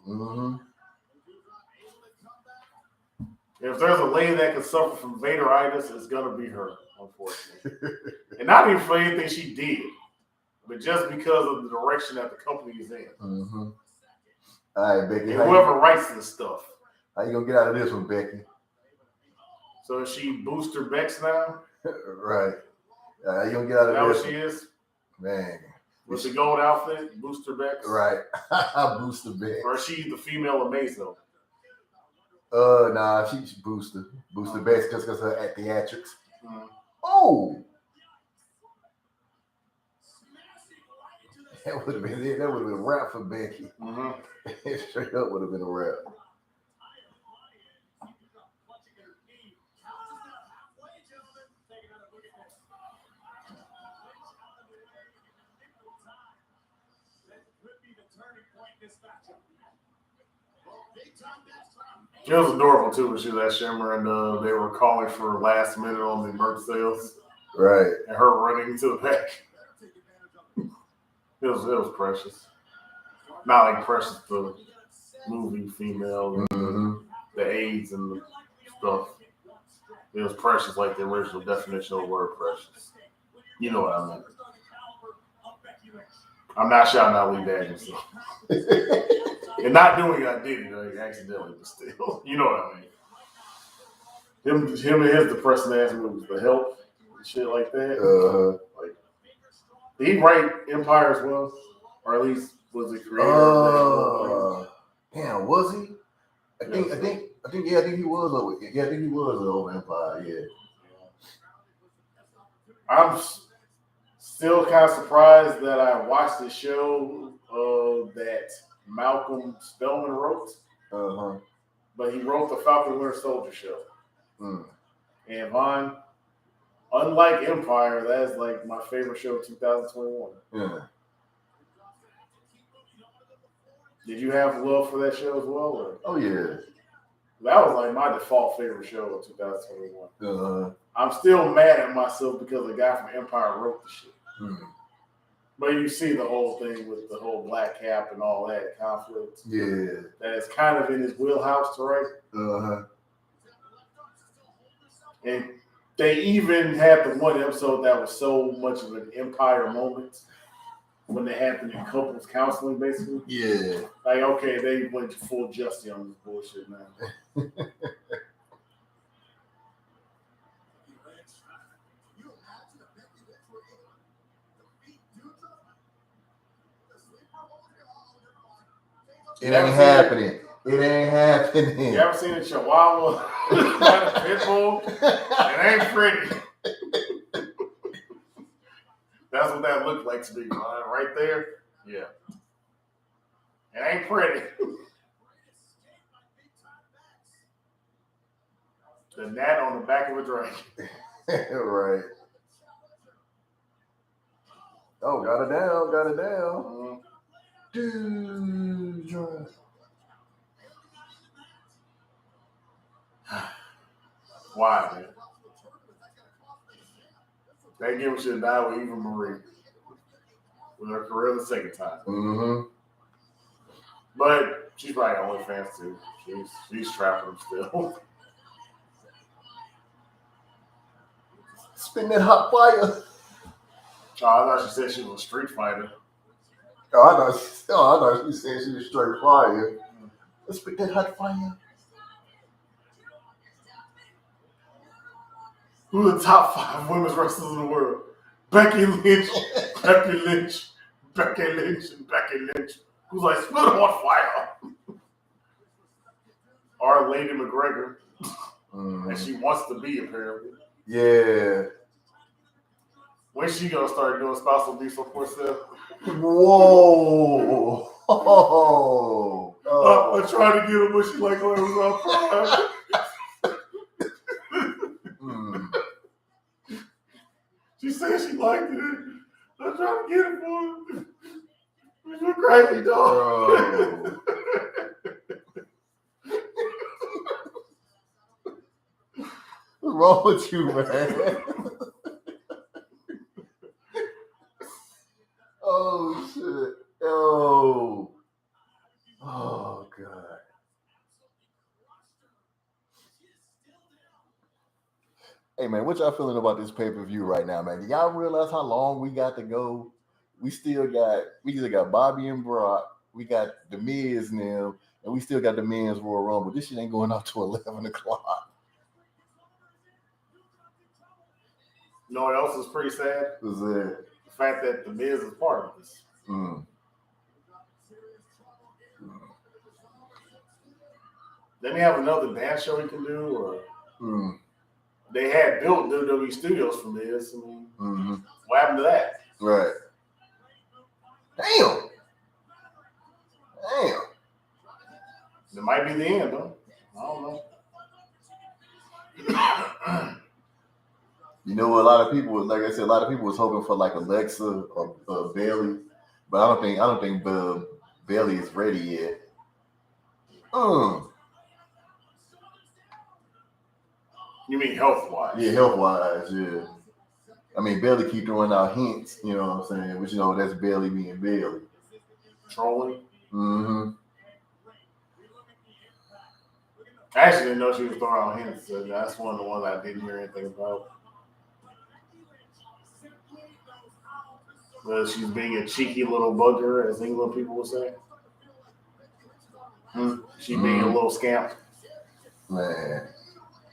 Speaker 2: Mm-hmm.
Speaker 1: If there's a lady that can suffer from Vaderitis, it's going to be her, unfortunately. And not even for anything she did, but just because of the direction that the company is in.
Speaker 2: Mm-hmm. All right, Becky.
Speaker 1: And whoever writes this stuff.
Speaker 2: How you gonna get out of this one, Becky?
Speaker 1: So is she Booster Bex now?
Speaker 2: Right. How you gonna get out of
Speaker 1: Is
Speaker 2: this?
Speaker 1: that what she is?
Speaker 2: Man.
Speaker 1: With the gold outfit, Booster Bex?
Speaker 2: Right. Booster Bex.
Speaker 1: Or is she the female Amazo?
Speaker 2: Nah, she's Booster. Booster Bex just because her theatrics.
Speaker 1: Mm-hmm.
Speaker 2: Oh! That would have been it. That would have been a wrap for Becky.
Speaker 1: Mm-hmm.
Speaker 2: Straight up would have been a wrap.
Speaker 1: It was adorable too when she was at Shimmer and they were calling for last minute on the merch sales.
Speaker 2: Right.
Speaker 1: And her running to the back. It was precious. Not like precious the movie female and the AIDS and the stuff. It was precious like the original definition of the word precious. You know what I mean. I'm not shouting out Lee Daniels. And not doing it, I did it accidentally, but still. You know what I mean. Him and his depressing ass movies, The Help, and shit like that. Like, did he write Empire as well? Or at least was the creator of that?
Speaker 2: Damn, was he? I think he was over. Yeah, I think he was over Empire. Yeah.
Speaker 1: I'm still kind of surprised that I watched the show that Malcolm Spellman wrote. But he wrote the Falcon Winter Soldier show. And Vaughn, unlike Empire, that is like my favorite show of 2021.
Speaker 2: Yeah.
Speaker 1: Did you have love for that show as well? Or?
Speaker 2: Oh yeah.
Speaker 1: That was like my default favorite show of 2021. I'm still mad at myself because the guy from Empire wrote the shit. But you see the whole thing with the whole Black Cap and all that conflict.
Speaker 2: Yeah.
Speaker 1: That is kind of in his wheelhouse to write. And they even had the one episode that was so much of an Empire moment when they had them in couples counseling, basically.
Speaker 2: Yeah.
Speaker 1: Like, okay, they went to full justice on this bullshit now.
Speaker 2: It ain't happening. It ain't happening.
Speaker 1: You ever seen a Chihuahua and a pit bull? It ain't pretty. That's what that looked like to me, Ryan. Right there. Yeah. It ain't pretty. The gnat on the back of a dragon.
Speaker 2: Right. Oh, got it down. Dude,
Speaker 1: Why, man? That game should have died with Eva Marie. With her career the second time.
Speaker 2: Mm-hmm.
Speaker 1: But she's probably OnlyFans too. She's trapping them still.
Speaker 2: Spin that hot fire.
Speaker 1: Oh, I thought she said she was a street fighter.
Speaker 2: I thought she said she was straight fire. Let's spin that hot fire.
Speaker 1: Who are the top 5 women's wrestlers in the world? Becky Lynch, Becky Lynch, Becky Lynch, and Becky Lynch. Who's like, spit them on fire. Or Lady McGregor. And she wants to be, apparently.
Speaker 2: Yeah.
Speaker 1: When's she gonna start doing spousal abuse on herself?
Speaker 2: Whoa. Oh.
Speaker 1: I tried to get her, but she like, oh, it was on prime. She said she liked it. I tried to get it for her. You're crazy, dog.
Speaker 2: What's wrong with you, man? Oh shit! Oh god! Hey man, what y'all feeling about this pay-per-view right now, man? Do y'all realize how long we got to go? We still got Bobby and Brock. We got the Miz now, and we still got the Men's Royal Rumble. This shit ain't going out to 11 o'clock.
Speaker 1: You know what else is pretty sad?
Speaker 2: What's that?
Speaker 1: The fact that the Miz is part of this. Then they have another dance show he can do, or they had built WWE studios for Miz. I mean, what happened to that?
Speaker 2: Right. Damn.
Speaker 1: It might be the end, though. I don't know.
Speaker 2: You know, a lot of people, like I said, a lot of people was hoping for like Alexa or Bailey, but I don't think Bailey is ready yet.
Speaker 1: You mean health-wise?
Speaker 2: Yeah, health-wise, yeah. I mean, Bailey keep throwing out hints, you know what I'm saying? But you know, that's Bailey being Bailey.
Speaker 1: Trolling?
Speaker 2: Mm-hmm.
Speaker 1: I actually didn't know she was throwing out hints. So that's one of the ones I didn't hear anything about. But she's being a cheeky little bugger, as England people would say. She being a little scamp.
Speaker 2: Man.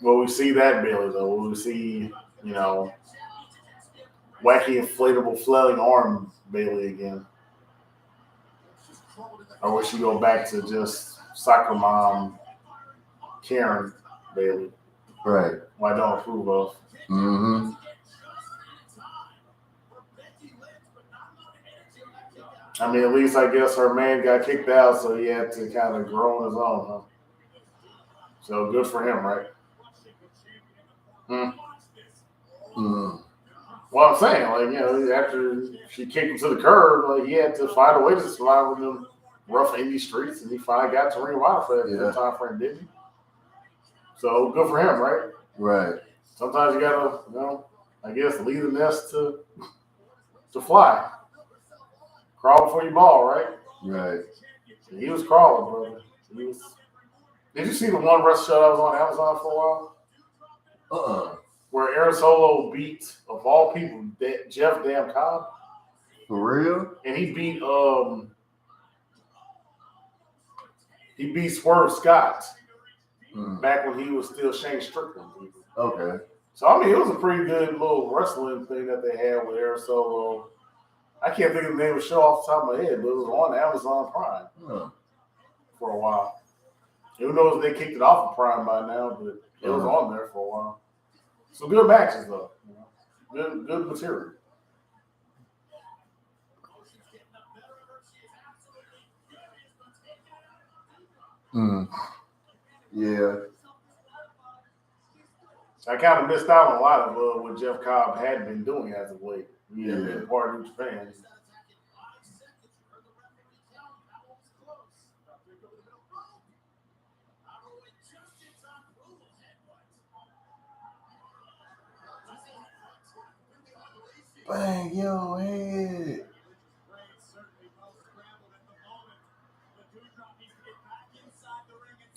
Speaker 1: Well, we see that Bailey, though. We see, you know, wacky inflatable flailing arm Bailey again. Or would she go back to just soccer mom Karen Bailey?
Speaker 2: Right.
Speaker 1: Who I don't approve of.
Speaker 2: Mm-hmm.
Speaker 1: I mean, at least I guess her man got kicked out, so he had to kind of grow on his own, huh? So good for him, right? Well, I'm saying, like, you know, after she kicked him to the curb, like, he had to find a way to survive with them rough indie streets, and he finally got to Ring Wild for that time frame, didn't he? So good for him, right?
Speaker 2: Right.
Speaker 1: Sometimes you gotta, you know, I guess leave the nest to fly. Crawl before you ball, right?
Speaker 2: Right.
Speaker 1: And he was crawling, brother. Did you see the one wrestling show that was on Amazon for a while? Where Aaron Solo beat, of all people, Jeff Damn Cobb.
Speaker 2: For real?
Speaker 1: And he beat Swerve Scott back when he was still Shane Strickland.
Speaker 2: Okay.
Speaker 1: So, I mean, it was a pretty good little wrestling thing that they had with Aaron Solo. I can't think of the name of the show off the top of my head, but it was on Amazon Prime for a while. Who knows if they kicked it off of Prime by now, but it was on there for a while. Some good matches, though. You know? Good material.
Speaker 2: Yeah.
Speaker 1: I kind of missed out on a lot of what Jeff Cobb had been doing as of late. He had been part of New Japan.
Speaker 2: Bang, yo, head.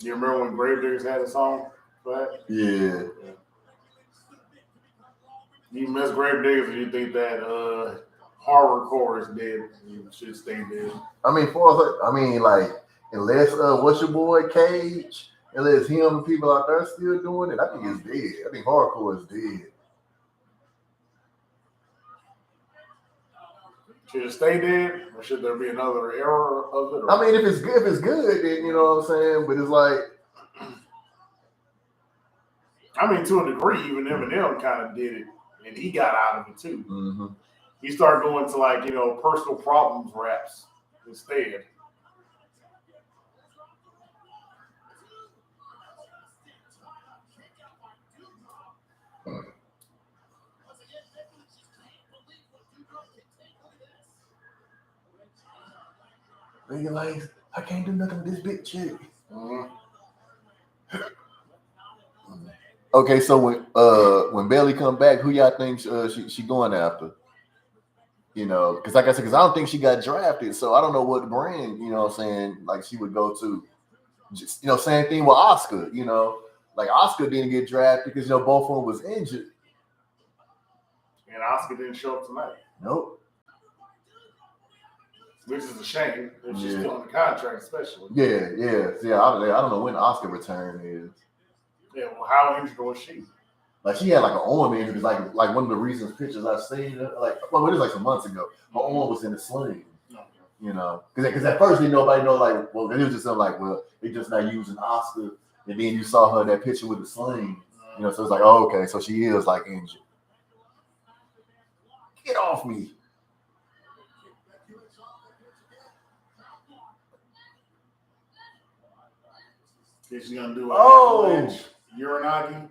Speaker 1: You remember when Gravediggers had a song for that?
Speaker 2: Yeah.
Speaker 1: You miss Gravediggers, or you think that horror chorus dead? You should stay dead.
Speaker 2: I mean, like, unless what's your boy Cage, unless him and people out there still doing it, I think it's dead. I think hardcore is dead.
Speaker 1: Should it stay dead, or should there be another era of it? Or?
Speaker 2: I mean, if it's good, then you know what I'm saying. But it's like,
Speaker 1: I mean, to a degree, even Eminem kind of did it, and he got out of it too.
Speaker 2: mm-hmm.
Speaker 1: He started going to like personal problems raps instead.
Speaker 2: Nigga, like, I can't do nothing with this big chick.
Speaker 1: Mm-hmm.
Speaker 2: Okay, so when Bailey come back, who y'all think she going after? You know, because like I said, because I don't think she got drafted, so I don't know what brand, you know what I'm saying, like she would go to. Just, same thing with Oscar, like Oscar didn't get drafted because both of them was injured.
Speaker 1: And Oscar didn't show up tonight.
Speaker 2: Nope.
Speaker 1: Which is a shame if she's still on the contract, especially.
Speaker 2: Yeah. I don't know when Oscar return is.
Speaker 1: Yeah, well, how injured was she?
Speaker 2: Like she had like an arm injury, because like one of the recent pictures I've seen, it was like some months ago. Her arm was in a sling. Because at first nobody know, like, well, it was just something like, well, they just not using Oscar, and then you saw her in that picture with the sling, so it's like, oh, okay, so she is like injured. Get off me.
Speaker 1: Is she gonna do a Uranagi?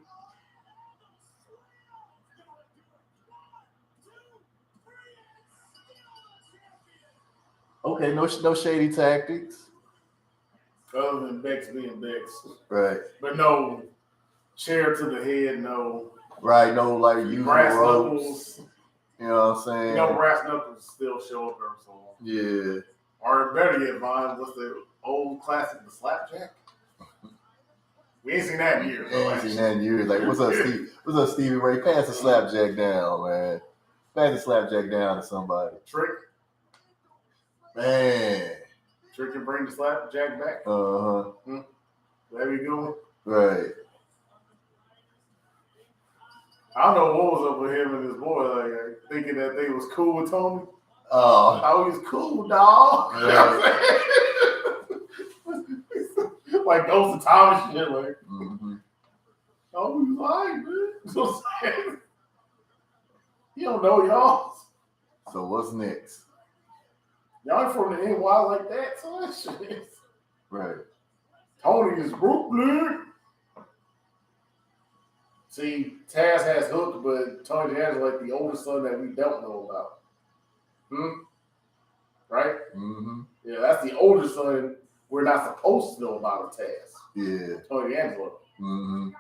Speaker 2: Okay, no shady tactics.
Speaker 1: Other than Bex being Bex.
Speaker 2: Right.
Speaker 1: But no chair to the head, no.
Speaker 2: Right, no like using
Speaker 1: brass
Speaker 2: ropes.
Speaker 1: knuckles.
Speaker 2: You know what I'm saying?
Speaker 1: Brass knuckles still show up every so long.
Speaker 2: Yeah.
Speaker 1: Or better yet, Vaughn, what's the old classic, the slapjack? We ain't seen that in years.
Speaker 2: Like, what's up, Steve? What's up, Stevie Ray? Pass the slapjack down, man. Pass the slapjack down to somebody.
Speaker 1: Trick.
Speaker 2: Man.
Speaker 1: Trick can bring the slapjack back.
Speaker 2: Uh-huh.
Speaker 1: There we go.
Speaker 2: Right.
Speaker 1: I don't know what was up with him and his boy, like thinking that they was cool with Tony.
Speaker 2: Oh.
Speaker 1: Oh, he's cool, dog.
Speaker 2: Right.
Speaker 1: Like Ghost of Thomas shit, like.
Speaker 2: Mm-hmm.
Speaker 1: Oh, he's lying, man. So sad. You don't know y'all.
Speaker 2: So what's next?
Speaker 1: Y'all from the NY like that, so that shit.
Speaker 2: Right.
Speaker 1: Tony is Brooklyn. See, Taz has Hook, but Tony Taz is like the older son that we don't know about. Right?
Speaker 2: Mm-hmm.
Speaker 1: Yeah, that's the older son we're not supposed to know about Taz.
Speaker 2: Yeah.
Speaker 1: Tony Angelo.
Speaker 2: Mm-hmm.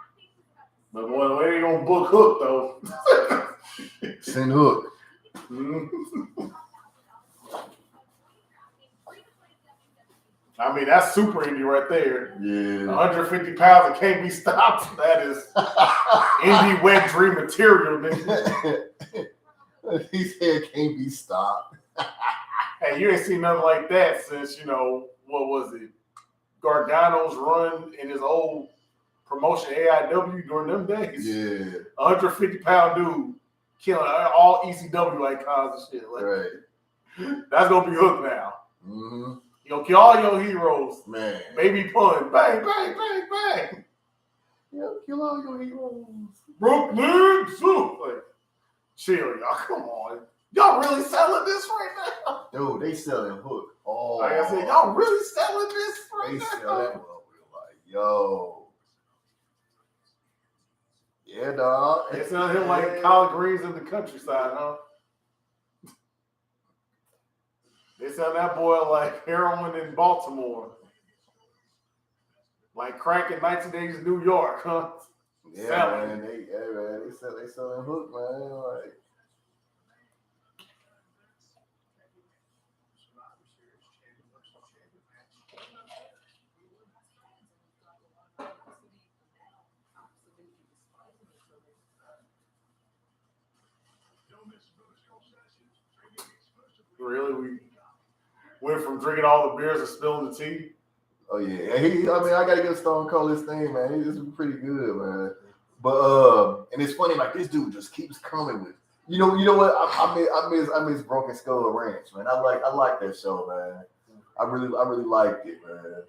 Speaker 1: But boy, they ain't gonna book Hook though.
Speaker 2: Send Hook.
Speaker 1: Mm-hmm. I mean, that's super indie right there.
Speaker 2: Yeah.
Speaker 1: 150 pounds that can't be stopped. That is indie wet dream material, nigga.
Speaker 2: He said can't be stopped.
Speaker 1: Hey, you ain't seen nothing like that since, what was it? Gargano's run in his old promotion AIW during them days.
Speaker 2: Yeah.
Speaker 1: 150-pound dude killing all ECW icons and shit. Like,
Speaker 2: Right.
Speaker 1: That's going to be Hook now.
Speaker 2: Mm-hmm.
Speaker 1: You gonna kill all your heroes.
Speaker 2: Man.
Speaker 1: Baby pun. Bang, bang, bang, bang.
Speaker 2: Kill all your heroes.
Speaker 1: Brooklyn Zoo. Like, chill, y'all. Come on. Y'all really selling this right now?
Speaker 2: Dude, they selling Hook. Oh.
Speaker 1: Like I said, y'all really selling this right
Speaker 2: They
Speaker 1: now?
Speaker 2: sell that one. Like, yo. Yeah, dog.
Speaker 1: They sound him like collard greens in the countryside, huh? They sound that boy like heroin in Baltimore. Like crack in 1980s New York, huh?
Speaker 2: Yeah,
Speaker 1: Selling.
Speaker 2: man. They selling hook, man. Like,
Speaker 1: Really? We went from drinking all the beers to spilling the tea?
Speaker 2: oh yeah. I gotta give Stone Cold his thing, man. He's pretty good, man. But and it's funny, like this dude just keeps coming with. You know what? I miss Broken Skull Ranch, man. I like that show, man. I really liked it, man.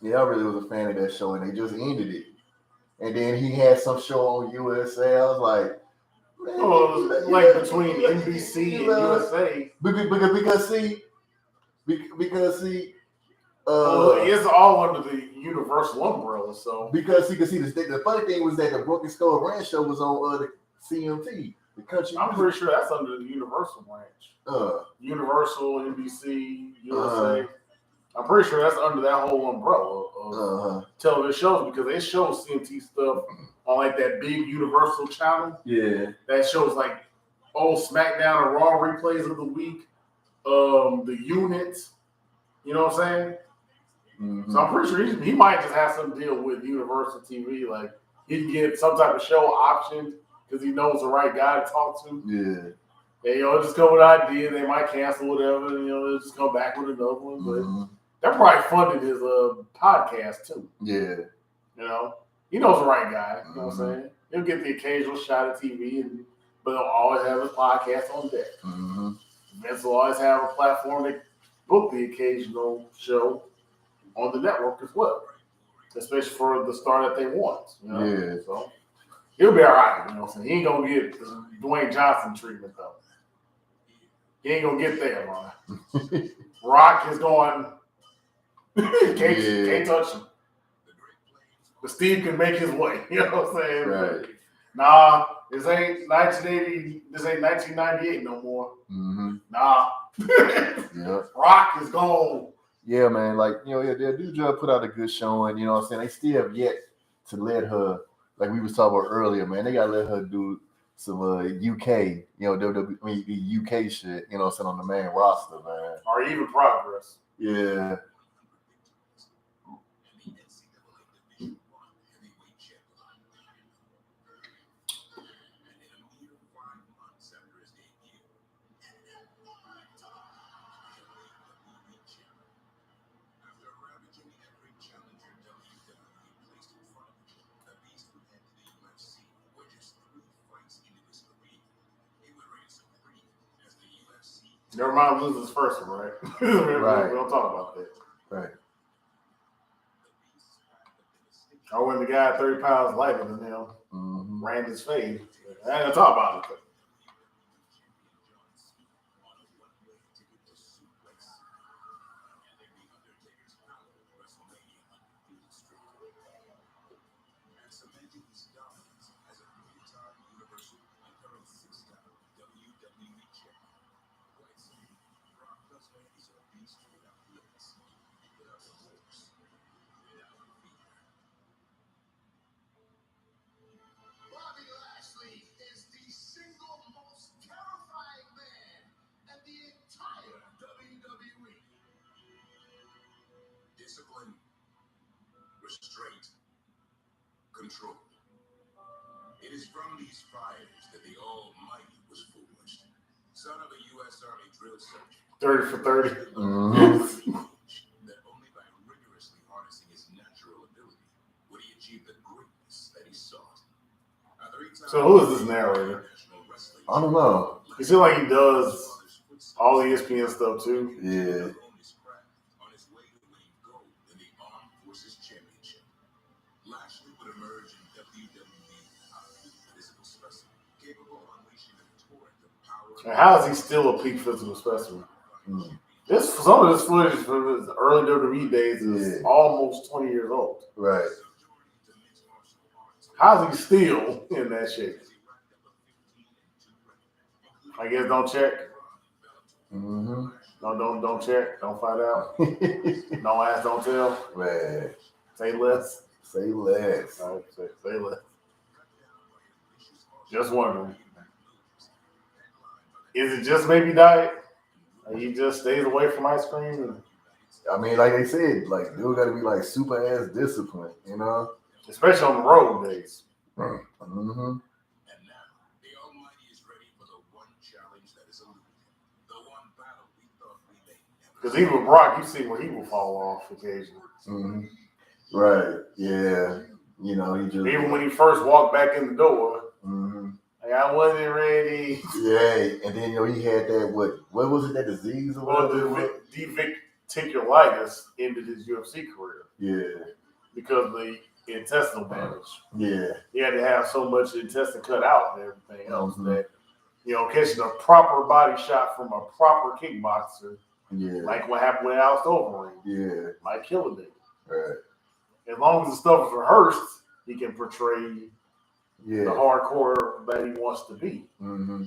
Speaker 2: Yeah, I really was a fan of that show, and they just ended it. And then he had some show on USA. I was like, man,
Speaker 1: Oh, it was like between NBC and USA.
Speaker 2: Because see,
Speaker 1: It's all under the Universal umbrella. So
Speaker 2: because the funny thing was that the Broken Skull Ranch show was on the CMT, the country.
Speaker 1: I'm pretty sure that's under the Universal branch. Universal, NBC, USA. I'm pretty sure that's under that whole umbrella of television shows because they show CMT stuff on like that big Universal channel.
Speaker 2: Yeah.
Speaker 1: That shows like old SmackDown and Raw replays of the week, the units. You know what I'm saying?
Speaker 2: Mm-hmm.
Speaker 1: So I'm pretty sure he might just have some deal with Universal TV. Like he can get some type of show optioned because he knows the right guy to talk to.
Speaker 2: Yeah.
Speaker 1: They just come with an idea. They might cancel whatever. They'll just come back with another one. But they're probably funding his podcast too.
Speaker 2: Yeah.
Speaker 1: He knows the right guy. You know what I'm saying? He'll get the occasional shot of TV, but he'll always have his podcast on deck. Vince will always have a platform to book the occasional show on the network as well, especially for the star that they want.
Speaker 2: Yeah.
Speaker 1: So he'll be all right. You know what I'm saying? He ain't gonna get Dwayne Johnson treatment though. He ain't gonna get there, man. Rock is going. Can't touch him. But Steve can make his way. You know what I'm saying?
Speaker 2: Right.
Speaker 1: Nah, this ain't 1980. This ain't 1998 no more. Nah.
Speaker 2: Yeah.
Speaker 1: Rock is gone.
Speaker 2: Yeah, man. Like, Doudrop put out a good showing. You know what I'm saying? They still have yet to let her, like we was talking about earlier, man. They gotta let her do some UK, the UK shit. You know what I'm saying, on the main roster, man.
Speaker 1: Or even Progress.
Speaker 2: Yeah.
Speaker 1: Never mind loses his first one, right?
Speaker 2: Right.
Speaker 1: We don't talk about that.
Speaker 2: Right.
Speaker 1: Or when the guy 30 pounds lighter than him ran his fade. I ain't gonna talk about it.
Speaker 5: Discipline, restraint, control. It is from these fires that the Almighty was forged. Son of a U.S. Army drill sergeant.
Speaker 1: 30 for 30.
Speaker 5: That only by rigorously harnessing his natural ability would he achieve the greatness that he sought.
Speaker 1: So who is this narrator?
Speaker 2: I don't know.
Speaker 1: You seems like he does all the ESPN stuff too.
Speaker 2: Yeah.
Speaker 1: And how is he still a peak physical specimen? Some of this footage from his early WWE days is almost 20 years old.
Speaker 2: Right.
Speaker 1: How's he still in that shape? I guess don't check.
Speaker 2: Mm-hmm.
Speaker 1: No, don't check. Don't find out. Don't ask, don't tell.
Speaker 2: Man,
Speaker 1: Say less.
Speaker 2: say less.
Speaker 1: Say less. Just wondering. Is it just maybe diet? Like he just stays away from ice cream?
Speaker 2: I mean, like they said, like dude got to be like super ass disciplined, you know.
Speaker 1: Especially on the road days.
Speaker 2: Mm-hmm.
Speaker 5: And now, the Almighty is ready for the one challenge that is eluded. The one battle we thought we may never.
Speaker 1: Because even Brock, you see where he will fall off occasionally.
Speaker 2: Mm-hmm. Right. Yeah. You know, he just
Speaker 1: Even when he first walked back in the door,
Speaker 2: mm-hmm.
Speaker 1: like I wasn't ready.
Speaker 2: Yeah, and then you know he had that what was it, that disease or
Speaker 1: Well,
Speaker 2: whatever?
Speaker 1: the diverticulitis ended his UFC career.
Speaker 2: Yeah.
Speaker 1: Because of the intestinal damage.
Speaker 2: Yeah.
Speaker 1: He had to have so much intestine cut out and everything else
Speaker 2: Mm-hmm.
Speaker 1: that, you know, catching a proper body shot from a proper kickboxer,
Speaker 2: Yeah.
Speaker 1: like what happened with Alex Overeem,
Speaker 2: Yeah.
Speaker 1: might kill a nigga.
Speaker 2: Right.
Speaker 1: As long as the stuff is rehearsed, he can portray
Speaker 2: Yeah.
Speaker 1: the hardcore that he wants to be.
Speaker 2: Mm-hmm.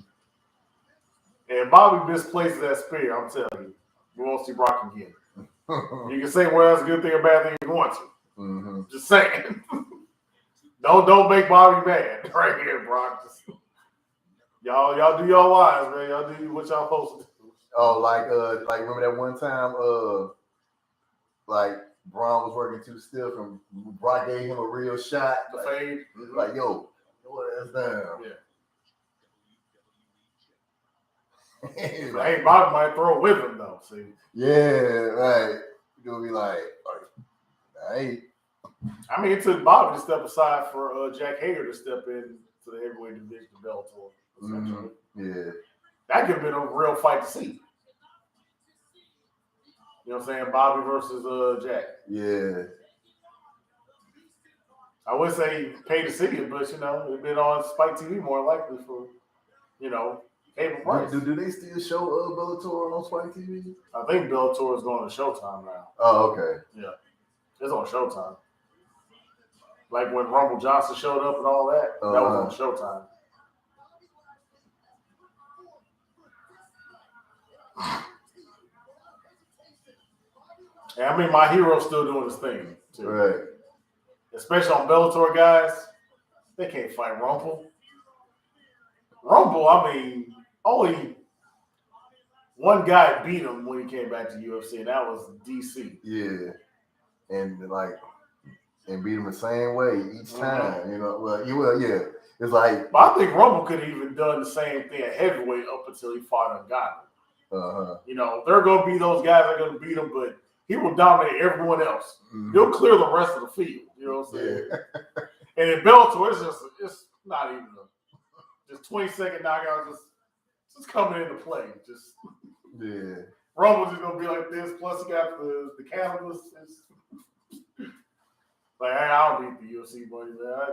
Speaker 1: And Bobby misplaces that spear, I'm telling you. We won't see Brock again. You can say, well, that's a good thing or bad thing if you want to.
Speaker 2: Mm-hmm.
Speaker 1: Just saying. Don't make Bobby mad right here, Brock. Just, y'all do your lives, man. Y'all do what y'all supposed to do.
Speaker 2: Oh, like remember that one time like Braun was working too stiff and Brock gave him a real shot.
Speaker 1: The fade.
Speaker 2: Like, yo, that's down.
Speaker 1: Yeah.
Speaker 2: Like,
Speaker 1: Hey, Bobby might throw with him though. See.
Speaker 2: yeah, right. You're gonna be like, hey.
Speaker 1: I mean, it took Bobby to step aside for Jack Hager to step in to the heavyweight division of Bellator. Essentially.
Speaker 2: Yeah.
Speaker 1: That could have been a real fight to see. You know what I'm saying? Bobby versus Jack.
Speaker 2: Yeah.
Speaker 1: I would say pay to see it, but you know, it'd been on Spike TV more likely for, you know, cable price.
Speaker 2: Do they still show Bellator on Spike TV?
Speaker 1: I think Bellator is going to Showtime now.
Speaker 2: Oh, okay.
Speaker 1: Yeah. It's on Showtime. Like when Rumble Johnson showed up and all that, that was on Showtime. And I mean, my hero's still doing his thing, too.
Speaker 2: Right.
Speaker 1: Especially on Bellator guys, they can't fight Rumble. Rumble, I mean, only one guy beat him when he came back to UFC, and that was DC.
Speaker 2: Yeah. And beat him the same way each time, you know. Well, yeah. It's like,
Speaker 1: but I think Rumble could have even done the same thing at heavyweight up until he fought Ngannou. You know, there are going to be those guys that are going to beat him, but he will dominate everyone else.
Speaker 2: Mm-hmm.
Speaker 1: He'll clear the rest of the field. You know what I'm saying?
Speaker 2: Yeah.
Speaker 1: And in Bellator, it's not even just 20-second knockout, just coming into play. Just
Speaker 2: Yeah.
Speaker 1: Rumble's just gonna be like this. Plus, you got the cannabis. Like, hey, I don't need the UFC money, man. I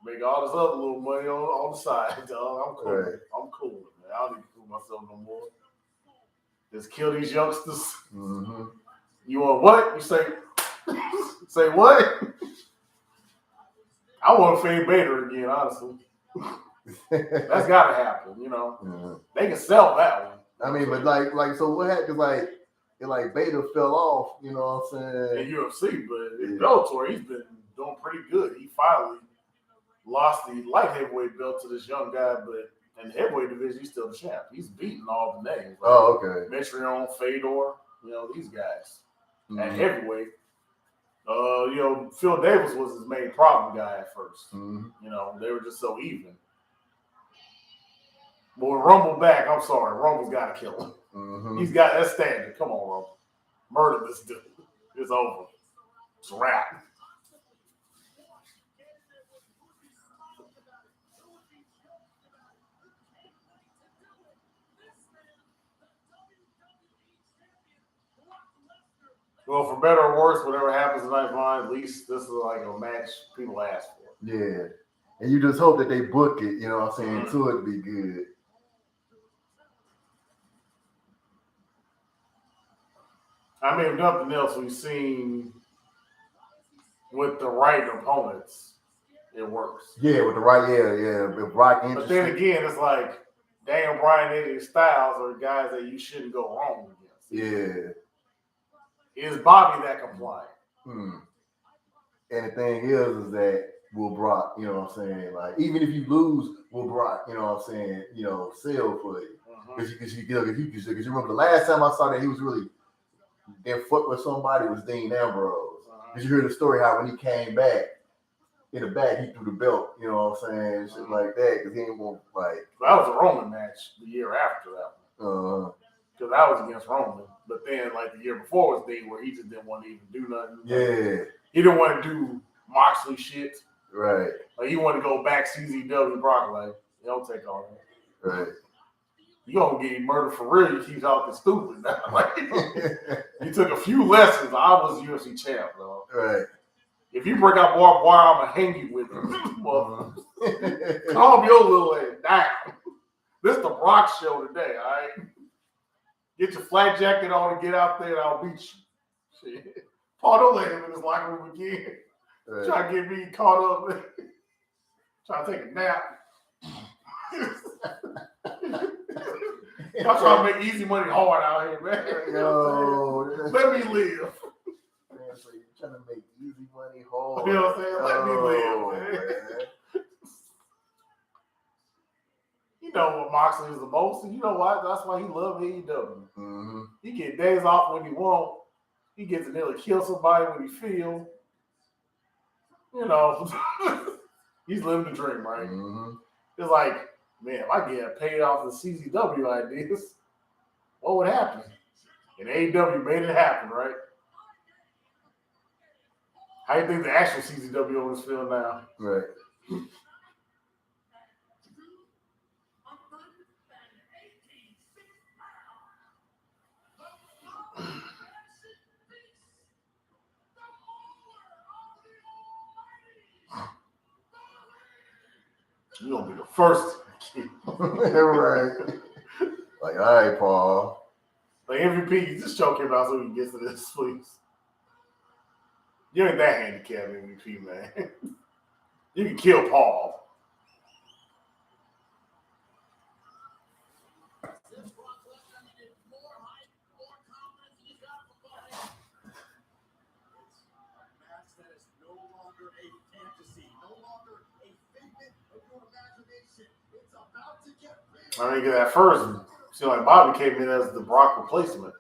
Speaker 1: make all this other little money on the side, dog. I'm cool.
Speaker 2: Right.
Speaker 1: I'm cool, man. I don't need to prove myself no more. Just kill these youngsters.
Speaker 2: Mm-hmm.
Speaker 1: You want what? You say, say what? I want to fade Bader again, honestly. That's got to happen, you know.
Speaker 2: Yeah.
Speaker 1: They can sell that one.
Speaker 2: I mean, but like, so what happened? Like Beta fell off, you know what I'm saying?
Speaker 1: In UFC, but in Bellator, he's been doing pretty good. He finally lost the light heavyweight belt to this young guy, but in the heavyweight division, he's still the champ. He's beating all the names. Like
Speaker 2: Okay.
Speaker 1: Mitrione, Fedor, you know, these guys. At heavyweight, you know, Phil Davis was his main problem guy at first.
Speaker 2: Mm-hmm.
Speaker 1: You know, they were just so even. But with Rumble back, I'm sorry, Rumble's got to kill him.
Speaker 2: Mm-hmm.
Speaker 1: He's got that standard. Come on, Rumble. Murder this dude. It's over. It's a wrap. Well, for better or worse, whatever happens tonight, fine. At least this is like a match people ask for.
Speaker 2: Yeah. And you just hope that they book it, you know what I'm saying, to it be good.
Speaker 1: I mean, if nothing else, we've seen with the right opponents, it works.
Speaker 2: Yeah, with the right, with Brock
Speaker 1: But then
Speaker 2: interested.
Speaker 1: again, it's like Daniel Bryan, AJ Styles are guys that you shouldn't go wrong against.
Speaker 2: Yeah.
Speaker 1: Is Bobby that compliant?
Speaker 2: And the thing is that will Brock, you know what I'm saying? Like, even if you lose, will Brock, you know what I'm saying, sell for you. Because you remember the last time I saw that he was really in foot with somebody was Dean Ambrose. Did you hear the story how when he came back, in the back, he threw the belt, you know what I'm saying? Shit like that, because he ain't want, like.
Speaker 1: That was a Roman match the year after that one. Because that was against Roman. But then, like, the year before was Dean, where he just didn't want to even do nothing.
Speaker 2: Yeah.
Speaker 1: He didn't want to do Moxley shit.
Speaker 2: Right.
Speaker 1: Like, he wanted to go back CZW Brock. Like, don't take all that.
Speaker 2: Right.
Speaker 1: You gonna get murdered for real. You keep talking stupid now. Like, you took a few lessons. I was UFC champ, though.
Speaker 2: Right.
Speaker 1: If you break out barbed wire, I'm gonna hang you with it. Well, calm your little ass down. This is the Brock show today, all right? Get your flak jacket on and get out there and I'll beat you. Shit. Paul, don't let him in his locker room again.
Speaker 2: Right.
Speaker 1: Try to get me caught up. Try to take a nap. Y'all trying to make easy money hard out here, man.
Speaker 2: Yo,
Speaker 1: let me live.
Speaker 2: Man, so you're trying to make easy money hard.
Speaker 1: You know what I'm saying? Let me live, man. You know what Moxley is the most, and you know why? That's why he loves AEW. He get days off when he want. He gets to nearly kill somebody when he feel. You know, he's living the dream, right? It's like, man, if I get paid off the CZW ideas, what would happen? And AEW made it happen, right? How do you think the actual CZW owners feel now?
Speaker 2: Right.
Speaker 1: You're going to be the first.
Speaker 2: Right. Like, all right, Paul.
Speaker 1: Like, MVP, just choke him out so he can get to this, please. You ain't that handicapped, MVP, man. You can kill Paul. I mean, at first, seemed like Bobby came in as the Brock replacement.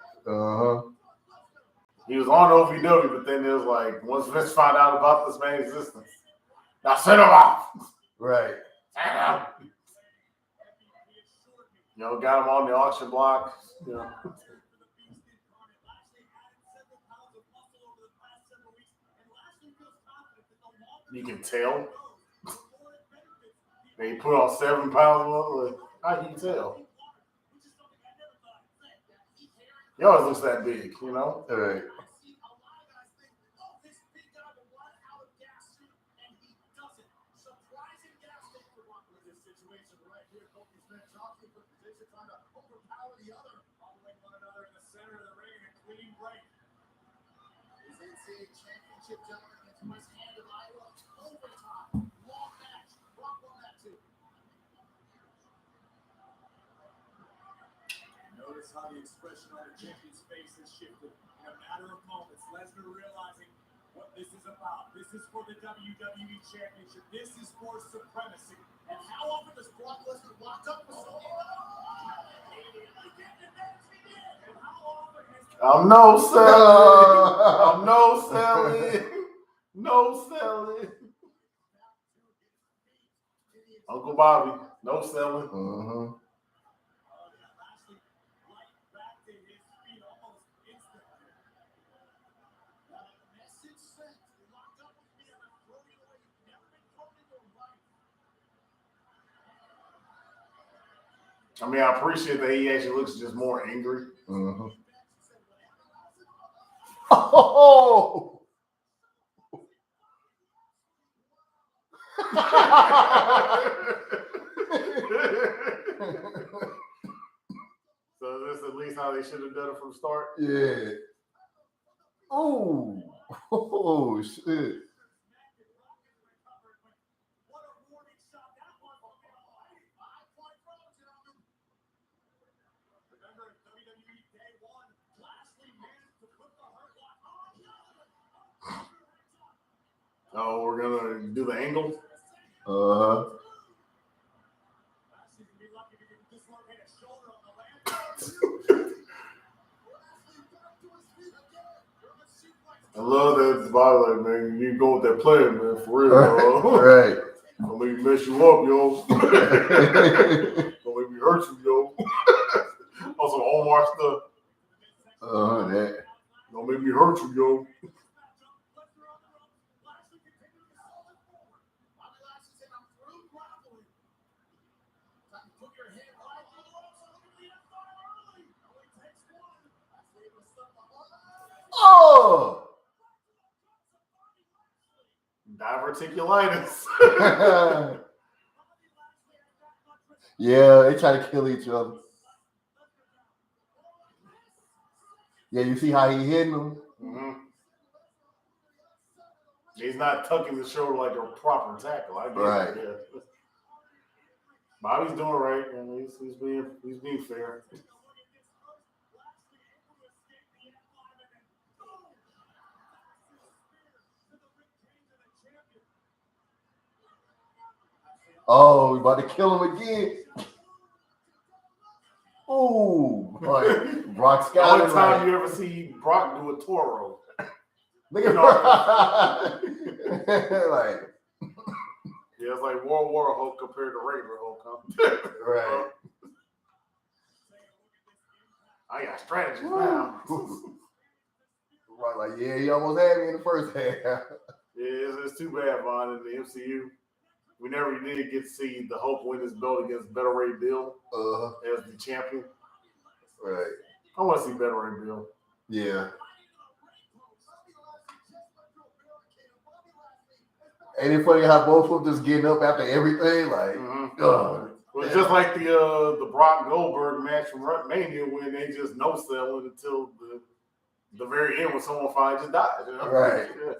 Speaker 1: He was on OVW, but then it was like, once Vince found out about this man's existence, now send him off.
Speaker 2: Right.
Speaker 1: Send him. You know, got him on the auction block. You know. You can tell. They put on 7 pounds. How can you tell? He always looks that big, you know?
Speaker 2: All right.
Speaker 5: Notice how the expression on the champion's face has shifted in a matter of moments. Lesnar realizing what this is about. This is for the WWE Championship. This is for supremacy. And how often does Brock Lesnar lock up for so long?
Speaker 1: I'm no selling. I'm no selling. No selling. Uncle Bobby, no selling. I mean, I appreciate that he actually looks just more angry.
Speaker 2: Oh!
Speaker 1: So is this at least how they should have done it from the start?
Speaker 2: Yeah. Oh. Oh, shit.
Speaker 1: Oh, we're gonna do the angle.
Speaker 2: Uh-huh.
Speaker 1: I love that violent, man. You go with that player, man, for real,
Speaker 2: Right.
Speaker 1: bro.
Speaker 2: Right.
Speaker 1: Don't make me mess you up, yo. Don't make me hurt you, yo. Also, Omar stuff.
Speaker 2: That.
Speaker 1: Don't make me hurt you, yo.
Speaker 2: Oh!
Speaker 1: Diverticulitis.
Speaker 2: Yeah, they try to kill each other. Yeah, you see how he hitting them?
Speaker 1: Mm-hmm. He's not tucking the shoulder like a proper tackle. I get
Speaker 2: Right.
Speaker 1: it. Yeah. Bobby's doing right, man. He's being fair.
Speaker 2: Oh, we about to kill him again. Ooh, like Brock
Speaker 1: The only
Speaker 2: Scott.
Speaker 1: time
Speaker 2: Like,
Speaker 1: you ever see Brock do a Toro.
Speaker 2: look at like,
Speaker 1: Yeah, it's like World War Hulk compared to regular Hulk. Huh?
Speaker 2: right.
Speaker 1: I got strategies now.
Speaker 2: Right, like, yeah, he almost had me in the first half.
Speaker 1: Yeah, it's too bad, Vaughn, in the MCU. We never did get to see the Hulk win his belt against Better Ray Bill as the champion.
Speaker 2: Right.
Speaker 1: I want to see Better Ray Bill.
Speaker 2: Yeah. Ain't it funny how both of them just getting up after everything? Like,
Speaker 1: Well, just like the Brock Goldberg match from Mania when they just no-selling until the very end when someone finally just died. You know?
Speaker 2: Right.
Speaker 1: Yeah.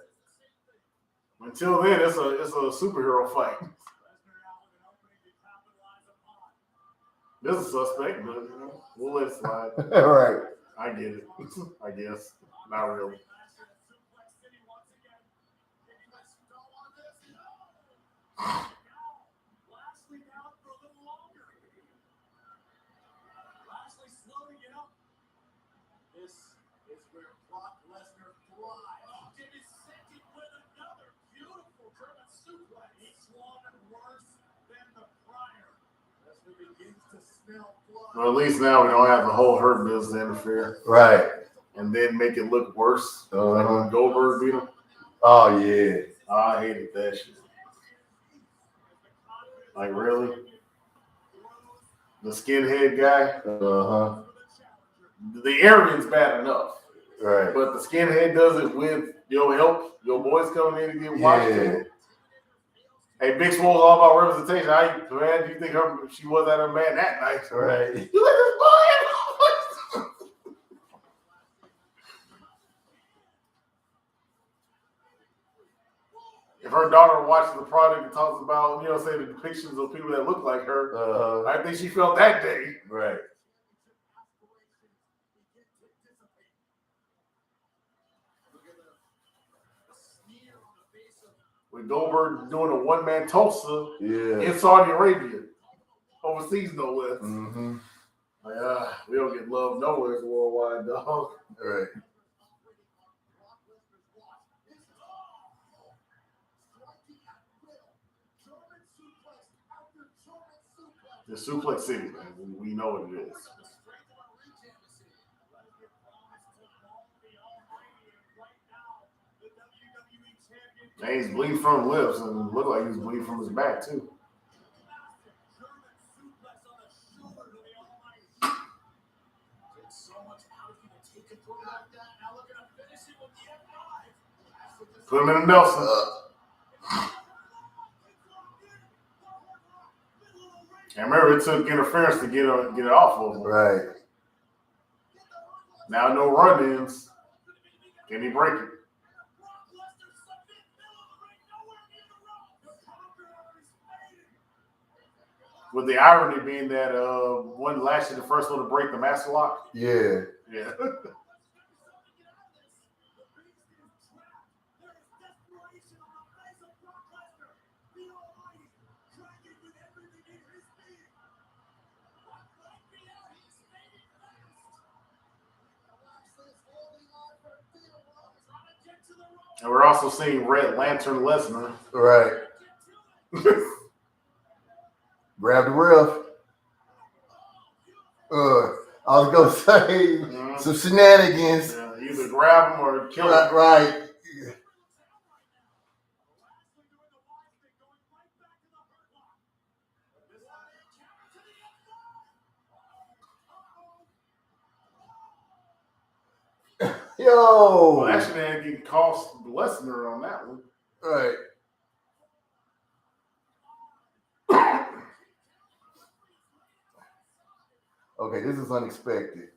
Speaker 1: Until then, it's a superhero fight. This is suspect, but we'll let it slide.
Speaker 2: Right.
Speaker 1: I get it. I guess. Not really.
Speaker 5: This is where Brock Lesnar thrives. Intersected with another beautiful German suplex. Each one worse than the prior. Lesnar begins to smell blood.
Speaker 1: Well, at least now we don't have the whole Hurt Business to interfere.
Speaker 2: Right.
Speaker 1: And then make it look worse. Like when Goldberg beat him.
Speaker 2: Oh, yeah.
Speaker 1: I hated that shit. Like, really? The skinhead guy? The arrogance bad enough.
Speaker 2: Right.
Speaker 1: But the skinhead does it with your help. Your boys coming in to get watched.
Speaker 2: Yeah.
Speaker 1: Hey, Big Swole's all about representation. Man, do you think she was at her man that night?
Speaker 2: Right.
Speaker 1: You let this boy in? If her daughter watches the product and talks about, say the depictions of people that look like her, I think she felt that day.
Speaker 2: Right.
Speaker 1: With Goldberg doing a one-man Tulsa
Speaker 2: Yeah.
Speaker 1: in Saudi Arabia. Overseas, no less.
Speaker 2: Mm-hmm.
Speaker 1: Like, we don't get love nowhere worldwide, dog.
Speaker 2: Right.
Speaker 1: The Suplex City, man. We know what it is. And he's bleeding from the lips and looked like he's bleeding from his back, too. Put him in a Nelson. And remember, it took interference to get it off of him.
Speaker 2: Right.
Speaker 1: Now no run-ins. Can he break it? With the irony being that one Lashley the first one to break the master lock.
Speaker 2: Yeah.
Speaker 1: Yeah. And we're also seeing Red Lantern Lesnar.
Speaker 2: Right. Grab the ref. I was gonna say some shenanigans.
Speaker 1: Yeah, either grab him or kill him.
Speaker 2: Right. Yo.
Speaker 1: Well, that shenanigan cost Lesnar on that one.
Speaker 2: Right. Okay, this is unexpected.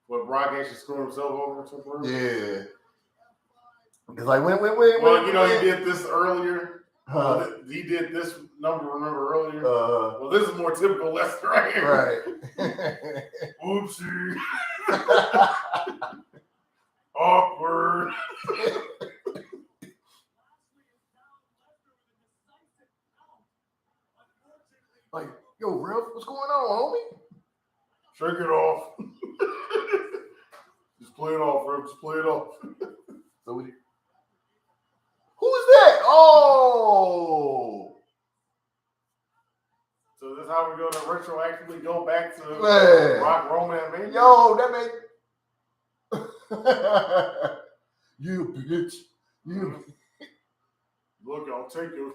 Speaker 1: What, Brock actually screwed himself over temporarily?
Speaker 2: Yeah. Because like when
Speaker 1: well, you know, he did this earlier. He did this number, remember, earlier? Well, this is more typical Lesnar right here.
Speaker 2: Right.
Speaker 1: Oopsie. Awkward.
Speaker 2: Like, yo, ref, what's going on, homie?
Speaker 1: Shake it off. Just play it off, ref. Just play it off.
Speaker 2: So who's that? Oh.
Speaker 1: So this is how we're going to retroactively go back to Rock, Roman, and Mania?
Speaker 2: Yo, that made... You bitch. You...
Speaker 1: Look, I'll take your...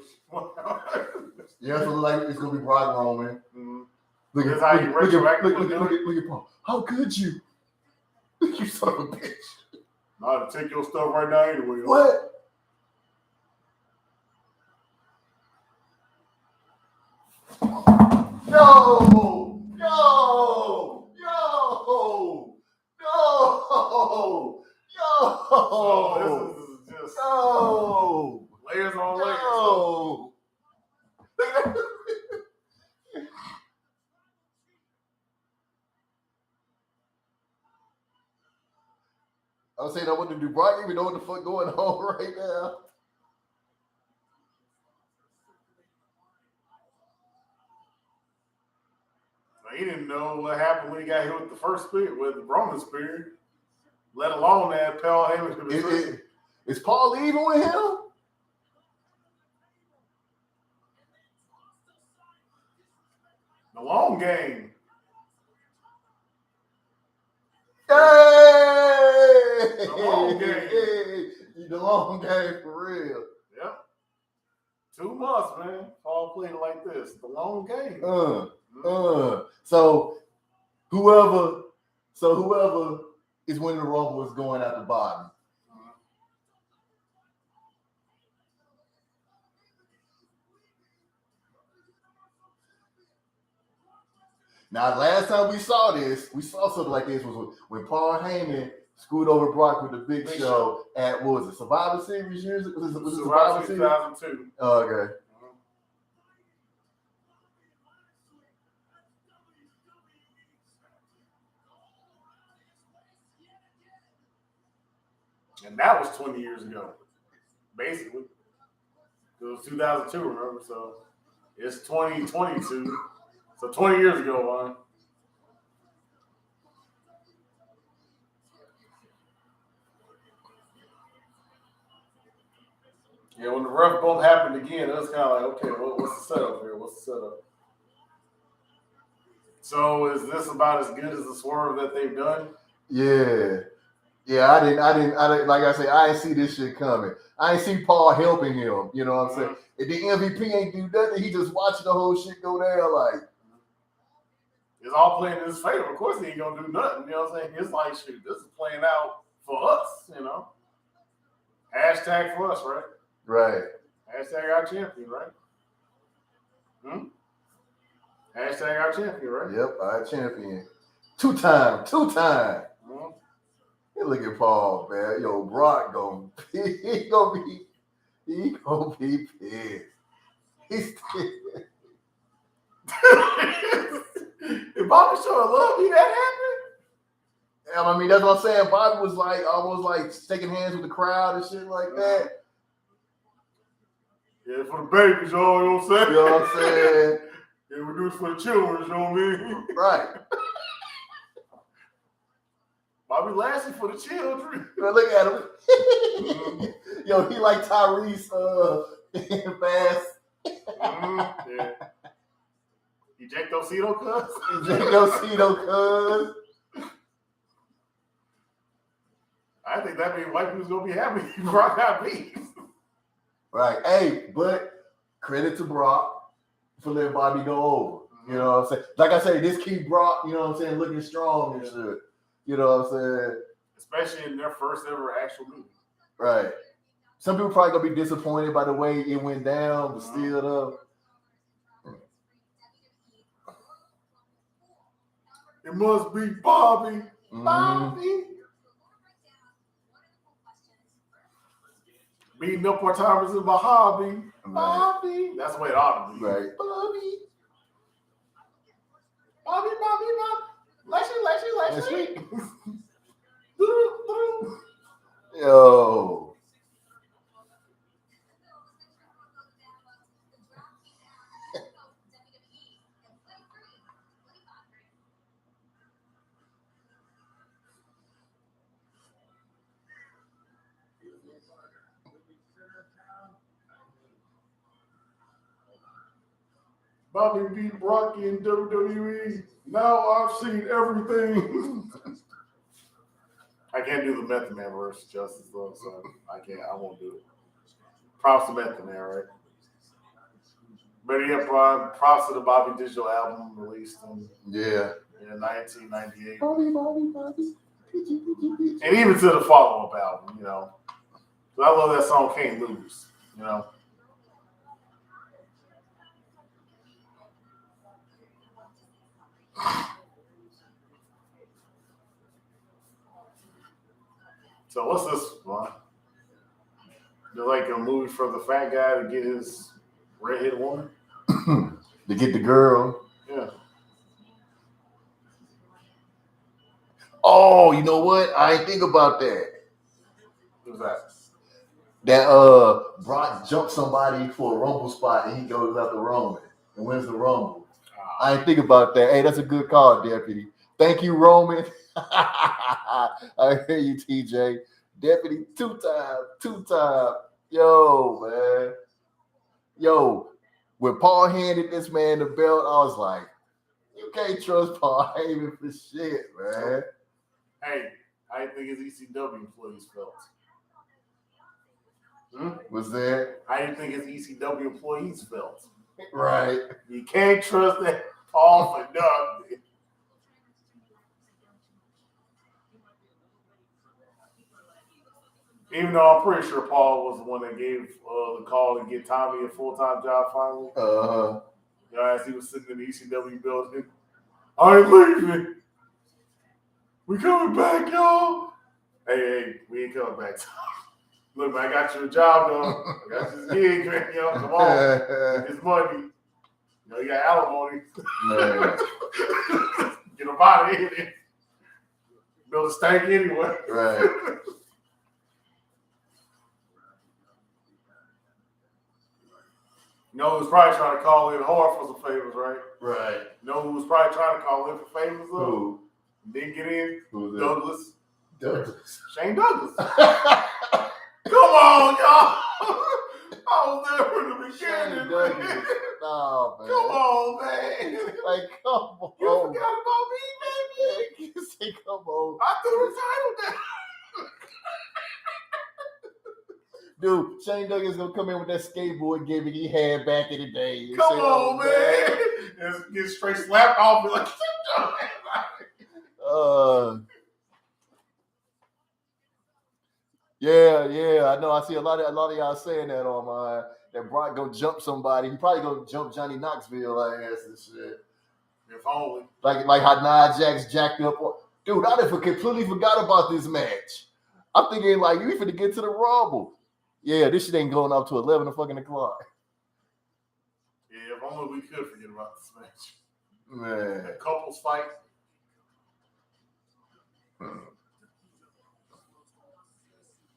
Speaker 2: Yeah, so like it's going to be Brock Roman.
Speaker 1: Mm-hmm.
Speaker 2: Look at Paul. How could you? You son of a bitch.
Speaker 1: I'll take your stuff right now anyway.
Speaker 2: What? No! No! No! No! No!
Speaker 1: This is just
Speaker 2: No!
Speaker 1: layers on layers.
Speaker 2: No! I was saying I want to do Brock even know what the fuck going on right now.
Speaker 1: He didn't know what happened when he got hit with the first spear, with the Roman spear, let alone that Paul Heyman could be.
Speaker 2: Is Paul even with him?
Speaker 1: The long game.
Speaker 2: Hey!
Speaker 1: The long game.
Speaker 2: The long game for real.
Speaker 1: Yep. 2 months, man. Paul played it like this. The long game.
Speaker 2: So whoever is winning the Rumble is going at the bottom. Now, last time we saw something like this was when Paul Heyman screwed over Brock with the Big Show at, what was it, Survivor Series years? Was it Survivor Series?
Speaker 1: 2002.
Speaker 2: Oh, okay.
Speaker 1: And that was 20 years ago, basically. It was 2002, remember? So it's 2022. So 20 years ago, man. Yeah, when the ref bump happened again, it was kind of like, okay, what's the setup here? What's the setup? So is this about as good as the swerve that they've done?
Speaker 2: Yeah. Yeah, I didn't, like I say, I didn't see this shit coming. I didn't see Paul helping him, you know what I'm saying? If the MVP ain't do nothing, he just watching the whole shit go down like.
Speaker 1: It's all playing in his favor. Of course he ain't going to do nothing, you know what I'm saying? It's like, shoot, this is playing out for us, you know? Hashtag for us, right?
Speaker 2: Right.
Speaker 1: Hashtag our champion, right? Hashtag our champion, right?
Speaker 2: Yep, our champion. Two-time. Hey, look at Paul, man. Yo, Brock he gonna be pissed. He's
Speaker 1: If Bobby showing love, he that happy?
Speaker 2: I mean, that's what I'm saying. Bobby was like almost like shaking hands with the crowd and shit like that.
Speaker 1: Yeah, for the babies, you know what I'm saying?
Speaker 2: You know what I'm saying?
Speaker 1: Yeah, we do it for the children, you know what I mean?
Speaker 2: Right.
Speaker 1: Bobby Lashley for the children.
Speaker 2: Look at him. Yo, he like Tyrese fast.
Speaker 1: Yeah. Ejectocito, cuz.
Speaker 2: Ejectocito, cuz.
Speaker 1: I think that means white people's gonna be happy Brock got beat.
Speaker 2: Right. Hey, but credit to Brock for letting Bobby go over. You know what I'm saying? Like I say, this keep Brock, you know what I'm saying, looking strong and shit. You know what I'm saying?
Speaker 1: Especially in their first ever actual movie.
Speaker 2: Right. Some people probably gonna be disappointed by the way it went down, but still though.
Speaker 1: It must be Bobby.
Speaker 2: Bobby.
Speaker 1: Beating up part-timers is my hobby.
Speaker 2: Right.
Speaker 1: Bobby. That's the way it ought to be.
Speaker 2: Right. Bobby.
Speaker 1: Bobby. Lashley.
Speaker 2: Yo.
Speaker 1: Bobby beat Brock in WWE. Now I've seen everything. I can't do the Method Man verse justice though, so I can't. I won't do it. Props to Method Man, right? But yeah, props to the Bobby Digital album released in 1998,
Speaker 2: Bobby.
Speaker 1: and even to the follow-up album, you know. I love that song "Can't Lose," you know. So what's this one? They're like a movie for the fat guy to get his redhead woman.
Speaker 2: To get the girl.
Speaker 1: Yeah.
Speaker 2: Oh, you know what? I ain't think about that.
Speaker 1: Who's that?
Speaker 2: That Brock jumped somebody for a Rumble spot and he goes out the Roman and wins the Rumble. I ain't think about that. Hey, that's a good call, Deputy. Thank you, Roman. I hear you, TJ. Deputy, two-time. Yo, man. Yo, when Paul handed this man the belt, I was like, you can't trust Paul Heyman for shit, man.
Speaker 1: Hey, I think his ECW employees felt.
Speaker 2: Was that?
Speaker 1: How do you think his ECW employees felt?
Speaker 2: Right.
Speaker 1: You can't trust that Paul for nothing. Even though I'm pretty sure Paul was the one that gave the call to get Tommy a full-time job finally. You know, as he was sitting in the ECW building. I ain't leaving. We coming back, y'all. Hey, we ain't coming back. Look, man, I got you a job, though. I got you this gig, man. You know, come on. Get this money. You know, you got alimony.
Speaker 2: Man.
Speaker 1: Get him out of here. Build a stank anyway.
Speaker 2: Right.
Speaker 1: You know who was probably trying to call in hard for some favors, right?
Speaker 2: Right.
Speaker 1: You know who was probably trying to call in for favors, though?
Speaker 2: Who?
Speaker 1: Didn't get in?
Speaker 2: Who's that?
Speaker 1: Douglas. Shane Douglas. Come on, y'all. I was there from the beginning, man.
Speaker 2: No, man.
Speaker 1: Come on, man.
Speaker 2: Like, come on.
Speaker 1: You forgot about me, baby.
Speaker 2: You say, come on.
Speaker 1: I threw the title down.
Speaker 2: Dude, Shane Douglas gonna come in with that skateboard gimmick he had back in the day.
Speaker 1: Come on, man. Just get straight slapped off me like,
Speaker 2: yeah. I know. I see a lot of y'all saying that on my that Brock gonna jump somebody. He probably gonna jump Johnny Knoxville ass and shit.
Speaker 1: If only.
Speaker 2: Like how Nia Jax jacked up. Dude, I done completely forgot about this match. I'm thinking like we finna get to the Rumble. Yeah, this shit ain't going up to 11 o'clock.
Speaker 1: Yeah, if only we could forget about this match.
Speaker 2: Man.
Speaker 1: A couples fight.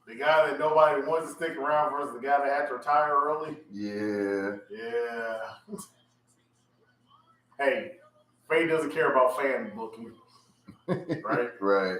Speaker 1: The guy that nobody wants to stick around versus the guy that had to retire early.
Speaker 2: Yeah.
Speaker 1: Hey, Faye doesn't care about fan booking. Right?
Speaker 2: Right.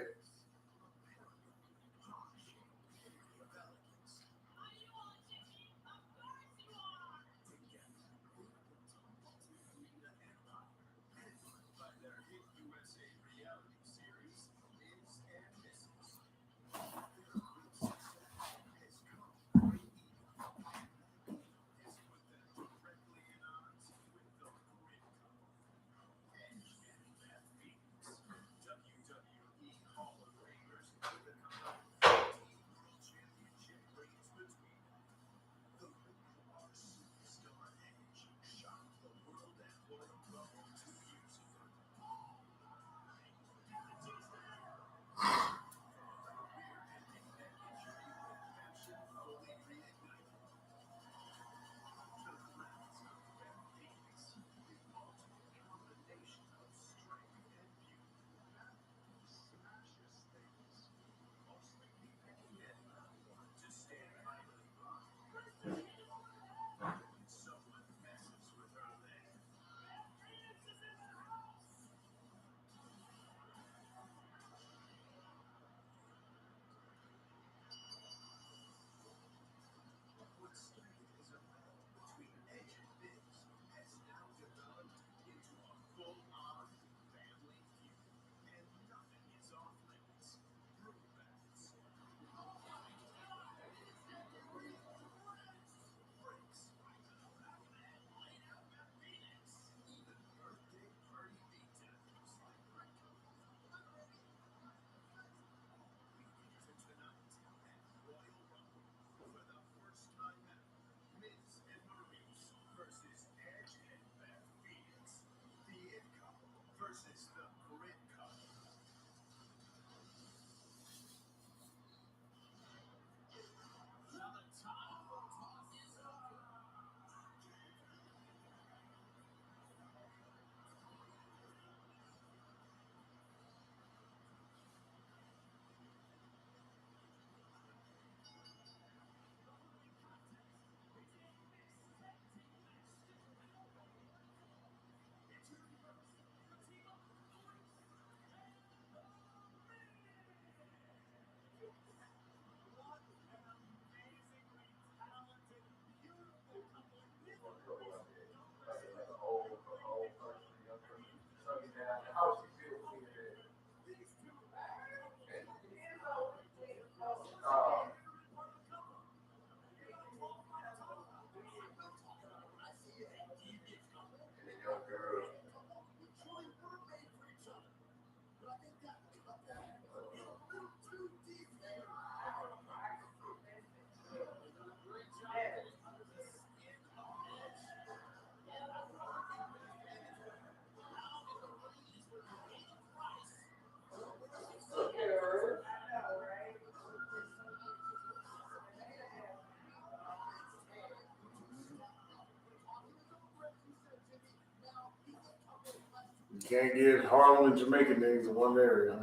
Speaker 1: Can't get Harlem and Jamaican niggas in one area.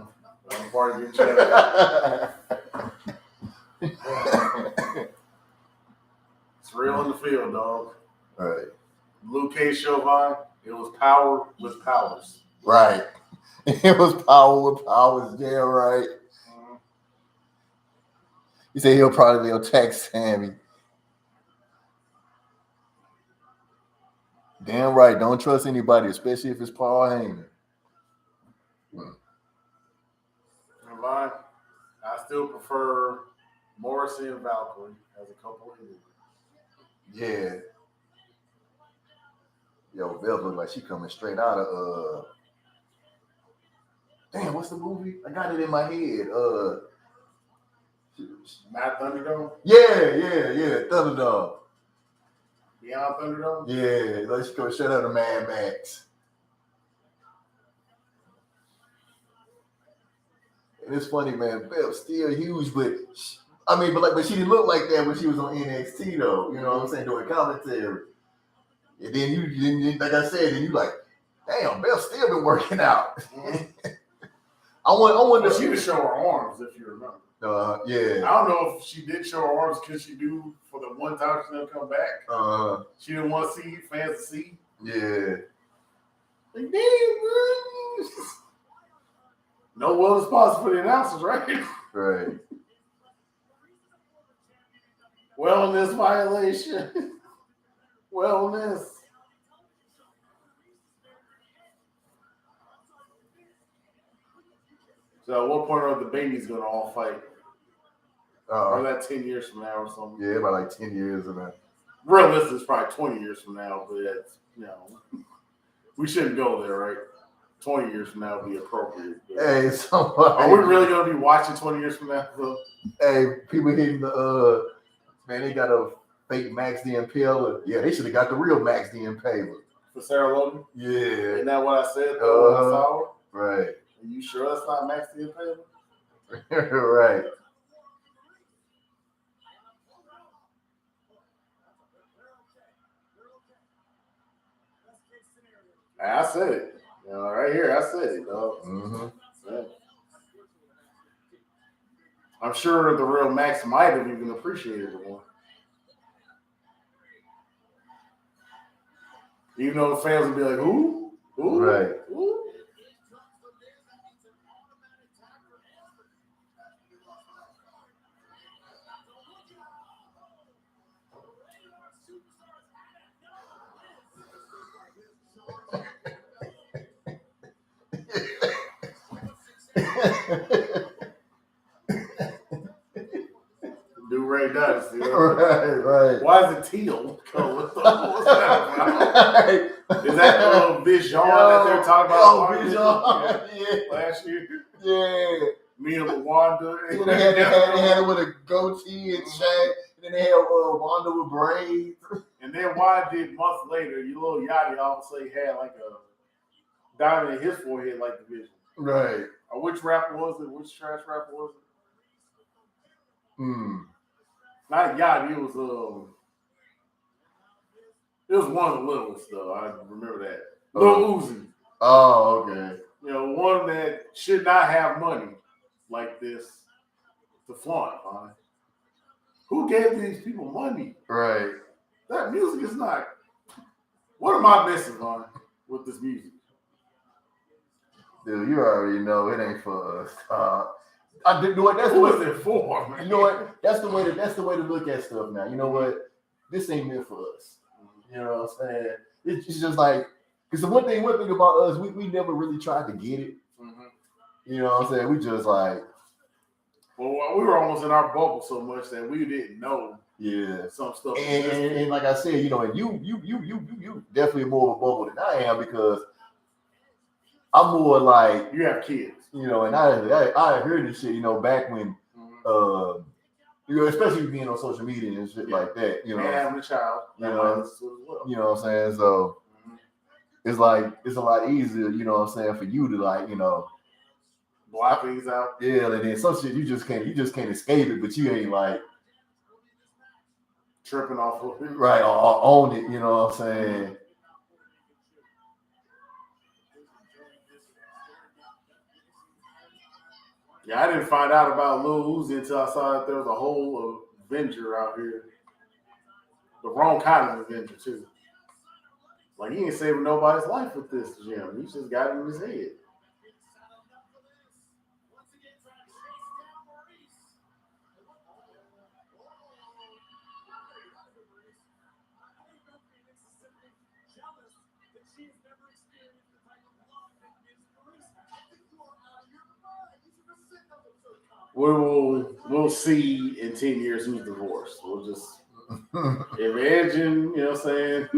Speaker 1: I'm part of getting shut out. It's real in the field, dog.
Speaker 2: Right.
Speaker 1: Luke K. Chauvin, it was power with powers.
Speaker 2: Right. It was power with powers. Yeah, right. He said he'll probably attack Sammy. Damn right. Don't trust anybody, especially if it's Paul Heyman.
Speaker 1: In line, I still prefer Morrissey and Valkyrie as a couple of leaders.
Speaker 2: Yeah. Yo, Velvet look like she coming straight out of damn, what's the movie? I got it in my head.
Speaker 1: Matt Thunderdome?
Speaker 2: Yeah, Thunderdome.
Speaker 1: Beyond Thunderdome?
Speaker 2: Yeah, let's go shut out of Mad Max. And it's funny, man. Bev's still huge, but she didn't look like that when she was on NXT though. You know what I'm saying? Doing commentary. And then you like I said, then you like, damn, Bev's still been working out.
Speaker 1: Mm-hmm.
Speaker 2: I wonder.
Speaker 1: She would show her arms if you remember.
Speaker 2: Yeah.
Speaker 1: I don't know if she did show her arms because she do for the one time she didn't come back. She didn't want to see fans to see.
Speaker 2: Yeah.
Speaker 1: Like, damn, bro. No wellness policy for the announcers, right?
Speaker 2: Right.
Speaker 1: Wellness violation. Wellness. So at what point are the babies going to all fight? Or that 10 years from now or something?
Speaker 2: Yeah, about like 10 years and that.
Speaker 1: Realistic is probably 20 years from now, but that's, we shouldn't go there, right? 20 years from now would be appropriate.
Speaker 2: Hey,
Speaker 1: are we really going to be watching 20 years from now? Though?
Speaker 2: Hey, people hitting the, man, they got a fake Max the Impaler. Yeah, they should have got the real Max the Impaler.
Speaker 1: For Sarah Logan?
Speaker 2: Yeah.
Speaker 1: Isn't that what I said? Though,
Speaker 2: right.
Speaker 1: Are you sure that's not Max the Impaler?
Speaker 2: Right.
Speaker 1: I said it. Right here, I said it, dog.
Speaker 2: Mm-hmm.
Speaker 1: Yeah. I'm sure the real Max might have even appreciated it more. Even though the fans would be like, who? Who?
Speaker 2: Right.
Speaker 1: Who? Do Ray does.
Speaker 2: Right.
Speaker 1: Why is it teal color? What's that about? Is that the little Vision that they're talking about?
Speaker 2: Vision. Yeah.
Speaker 1: Last year.
Speaker 2: Yeah.
Speaker 1: Me and Wanda.
Speaker 2: They had it with a goatee and shag. And then they had Wanda with braids.
Speaker 1: And then Wanda did months later, your little Yachty all of a sudden had like a diamond in his forehead like the Vision.
Speaker 2: Right.
Speaker 1: Or which rapper was it? Which trash rapper was it? Not Yachty. It was one of the littlest though. I remember that. Lil Uzi.
Speaker 2: Oh, okay.
Speaker 1: One that should not have money like this to flaunt. Huh? Who gave these people money?
Speaker 2: Right.
Speaker 1: That music is not. What am I missing, on with this music?
Speaker 2: Dude, you already know it ain't for us. I didn't know what that's
Speaker 1: Who is it for, man?
Speaker 2: You know what? That's the way to look at stuff now. You know what? This ain't meant for us. You know what I'm saying? It's just like, because the one thing about us, we never really tried to get it.
Speaker 1: Mm-hmm.
Speaker 2: You know what I'm saying? We just like,
Speaker 1: well, we were almost in our bubble so much that we didn't know.
Speaker 2: Yeah,
Speaker 1: some stuff.
Speaker 2: And like I said, and you definitely more of a bubble than I am, because I'm more like,
Speaker 1: you have kids,
Speaker 2: and I heard this shit, back when, especially being on social media and shit like that,
Speaker 1: and having a child,
Speaker 2: you know what I'm saying? So it's like, it's a lot easier, you know what I'm saying, for you to like,
Speaker 1: block things out.
Speaker 2: Yeah, and then some shit you just can't escape it, but you ain't like
Speaker 1: tripping off of it.
Speaker 2: Right, or own it, you know what I'm saying?
Speaker 1: Yeah, I didn't find out about Lil Uzi until I saw that there was a whole Avenger out here. The wrong kind of Avenger, too. Like, he ain't saving nobody's life with this gem. He just got it in his head. We'll see in 10 years who's divorced. We'll just imagine, you know what I'm saying?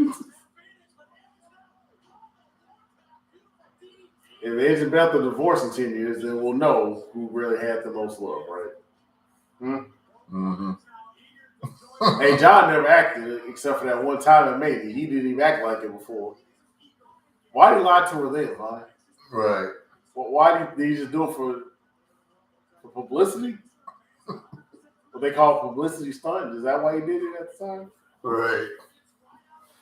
Speaker 1: If it's about the divorce in 10 years, then we'll know who really had the most love, right?
Speaker 2: Mm-hmm.
Speaker 1: Hey, John never acted except for that one time in Maybe. He didn't even act like it before. Why did he lie to her then, man?
Speaker 2: Right.
Speaker 1: Well, why did he just do it for publicity? What they call publicity stunt? Is that why he did it at the time?
Speaker 2: Right.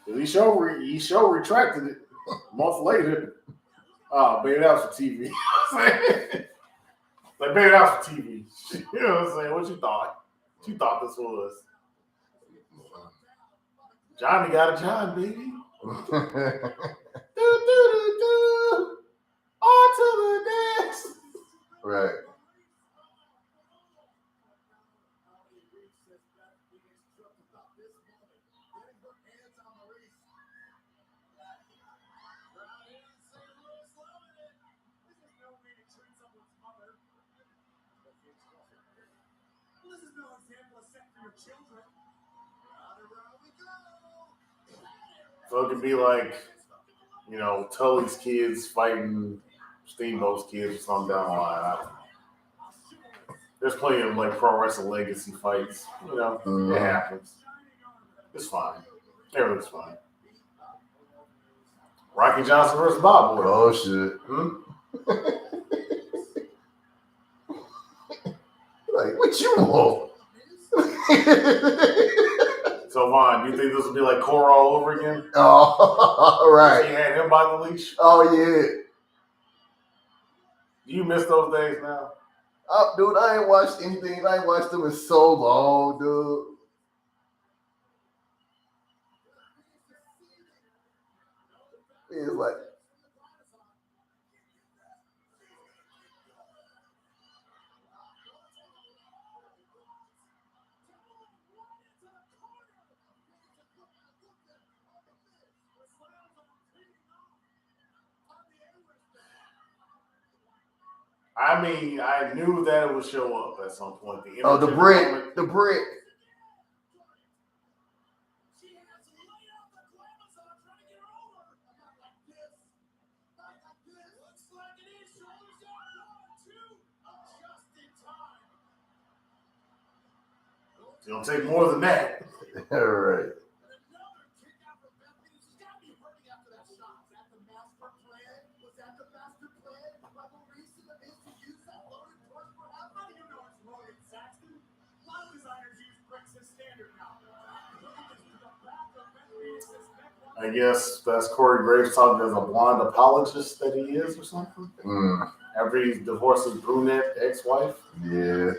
Speaker 1: He show retracted it months later. Oh, baby, that was for TV. Like, baby, that was for TV. You know what I'm saying? What you thought? What you thought this was? Johnny got a John, baby. Do, do, do, do. On to the next.
Speaker 2: Right.
Speaker 1: So it could be like, you know, Tully's kids fighting Steamboat's kids or something down the line. I don't know. There's plenty of like pro wrestling legacy fights. You know, it happens. It's fine. Everything's fine. Rocky Johnson versus Bob Boy.
Speaker 2: Oh shit. Like, what you want?
Speaker 1: So Vaughn, do you think this will be like Cora all over again?
Speaker 2: Oh, right.
Speaker 1: She had him by the leash.
Speaker 2: Oh yeah.
Speaker 1: Do you miss those days now?
Speaker 2: Dude, I ain't watched anything. I ain't watched them in so long, dude. It's like,
Speaker 1: I mean, I knew that it would show up at some point.
Speaker 2: the
Speaker 1: intergender
Speaker 2: brick,
Speaker 1: moment.
Speaker 2: the brick.
Speaker 1: It's gonna take more than that.
Speaker 2: All right.
Speaker 1: I guess that's Corey Graves talking as a blonde apologist that he is or something. After he divorced his brunette ex-wife.
Speaker 2: Yeah.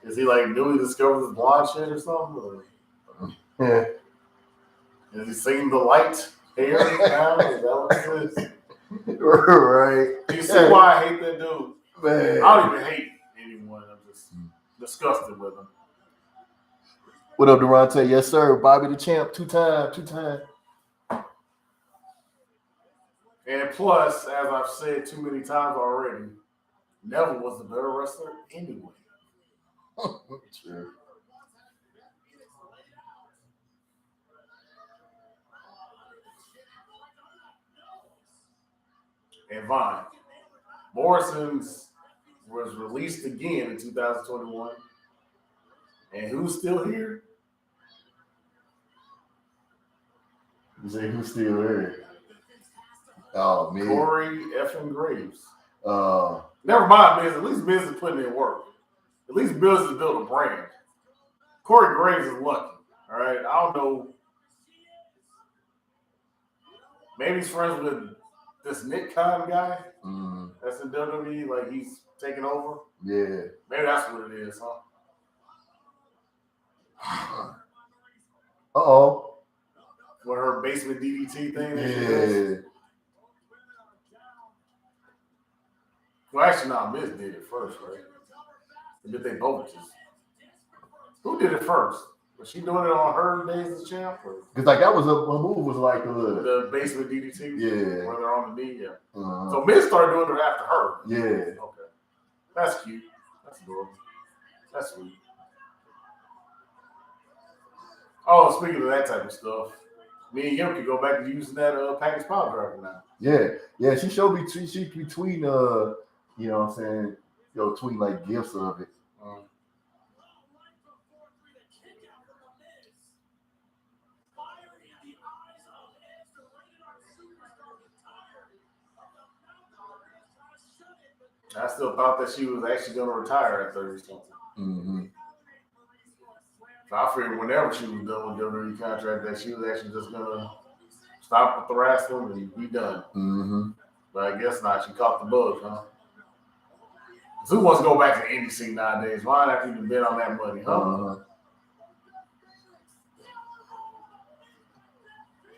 Speaker 1: Is he like newly discovered his blonde shit or something? Or
Speaker 2: Yeah.
Speaker 1: is he seeing the light hair now? Is that what it is?
Speaker 2: Right.
Speaker 1: Do you see why I hate that dude?
Speaker 2: Man.
Speaker 1: I don't even hate anyone. I'm just disgusted with him.
Speaker 2: What up, Durante? Yes, sir. Bobby the champ. Two time.
Speaker 1: And plus, as I've said too many times already, Neville was the better wrestler anyway.
Speaker 2: True.
Speaker 1: And Vaughn, Morrison's was released again in 2021. And who's still here?
Speaker 2: You say who's still there? Oh, man.
Speaker 1: Corey effing Graves.
Speaker 2: Uh,
Speaker 1: Never mind Miz. At least Miz is putting in work. At least Miz has built a brand. Corey Graves is lucky. All right. I don't know. Maybe he's friends with this Nick Khan guy
Speaker 2: Mm-hmm.
Speaker 1: that's in WWE, like he's taking over.
Speaker 2: Yeah.
Speaker 1: Maybe that's what it is, huh?
Speaker 2: Uh-oh.
Speaker 1: With her basement DDT thing. That she
Speaker 2: Yeah.
Speaker 1: does. Well, actually, no, Miz did it first, right? Or did they both just? Who did it first? Was she doing it on her days as champ?
Speaker 2: Because like that was a move was like
Speaker 1: The basement DDT?
Speaker 2: Yeah.
Speaker 1: Where they're on the knee, yeah.
Speaker 2: uh,
Speaker 1: So Miz started doing it after her.
Speaker 2: yeah.
Speaker 1: Okay. That's cute. That's adorable. That's sweet. Oh, speaking of that type of stuff, me and Yim could go back to using that package power driver now.
Speaker 2: Yeah. She showed me she between you know what I'm saying, tweet like gifts of it.
Speaker 1: I still thought that she was actually going to retire at 30 something.
Speaker 2: Mm-hmm.
Speaker 1: So I figured whenever she was done with WWE contract, that she was actually just going to stop with the wrestling and be done.
Speaker 2: Mm-hmm.
Speaker 1: But I guess not. She caught the bug, huh? So who wants to go back to the indie scene nowadays? Why not even bet on that money, huh?
Speaker 2: Uh-huh.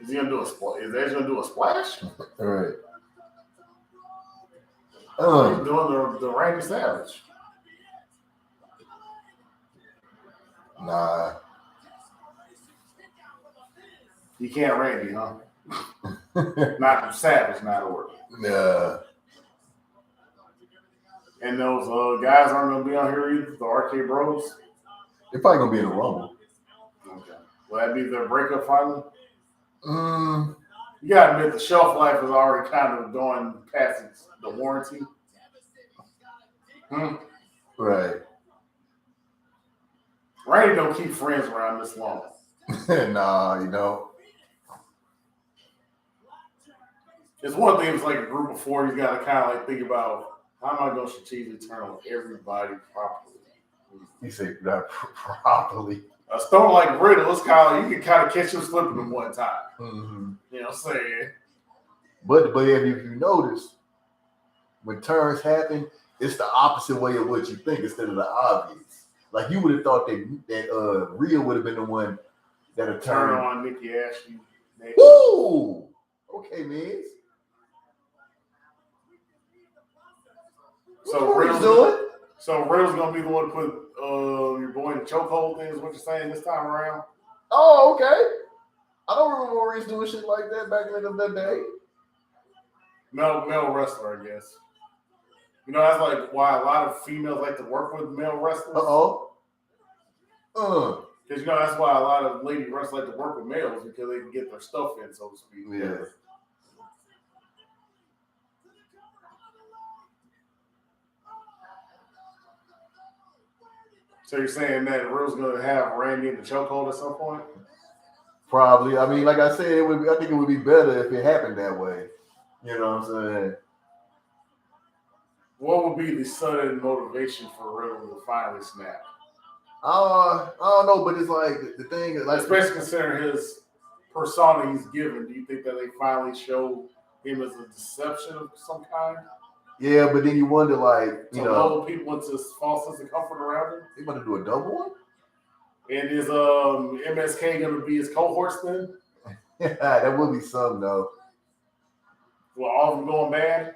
Speaker 1: Is he gonna do a splash? Is Edge gonna do a splash?
Speaker 2: All right.
Speaker 1: He's doing the Randy Savage.
Speaker 2: Nah.
Speaker 1: You can't Randy, huh? Not Savage, not order.
Speaker 2: Nah.
Speaker 1: And those guys aren't gonna be on here either. The Arcade Bros.
Speaker 2: They're probably gonna be in the Rumble.
Speaker 1: Okay. Will that be their breakup finally?
Speaker 2: Mm.
Speaker 1: You gotta admit the shelf life is already kind of going past the warranty.
Speaker 2: Right.
Speaker 1: Randy don't keep friends around this long.
Speaker 2: Nah, you know.
Speaker 1: It's one thing. It's like a group of four. You got to kind of like think about how am I going to strategically turn on everybody properly.
Speaker 2: You say that properly.
Speaker 1: A stone like Riddle, it's kind of like you can kind of catch him slipping at one time.
Speaker 2: Mm-hmm.
Speaker 1: You know what I'm saying?
Speaker 2: But if you notice, when turns happen, it's the opposite way of what you think instead of the obvious. Like you would have thought that Rhea would have been the one that would
Speaker 1: Turn on Nikki Ashley.
Speaker 2: Woo! Okay, man.
Speaker 1: So Riddle's gonna be the one to put your boy in the chokehold thing, is what you're saying this time around?
Speaker 2: Oh, okay. I don't remember Maurice doing shit like that back in the day.
Speaker 1: Male wrestler, I guess. You know, that's like why a lot of females like to work with male wrestlers. Because you know that's why a lot of lady wrestlers like to work with males, because they can get their stuff in, so to speak.
Speaker 2: Yeah.
Speaker 1: So you're saying that Riddle's going to have Randy in the chokehold at some point?
Speaker 2: Probably. I mean, like I said, I think it would be better if it happened that way. You know what I'm saying?
Speaker 1: What would be the sudden motivation for Riddle to finally snap?
Speaker 2: I don't know, but it's like the thing is, like,
Speaker 1: especially considering his persona he's given. Do you think that they finally show him as a deception of some kind?
Speaker 2: Yeah, but then you wonder, like, you know,
Speaker 1: lull people into false sense of comfort around him.
Speaker 2: They about to do a double one?
Speaker 1: And is MSK going to be his cohorts then?
Speaker 2: Yeah, that would be something though.
Speaker 1: Well, all of them going bad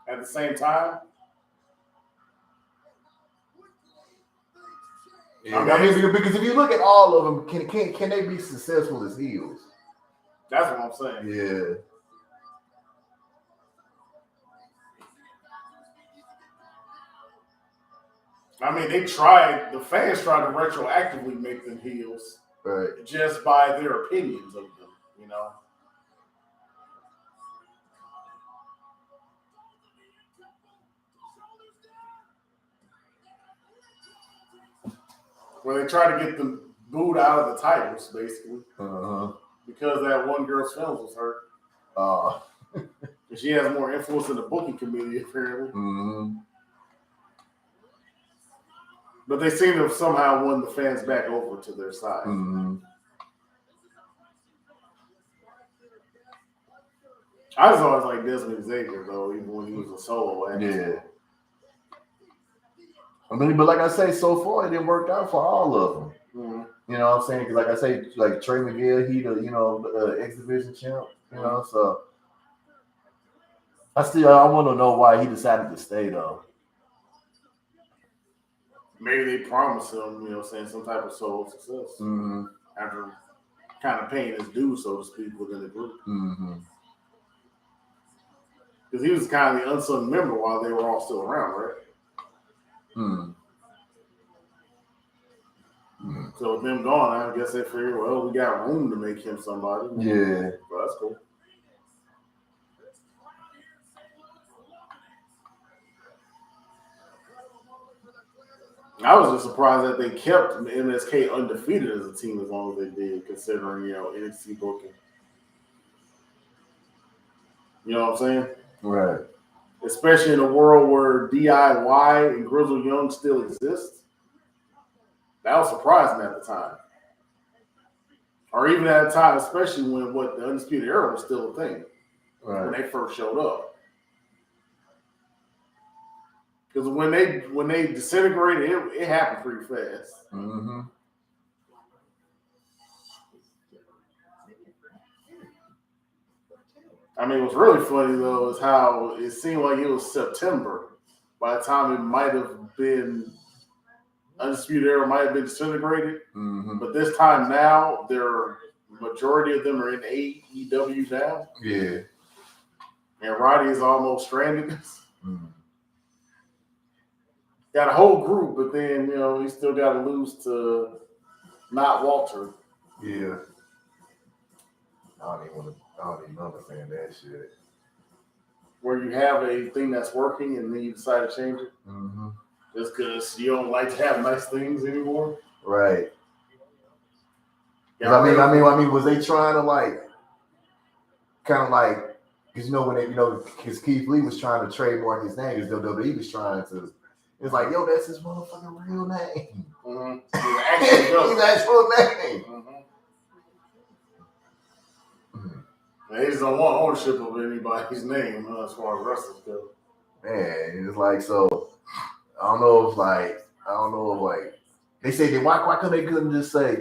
Speaker 1: at the same time.
Speaker 2: Yeah, I mean, because if you look at all of them, can they be successful as heels?
Speaker 1: That's what I'm saying.
Speaker 2: Yeah.
Speaker 1: I mean, the fans tried to retroactively make them heels,
Speaker 2: right?
Speaker 1: Just by their opinions of them, you know. Where they try to get them booed out of the titles, basically, because that one girl's feelings was hurt. And she has more influence in the booking committee, apparently. But they seem to have somehow won the fans back over to their side. I just always like Desmond Xavier though, even when he was a solo act.
Speaker 2: Yeah. I mean, but like I say, so far it didn't work out for all of them.
Speaker 1: Mm-hmm.
Speaker 2: You know what I'm saying? Because like I say, like Trey McGill, he the X Division champ. You know, so I want to know why he decided to stay though.
Speaker 1: Maybe they promised him, you know, saying some type of solo success after kind of paying his dues, so to speak, within the group. Because he was kind of the unsung member while they were all still around, right? So with them gone, I guess they figured, well, we got room to make him somebody.
Speaker 2: Yeah.
Speaker 1: Well, that's cool. I was just surprised that they kept MSK undefeated as a team as long as they did, considering, you know, NXT booking. You know what I'm saying?
Speaker 2: Right.
Speaker 1: Especially in a world where DIY and Grizzle Young still exist. That was surprising at the time. Or even at a time, especially when the Undisputed Era was still a thing.
Speaker 2: Right.
Speaker 1: When they first showed up. Because when they disintegrated, it happened pretty fast. I mean, what's really funny though is how it seemed like it was September by the time it might have been Undisputed Era might have been disintegrated. But this time now, majority of them are in AEW now.
Speaker 2: Yeah.
Speaker 1: And Roddy is almost stranded. Got a whole group, but then, you know, he still got to lose to not Walter.
Speaker 2: Yeah. I don't even understand that shit.
Speaker 1: Where you have a thing that's working and then you decide to change it. Just because you don't like to have nice things anymore.
Speaker 2: Right.
Speaker 1: Yeah,
Speaker 2: I mean, was they trying to because you know when because Keith Lee was trying to trademark his name, because WWE was trying to. It's like, yo, that's his motherfucking real name. His actual name.
Speaker 1: They just don't want ownership of anybody's name as far as wrestlers go.
Speaker 2: Man, it's like, so I don't know if they say why couldn't just say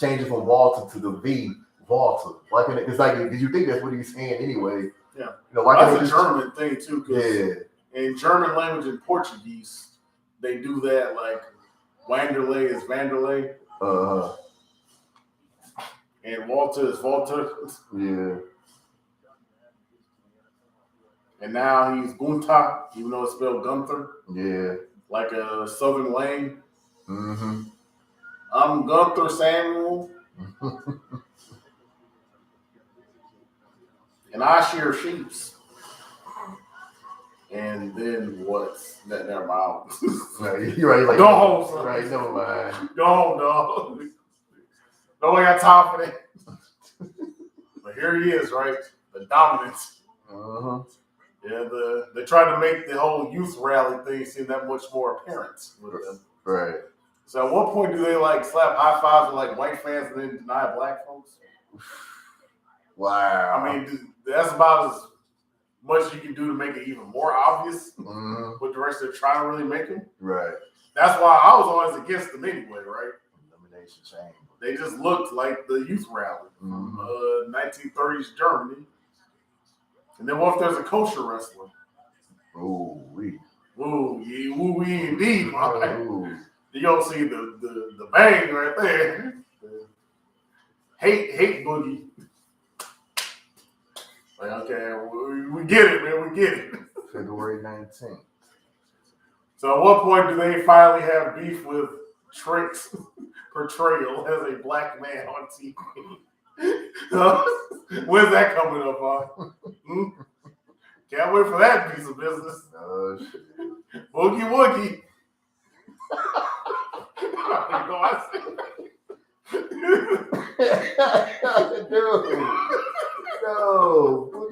Speaker 2: change it from Walter to the V Walter? Why couldn't it? Because did you think that's what he's saying anyway?
Speaker 1: Yeah,
Speaker 2: you know, why
Speaker 1: that's a German thing too. Because in German language and Portuguese, they do that like Wanderlei is Vanderlei. And Walter is Walter.
Speaker 2: Yeah.
Speaker 1: And now he's Gunther, even though it's spelled Gunther.
Speaker 2: Yeah.
Speaker 1: Like a Southern Lane. I'm Gunther Samuel. And I shear sheeps. And then what's that? Never mind.
Speaker 2: You're right. Like,
Speaker 1: go home, son.
Speaker 2: Right, never mind.
Speaker 1: Go home, dog. Nobody got time for that. But here he is, right? The dominance. Yeah, they tried to make the whole youth rally thing seem that much more apparent with them.
Speaker 2: Right.
Speaker 1: So at what point do they slap high fives with white fans and then deny black folks?
Speaker 2: Wow.
Speaker 1: I mean, that's about as much as you can do to make it even more obvious what direction they're trying to really make them.
Speaker 2: Right.
Speaker 1: That's why I was always against them anyway, right?
Speaker 2: Elimination Chamber.
Speaker 1: They just looked like the youth rally from 1930s Germany. And then what if there's a kosher wrestler?
Speaker 2: Ooh, wee.
Speaker 1: Ooh, yeah, woo wee indeed, man. You don't see the bang right there. Hate boogie. Like, okay, we get it, man. We get it.
Speaker 2: February 19th.
Speaker 1: So at what point do they finally have beef with Trick's portrayal as a black man on TV? When's that coming up, huh? Can't wait for that piece of business.
Speaker 2: Oh, shit.
Speaker 1: Boogie Woogie. I
Speaker 2: Dude. No.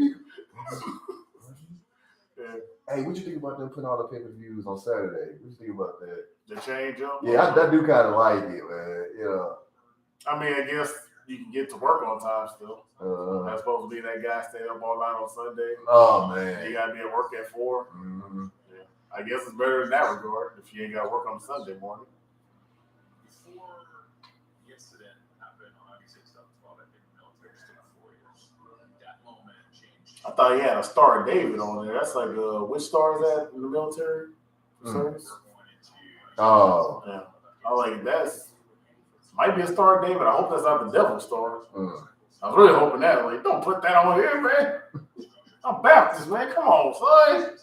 Speaker 2: Hey, what you think about them putting all the pay-per-views on Saturday? What you think about that?
Speaker 1: The change up?
Speaker 2: Yeah, I do kind of like it, man. Yeah.
Speaker 1: I mean, I guess you can get to work on time still. That's supposed to be that guy staying up all night on Sunday.
Speaker 2: Oh man.
Speaker 1: You gotta be at work at 4.
Speaker 2: Mm-hmm.
Speaker 1: Yeah. I guess it's better in that regard if you ain't got to work on Sunday morning.
Speaker 5: Before the incident happened on August 6th, I think the military stood 4 years. That moment changed.
Speaker 1: I thought he had a Star of David on there. That's like which star is that in the military service?
Speaker 2: Oh.
Speaker 1: Yeah. I was like, that's might be a Star of David. I hope that's not the Devil's Star. I was really hoping that. Like, don't put that on here, man. I'm Baptist, man. Come on, son.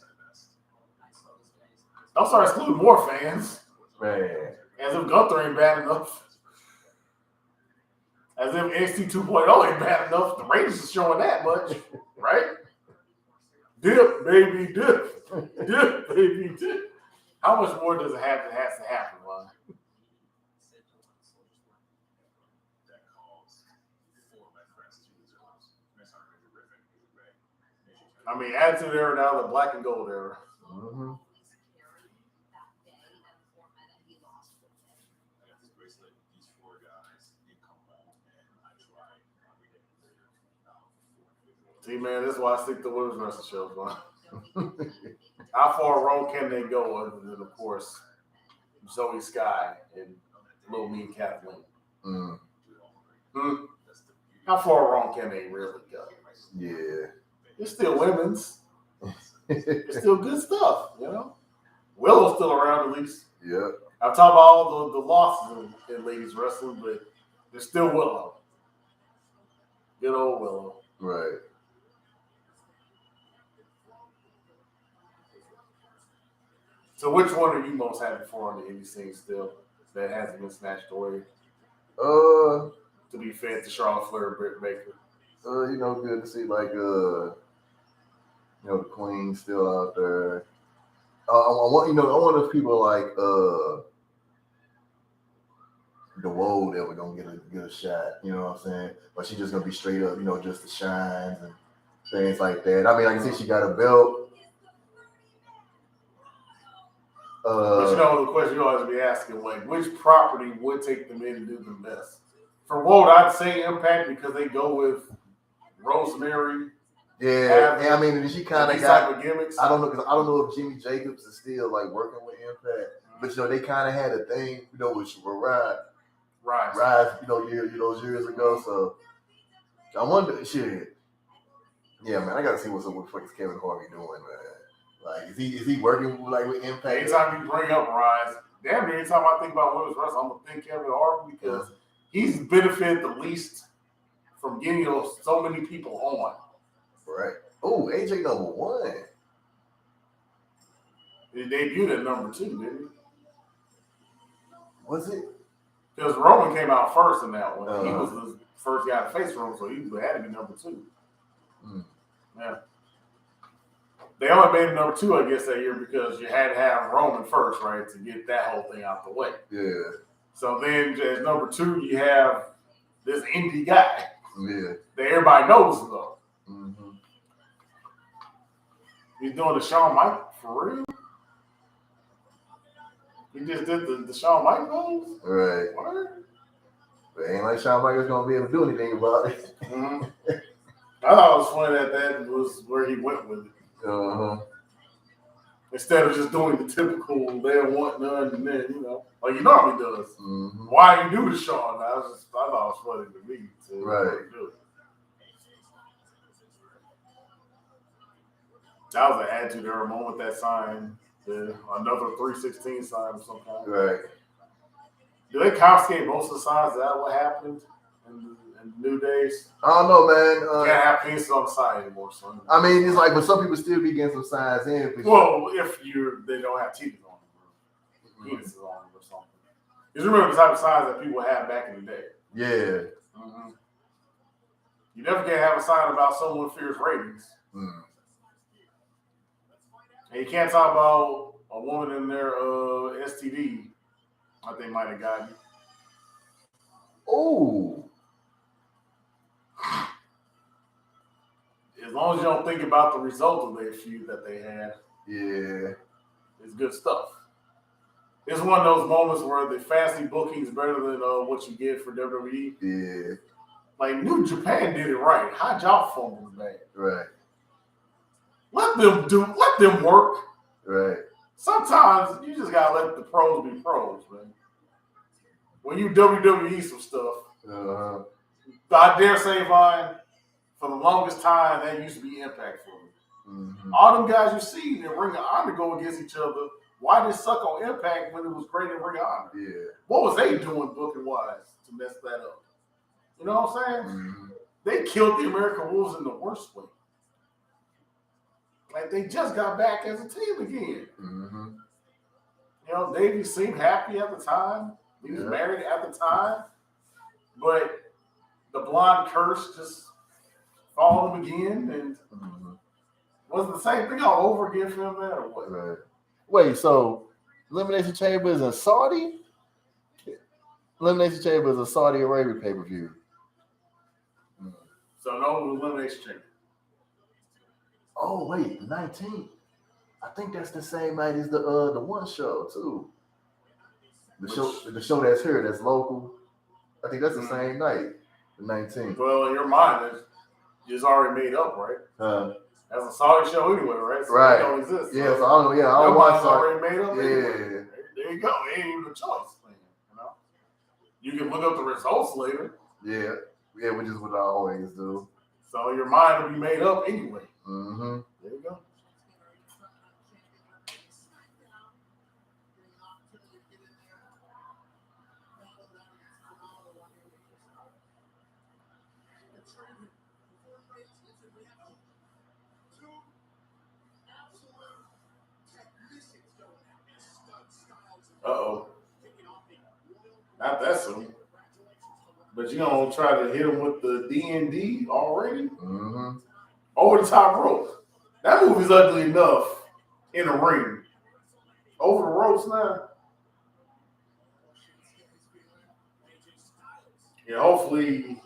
Speaker 1: Don't start excluding more fans.
Speaker 2: Man.
Speaker 1: As if Gunther ain't bad enough. As if NXT 2.0 ain't bad enough. The Rangers is showing that much, right? Dip, baby, dip. Dip, baby, dip. How much more does it have to happen, man? I mean, Attitude Era now, the black and gold era.
Speaker 2: Mm-hmm.
Speaker 1: See, man, this is why I stick to women's wrestling shows, man. How far wrong can they go other than, of course, Zoe Sky and Little Mean Kathleen? How far wrong can they really go?
Speaker 2: Yeah.
Speaker 1: It's still women's. It's still good stuff, you know? Willow's still around at least.
Speaker 2: Yeah.
Speaker 1: I'm talking about all the losses in ladies wrestling, but there's still Willow. Good old Willow.
Speaker 2: Right.
Speaker 1: So which one are you most happy for on the indie scene still that hasn't been snatched away? To be fair to Charlotte Flair and Britt Baker.
Speaker 2: You know, good to see like you know, the Queen still out there. I want if people like the Woe that we're gonna get a shot, you know what I'm saying? But she's just gonna be straight up, you know, just the shines and things like that. I mean, like I said, she got a belt.
Speaker 1: But you know the question you always be asking, like, which property would take them in and do them best? For Woe, I'd say Impact because they go with Rosemary.
Speaker 2: Yeah, and I mean, she kind of
Speaker 1: got type of gimmicks.
Speaker 2: I don't know if Jimmy Jacobs is still like working with Impact, but you know they kind of had a thing, you know, with Rise, you know, those years ago. So I wonder, shit. Yeah, man, I gotta see what's up with fucking Kevin Harvey doing, man. Like, is he working with Impact?
Speaker 1: Anytime you bring up Rise, damn near anytime I think about women's wrestling, I'm gonna think Kevin Harvey because he's benefited the least from getting so many people on.
Speaker 2: Right. Oh, AJ number 1.
Speaker 1: He debuted at number 2, didn't he?
Speaker 2: Was it?
Speaker 1: Because Roman came out first in that one. He was the first guy to face Roman, so he had to be number 2. Yeah. They only made him number 2, I guess, that year because you had to have Roman first, right, to get that whole thing out the way.
Speaker 2: Yeah.
Speaker 1: So then as number 2, you have this indie guy.
Speaker 2: Yeah.
Speaker 1: That everybody knows, though.
Speaker 2: Mm-hmm.
Speaker 1: He's doing the Shawn Michaels for real? He just did the Shawn Michaels?
Speaker 2: Right.
Speaker 1: What?
Speaker 2: But ain't like Shawn Michaels gonna be able to do anything about it.
Speaker 1: Mm-hmm. I thought it was funny that was where he went with it.
Speaker 2: Uh-huh.
Speaker 1: Instead of just doing the typical, they don't want none, and then, you know, like he normally does.
Speaker 2: Mm-hmm.
Speaker 1: Why you do the Shawn? I thought it was funny to me to
Speaker 2: right.
Speaker 1: do it. That was an Attitude Era moment, that sign. Another 316 sign of some kind.
Speaker 2: Right.
Speaker 1: Do they confiscate most of the signs? Is that what happened in the New Days?
Speaker 2: I don't know, man.
Speaker 1: You can't have penises on the sign anymore, son.
Speaker 2: I mean, it's like, but some people still be getting some signs in.
Speaker 1: Well, if they don't have titties on them, or penises on them, or something. Because remember the type of signs that people had back in the day.
Speaker 2: Yeah.
Speaker 1: Mm-hmm. You never can have a sign about someone fears ratings.
Speaker 2: Mm.
Speaker 1: And you can't talk about a woman in their STD like they might have gotten.
Speaker 2: Oh.
Speaker 1: As long as you don't think about the result of their feud that they had.
Speaker 2: Yeah.
Speaker 1: It's good stuff. It's one of those moments where the fancy booking is better than what you get for WWE.
Speaker 2: Yeah.
Speaker 1: Like New Japan did it right. How'd y'all fumble the bag?
Speaker 2: Right.
Speaker 1: Let them work.
Speaker 2: Right.
Speaker 1: Sometimes you just gotta let the pros be pros, man. When you WWE some stuff, I dare say, Vine, for the longest time, that used to be Impact for me.
Speaker 2: Mm-hmm.
Speaker 1: All them guys you see in Ring of Honor go against each other. Why did it suck on Impact when it was great in Ring of Honor?
Speaker 2: Yeah.
Speaker 1: What was they doing booking wise to mess that up? You know what I'm saying?
Speaker 2: Mm-hmm.
Speaker 1: They killed the American Wolves in the worst way. Like they just got back as a team again.
Speaker 2: Mm-hmm.
Speaker 1: You know, Davey seemed happy at the time. He was married at the time. But the blonde curse just followed him again. And was it the same thing all over again for him, man, or what?
Speaker 2: Right. Wait, so Elimination Chamber is in Saudi? Elimination Chamber is a Saudi Arabia pay-per-view.
Speaker 1: So no Elimination Chamber.
Speaker 2: Oh, wait, the 19th. I think that's the same night as the one show too. The show that's here, that's local. I think that's the same night, the 19th.
Speaker 1: Well, in your mind, it's already made up, right? That's a Saudi show anyway, right? So
Speaker 2: Right.
Speaker 1: It don't exist.
Speaker 2: Yeah, so I don't know. Yeah, I
Speaker 1: your
Speaker 2: don't watch
Speaker 1: mind's
Speaker 2: Saudi.
Speaker 1: already made up.
Speaker 2: Yeah.
Speaker 1: Anyway. There you go. It ain't even a choice, man. You know, you can look up the results later.
Speaker 2: Yeah, which is what I always do.
Speaker 1: So your mind will be made up anyway.
Speaker 2: Mm-hmm.
Speaker 1: There you go. Uh-oh. Not that soon. But you gonna try to hit him with the D&D already?
Speaker 2: Mm-hmm.
Speaker 1: Over the top rope. That movie's ugly enough in a ring. Over the ropes now. Yeah, hopefully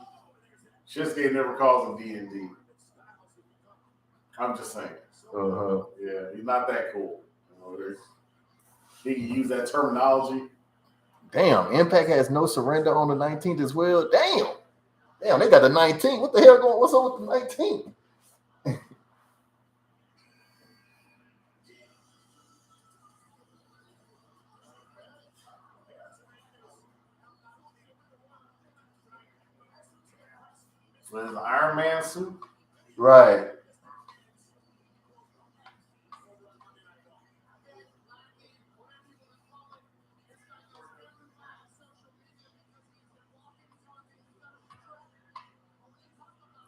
Speaker 1: Shinsuke never calls him D&D. I'm just saying.
Speaker 2: Uh-huh.
Speaker 1: Yeah, he's not that cool. You know, he can use that terminology.
Speaker 2: Damn, Impact has no surrender on the 19th as well. Damn, they got the 19th. What the hell going? What's up with the 19th?
Speaker 1: With his Iron Man suit.
Speaker 2: Right.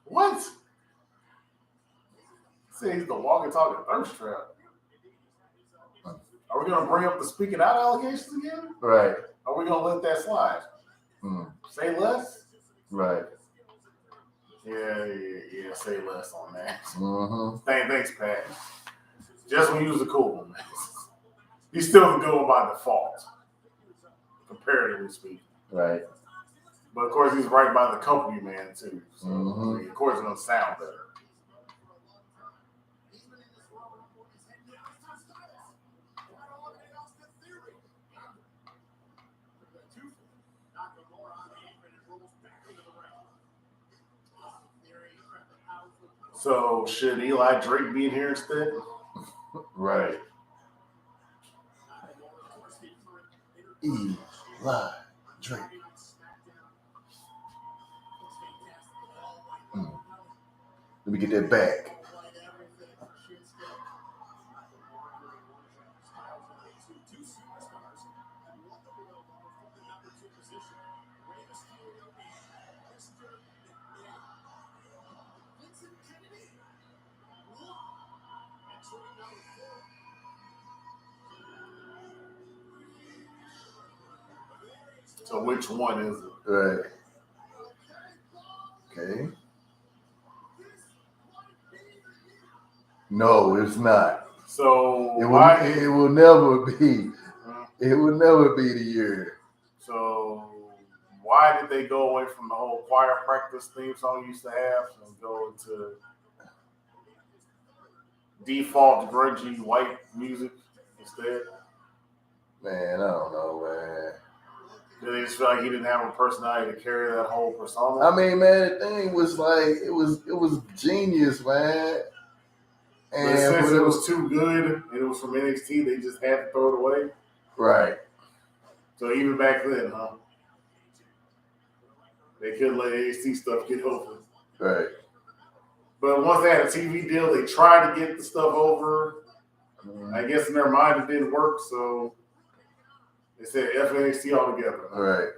Speaker 1: What? Say he's the walking talking thirst trap. Are we gonna bring up the speaking out allegations again?
Speaker 2: Right.
Speaker 1: Are we gonna let that slide? Say less?
Speaker 2: Right.
Speaker 1: Yeah, say less on that.
Speaker 2: Mm-hmm.
Speaker 1: Thanks, Pat. Just when you was the cool one, man. He's still the good one by default, comparatively speaking.
Speaker 2: Right.
Speaker 1: But of course, he's right by the company man too. So of course, it's gonna sound better. So should Eli Drake be in here instead?
Speaker 2: Right. Eli Drake. Let me get that back.
Speaker 1: So which one is it?
Speaker 2: Right. Okay. No, it's not.
Speaker 1: So
Speaker 2: it will never be. It will never be the year.
Speaker 1: So why did they go away from the whole choir practice theme song you used to have and go to default grungy white music instead?
Speaker 2: Man, I don't know, man.
Speaker 1: Did they just feel like he didn't have a personality to carry that whole persona.
Speaker 2: I mean, man, the thing was like it was genius, man.
Speaker 1: But
Speaker 2: And
Speaker 1: since it was too good and it was from NXT, they just had to throw it away.
Speaker 2: right.
Speaker 1: So even back then, huh? They couldn't let NXT stuff get over.
Speaker 2: Right.
Speaker 1: But once they had a TV deal, they tried to get the stuff over. I guess in their mind it didn't work, so they said F NXT altogether.
Speaker 2: Right.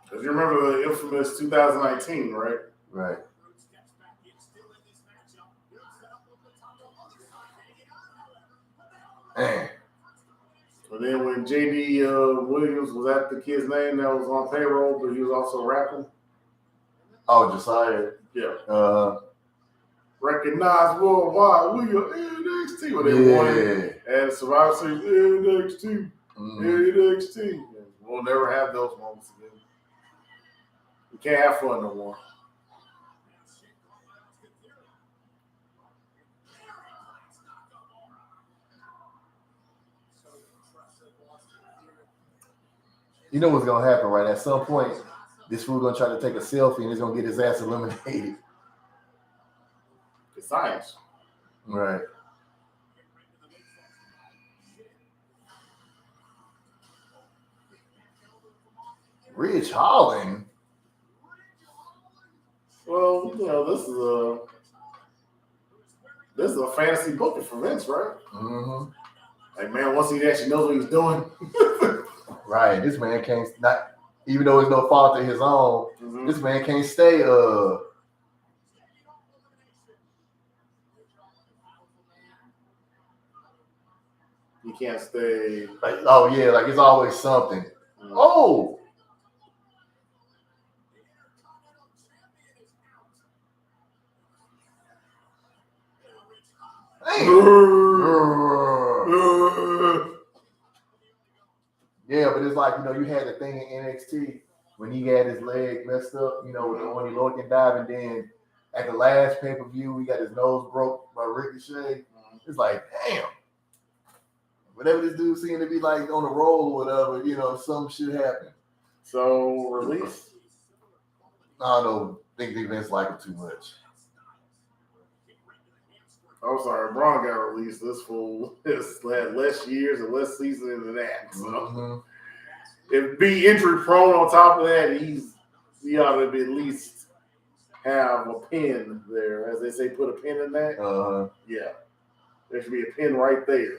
Speaker 1: Because you remember the infamous 2019, right?
Speaker 2: Right. Man.
Speaker 1: And then when JD Williams was that the kid's name that was on payroll, but he was also rapping?
Speaker 2: Oh, Josiah.
Speaker 1: Yeah. Recognized worldwide, we are NXT. When they won and Survivor Series, NXT, NXT. We'll never have those moments again. We can't have fun no more.
Speaker 2: You know what's gonna happen, right? At some point, this fool gonna try to take a selfie and he's gonna get his ass eliminated.
Speaker 1: It's science.
Speaker 2: Right. Ridge Holland.
Speaker 1: Well, you know, this is a fantasy booking for Vince, right?
Speaker 2: Mm-hmm.
Speaker 1: Like, man, once he actually knows what he's doing.
Speaker 2: Right. This man can't not even though it's no fault of his own, this man can't stay
Speaker 1: He can't stay.
Speaker 2: like, oh yeah, like it's always something. Oh, yeah, but it's like, you know, you had the thing in NXT when he had his leg messed up, you know, with the Oney Lorcan dive, and then at the last pay-per-view, he got his nose broke by Ricochet. It's like, damn. Whenever this dude seemed to be like on a roll or whatever, you know, some shit happen.
Speaker 1: So, release?
Speaker 2: I don't think Vince like him too much.
Speaker 1: I'm sorry, Braun got released. This fool has had less years and less seasoning than that. So, if be injury prone on top of that, he ought to at least have a pin there. As they say, put a pin in that. Yeah. There should be a pin right there.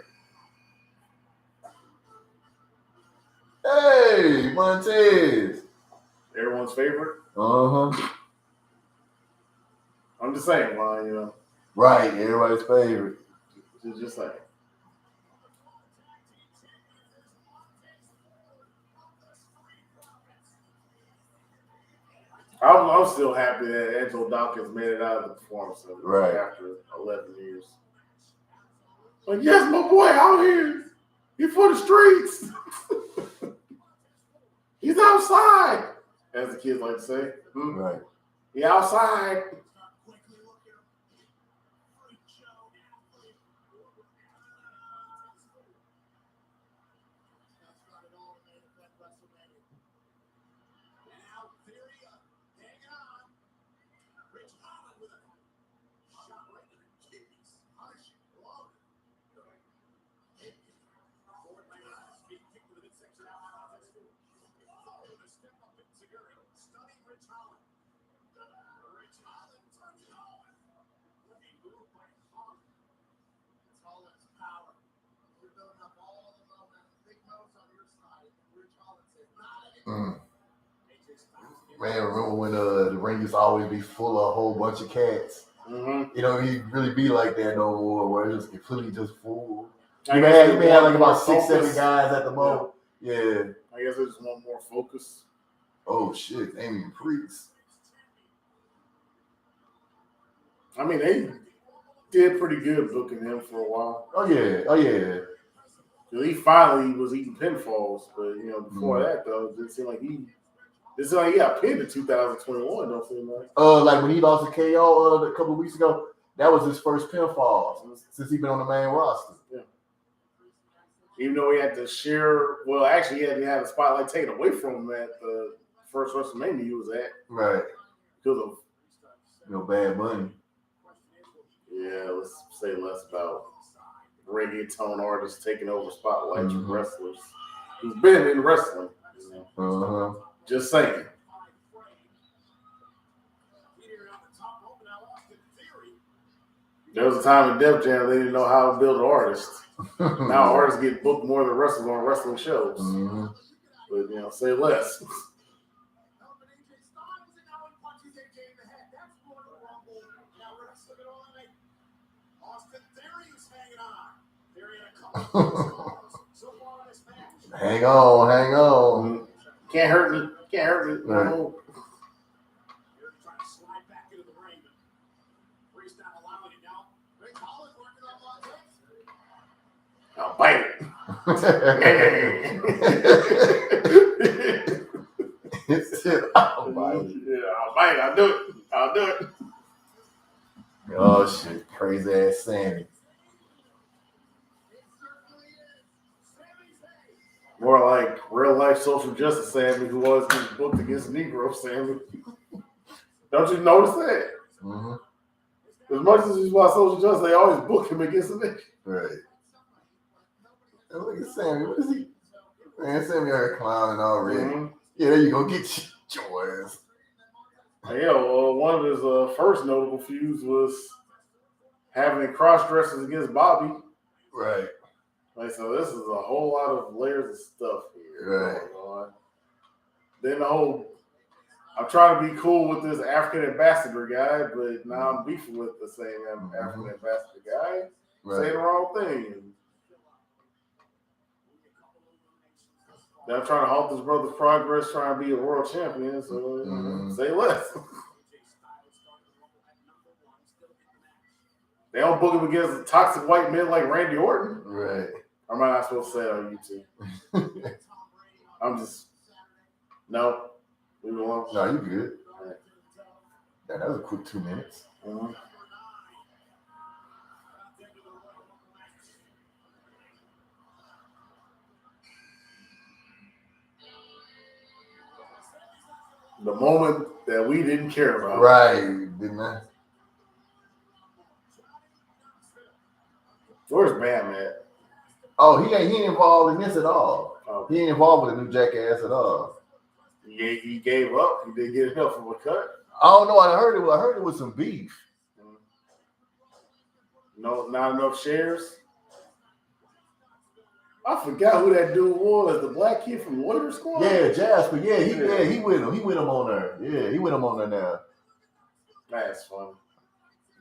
Speaker 2: Hey, Montez.
Speaker 1: Everyone's favorite?
Speaker 2: Uh-huh.
Speaker 1: I'm just saying, well, you know.
Speaker 2: Right, everybody's favorite.
Speaker 1: Just saying. I'm still happy that Angelo Dawkins made it out of the performance center
Speaker 2: Right.
Speaker 1: after 11 years. But yes, my boy out here. He's for the streets. He's outside, as the kids like to say.
Speaker 2: Right.
Speaker 1: He outside.
Speaker 2: Man, remember when the ring used to always be full of a whole bunch of cats? You know, he'd really be like that no more, where it was completely just full. You may have like about 6-7 guys at the moment. Yeah.
Speaker 1: I guess I just want more focus.
Speaker 2: Oh shit, Damien Priest.
Speaker 1: I mean, they did pretty good booking him for a while.
Speaker 2: Oh yeah.
Speaker 1: He finally was eating pinfalls, but you know, before that though, it didn't seem like he got pinned in 2021. Don't seem like.
Speaker 2: Like when he lost to KO a couple of weeks ago, that was his first pinfall since he's been on the main roster.
Speaker 1: Yeah. Even though he had to share, well, actually, he had to have the spotlight taken away from him at the first WrestleMania he was at.
Speaker 2: Right.
Speaker 1: Because of,
Speaker 2: Bad Bunny.
Speaker 1: yeah, let's say less about reggaeton artists taking over spotlights from wrestlers who've been in wrestling. Just saying. There was a time in Def Jam they didn't know how to build an artist. Now artists get booked more than wrestlers on wrestling shows. But say less.
Speaker 2: Hang on.
Speaker 1: Can't hurt me.
Speaker 2: Right.
Speaker 1: No. I'll bite it.
Speaker 2: I'll bite it.
Speaker 1: Yeah, I'll bite it. I'll do it.
Speaker 2: Oh shit, crazy ass Sammy.
Speaker 1: More like real life social justice Sammy, who always gets booked against Negro Sammy. Don't you notice that? As much as he's about social justice, they always book him against a nigga.
Speaker 2: Right. And look at Sammy. What is he? Man, Sammy are clowning already. Yeah, there you go. Get your ass.
Speaker 1: Yeah, well, one of his first notable feuds was having cross dressers against Bobby.
Speaker 2: Right.
Speaker 1: So this is a whole lot of layers of stuff here.
Speaker 2: Right.
Speaker 1: Going on. Then the whole, I'm trying to be cool with this African ambassador guy, but now I'm beefing with the same African ambassador guy. Saying the wrong thing. Now I'm trying to halt this brother's progress, trying to be a world champion, so say less. They don't book him against toxic white men like Randy Orton.
Speaker 2: Right.
Speaker 1: Or am I not supposed to say it on YouTube? I'm just, no. Leave it alone.
Speaker 2: No, you good. Right. Yeah, that was a quick 2 minutes.
Speaker 1: The moment that we didn't care about.
Speaker 2: Right, didn't I?
Speaker 1: Where's Bam at?
Speaker 2: Oh, he ain't involved in this at all.
Speaker 1: Oh.
Speaker 2: He ain't involved with the new jackass at all.
Speaker 1: He gave up. He didn't get enough of a cut.
Speaker 2: I don't know. I heard it was some beef.
Speaker 1: No, not enough shares. I forgot who that dude was. The black kid from Warrior Squad.
Speaker 2: Yeah, Jasper. Yeah, he with him. He with him on there. Yeah, he with him on there now.
Speaker 1: That's funny.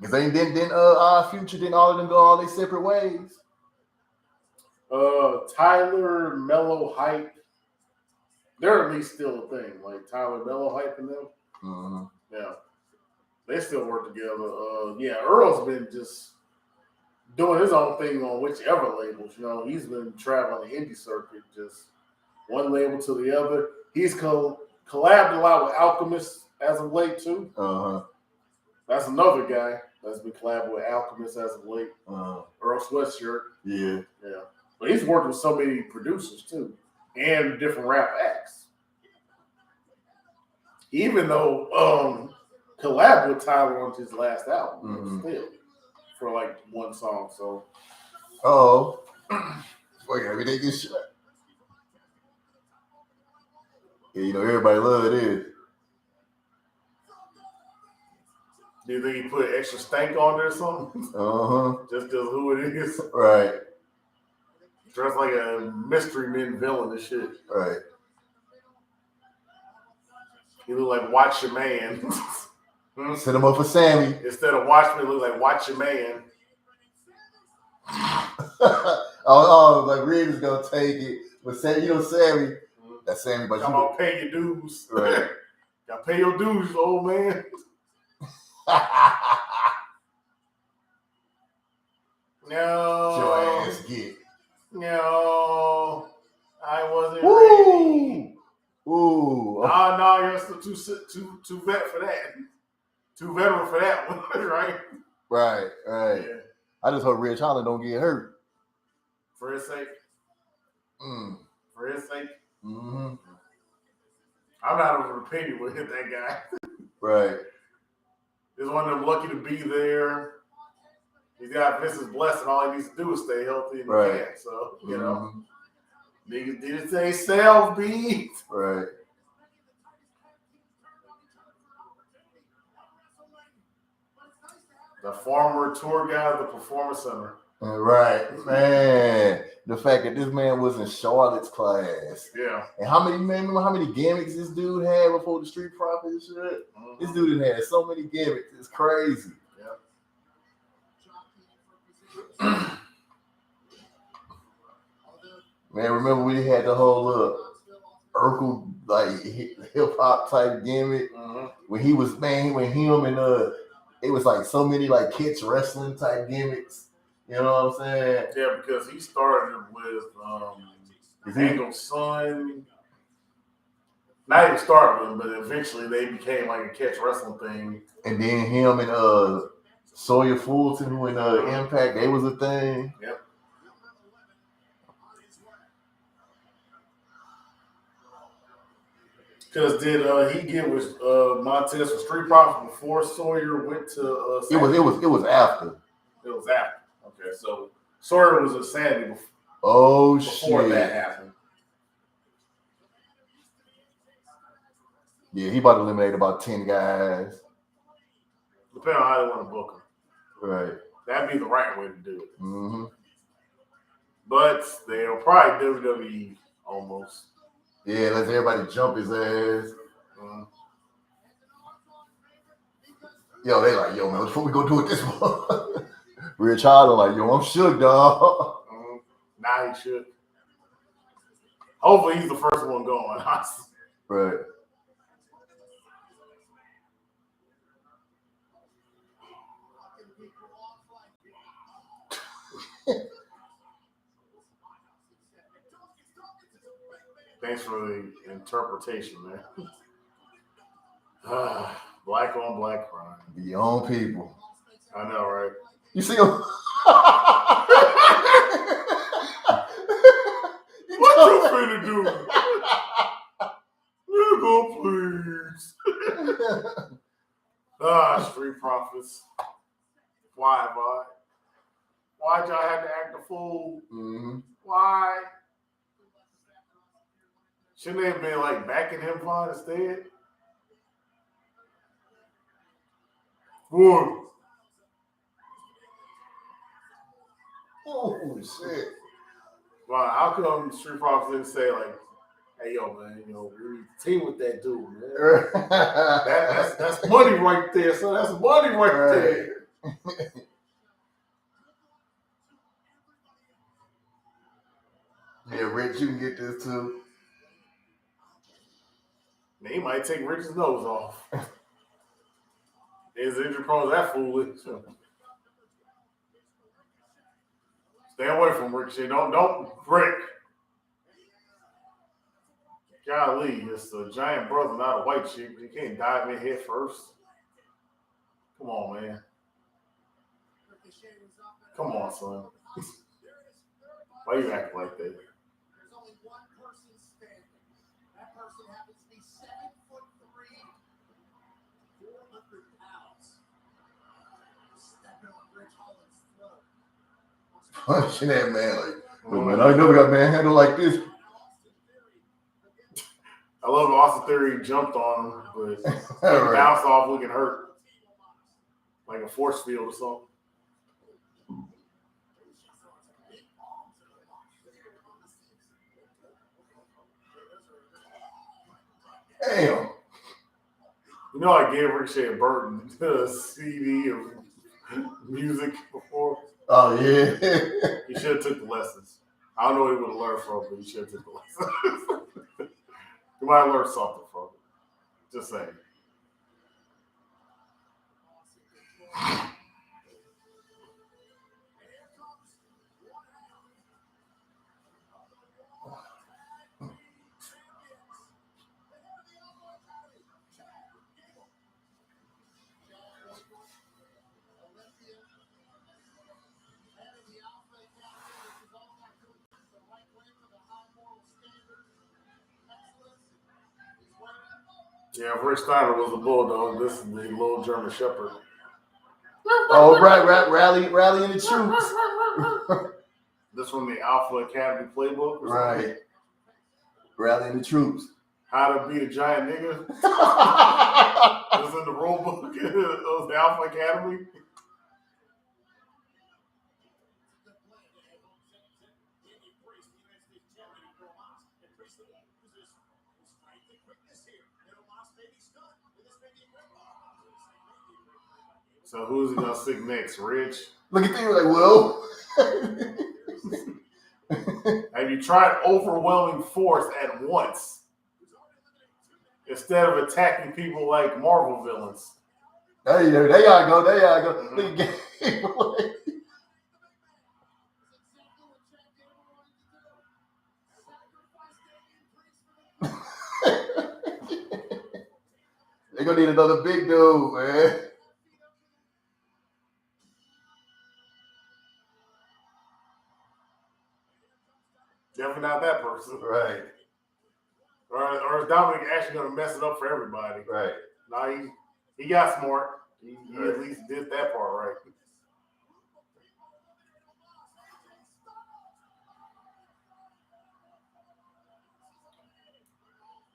Speaker 2: Because then our future, then all of them go all their separate ways.
Speaker 1: Tyler Mello Hype. They're at least still a thing. Like Tyler Mello Hype and them. Yeah. They still work together. Earl's been just doing his own thing on whichever labels. He's been traveling the indie circuit, just one label to the other. He's collabed a lot with Alchemist as of late, too. That's another guy that's been collabing with Alchemist as of late. Earl Sweatshirt.
Speaker 2: Yeah.
Speaker 1: But he's worked with so many producers, too, and different rap acts. Even though collabed with Tyler on his last album, still, for like one song. So,
Speaker 2: wait, everything is shit. Yeah, everybody love it.
Speaker 1: Do you think he put extra stank on there or something? Just because who it is?
Speaker 2: Right.
Speaker 1: Dressed like a mystery men villain and shit.
Speaker 2: Right.
Speaker 1: He look like Watch Your Man.
Speaker 2: Set him up for Sammy.
Speaker 1: Instead of Watch Me, look like Watch Your Man.
Speaker 2: Like Red is gonna take it, but Sammy, Sammy. That's Sammy, but
Speaker 1: Come on, pay your dues.
Speaker 2: Right.
Speaker 1: Gotta pay your dues, old man. No.
Speaker 2: Your ass get.
Speaker 1: No. I wasn't
Speaker 2: ready.
Speaker 1: No, you're still too vet for that. Too veteran for that one, right?
Speaker 2: Right.
Speaker 1: Yeah.
Speaker 2: I just hope Rich Holland don't get hurt.
Speaker 1: For his sake. For his sake.
Speaker 2: Mm-hmm.
Speaker 1: I'm not over the penny with that guy.
Speaker 2: Right.
Speaker 1: He's one of them lucky to be there. He's got Vince's blessing. All he needs to do is stay healthy and
Speaker 2: Right.
Speaker 1: he can. So, you know, niggas did say self beat.
Speaker 2: Right.
Speaker 1: The former tour guide of the Performance Center.
Speaker 2: Right, man. The fact that this man was in Charlotte's class.
Speaker 1: Yeah.
Speaker 2: And remember how many gimmicks this dude had before the Street Profits and shit? This dude had so many gimmicks. It's crazy.
Speaker 1: Yeah.
Speaker 2: Man, remember we had the whole Urkel like hip hop type gimmick when he was when him and it was like so many like kids wrestling type gimmicks. You know what I'm saying?
Speaker 1: Yeah, because he started with Angle's son. Not even started with him, but eventually they became like a catch wrestling thing.
Speaker 2: And then him and Sawyer Fulton, who in Impact, they was a thing.
Speaker 1: Yep. Because did he get with Montez for Street Profits before Sawyer went to
Speaker 2: It was after.
Speaker 1: It was after. Okay, so Sawyer was a Sandy before
Speaker 2: Before
Speaker 1: that happened.
Speaker 2: Yeah, he about to eliminate about 10 guys.
Speaker 1: Depending on how they want to book him.
Speaker 2: Right.
Speaker 1: That'd be the right way to do it.
Speaker 2: Mm-hmm.
Speaker 1: But they'll probably WWE almost.
Speaker 2: Yeah, let everybody jump his ass. Yo, they like, yo, man, before we go do it this one. Rich Holland like, yo, I'm shook, dog.
Speaker 1: Nah, he should. Hopefully he's the first one going.
Speaker 2: Right.
Speaker 1: Thanks for the interpretation, man. Black on black crime.
Speaker 2: The own people.
Speaker 1: I know, right?
Speaker 2: You see him?
Speaker 1: What you finna do? Nigga, please. Street Profits. Why'd y'all have to act a fool?
Speaker 2: Mm-hmm.
Speaker 1: Why? Shouldn't they have been like backing him fine instead? Boy.
Speaker 2: Oh shit.
Speaker 1: Well, how come Street Profits didn't say like, hey yo man, you know, we need to team with that dude, man. that's money right there, son. That's money right there.
Speaker 2: Yeah, Rich, you can get this too.
Speaker 1: Man, he might take Rich's nose off. His injury prone that foolish. Stay away from Ricochet. Don't Rick. Golly, it's a giant brother, not a white chick. You can't dive in head first. Come on, man. Come on, son. Why you acting like that?
Speaker 6: There's only one person standing. That person happens to be 7'3", 400 pounds. Stepping on Rich Holland's throat.
Speaker 2: Punching that man like, look, man, I never got manhandled like this.
Speaker 1: I love Austin Theory jumped on him, but
Speaker 2: Right.
Speaker 1: bounced off looking hurt. Like a force field or something.
Speaker 2: Damn.
Speaker 1: You know, I gave Ricochet a Burton CD of music before.
Speaker 2: Oh, yeah.
Speaker 1: He should have took the lessons. I don't know what he would have learned from, but he should have took the lessons. He might have learned something from it. Just saying. Yeah, Rick Steiner was a bulldog. This is the little German Shepherd.
Speaker 2: Oh, rallying the troops.
Speaker 1: This from the Alpha Academy playbook. Or something.
Speaker 2: Right. Rallying the troops.
Speaker 1: How to beat a giant nigga. It was in the rule book of the Alpha Academy. So who's he gonna stick next? Rich?
Speaker 2: Look at things like, well.
Speaker 1: Have you tried overwhelming force at once instead of attacking people like Marvel villains?
Speaker 2: There y'all go. There y'all go.
Speaker 1: Mhm.
Speaker 2: Look at gameplay. They're gonna need another big dude, man.
Speaker 1: Definitely not that person.
Speaker 2: Right.
Speaker 1: Or is Dominic actually gonna mess it up for everybody?
Speaker 2: Right.
Speaker 1: No, he got smart. He at least did that part right.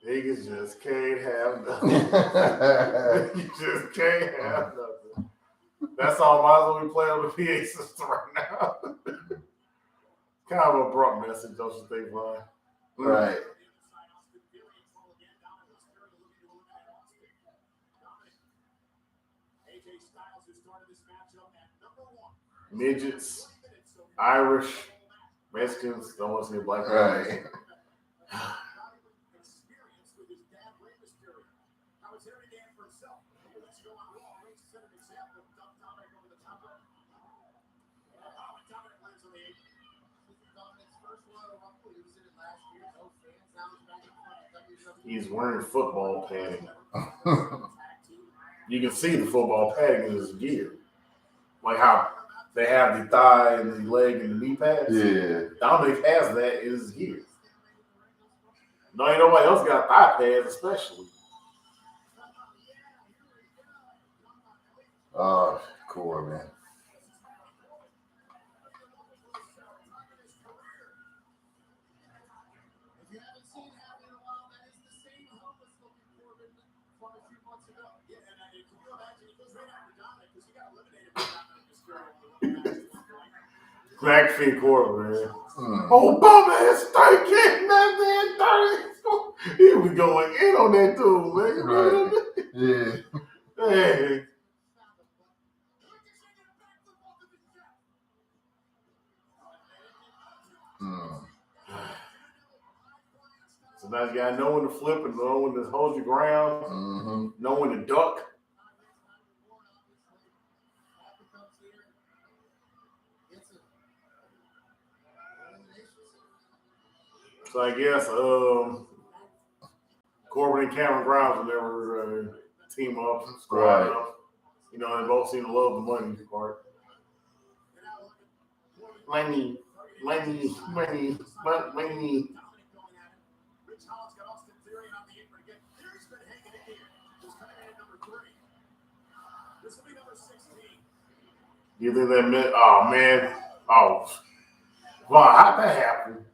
Speaker 1: Niggas just can't have nothing. You just can't have nothing. That song might as well be playing on the PA system right now. Kind of an abrupt message, don't you think, Vaughn?
Speaker 2: Right.
Speaker 1: Midgets, Irish, Mexicans, don't want to see a black guy.
Speaker 2: Right.
Speaker 1: He's wearing football padding. You can see the football padding in his gear. Like how they have the thigh and the leg and the knee pads.
Speaker 2: Yeah.
Speaker 1: Dominic has that in his gear. No, ain't nobody else got thigh pads, especially.
Speaker 2: Oh, core, man.
Speaker 1: McAfee Corbin, man.
Speaker 2: Mm.
Speaker 1: Oh, bum ass stinking, that man, 30. He was going in on that dude, man.
Speaker 2: Right. Yeah.
Speaker 1: Hey.
Speaker 2: Mm.
Speaker 1: So now you gotta know when to flip and know when to hold your ground,
Speaker 2: Mm-hmm.
Speaker 1: know when to duck. So I guess Corbin and Cameron Grimes will never team up, squad
Speaker 2: Right.
Speaker 1: up. You know, they both seem to love the money part. Money. You think that meant? Oh man! Oh, wow! How'd that happen?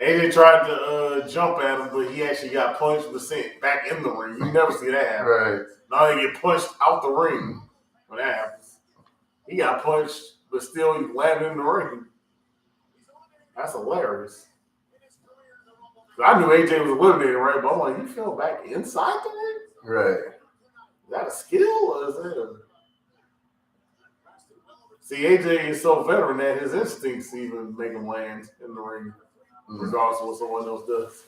Speaker 1: AJ tried to jump at him, but he actually got punched but sent back in the ring. You never see that happen.
Speaker 2: Right.
Speaker 1: Now they get punched out the ring when that happens. He got punched, but still he landed in the ring. That's hilarious. I knew AJ was eliminated, right? But I'm like, he fell back inside the ring?
Speaker 2: Right.
Speaker 1: Is that a skill or is that a... See, AJ is so veteran that his instincts even make him land in the ring, regardless of what someone else does.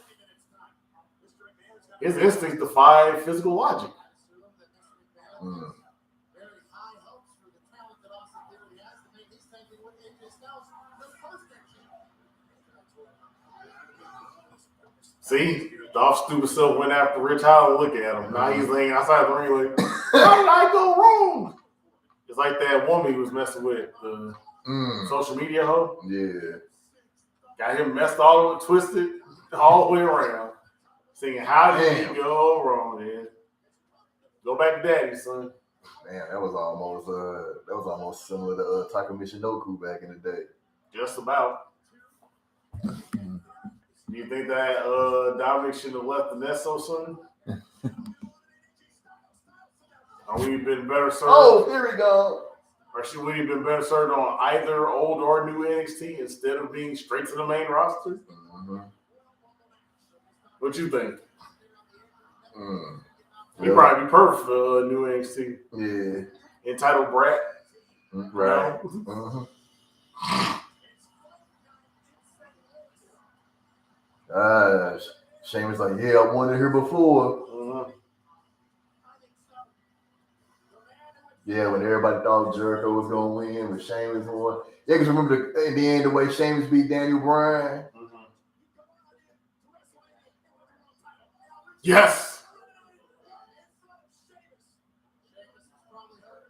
Speaker 1: His instincts defy physical logic.
Speaker 2: Mm.
Speaker 1: See, Dolph stupid self went after Rich Holland. Look at him. Now he's laying outside the ring like, how did I go wrong? It's like that woman he was messing with, the social media hoe.
Speaker 2: Yeah.
Speaker 1: Got him messed all over, twisted all the way around. Singing, how did
Speaker 2: Damn.
Speaker 1: you go wrong, man? Go back to daddy, son.
Speaker 2: Man, that was almost similar to Taka Michinoku back in the day.
Speaker 1: Just about. Do you think that Dominic should have left the nest so soon? Or we been better served?
Speaker 2: Oh, here we go.
Speaker 1: Or should we have been better served on either old or new NXT instead of being straight to the main roster?
Speaker 2: Mm-hmm.
Speaker 1: What you think? He'd
Speaker 2: Yeah.
Speaker 1: probably be perfect for new NXT.
Speaker 2: Yeah.
Speaker 1: Entitled Brat.
Speaker 2: Right.
Speaker 1: You know?
Speaker 2: Sheamus like, yeah, I wanted here before. Yeah, when everybody thought Jericho was gonna win, when Sheamus won. Yeah, because remember in the end the way Sheamus beat Daniel Bryan.
Speaker 1: Yes.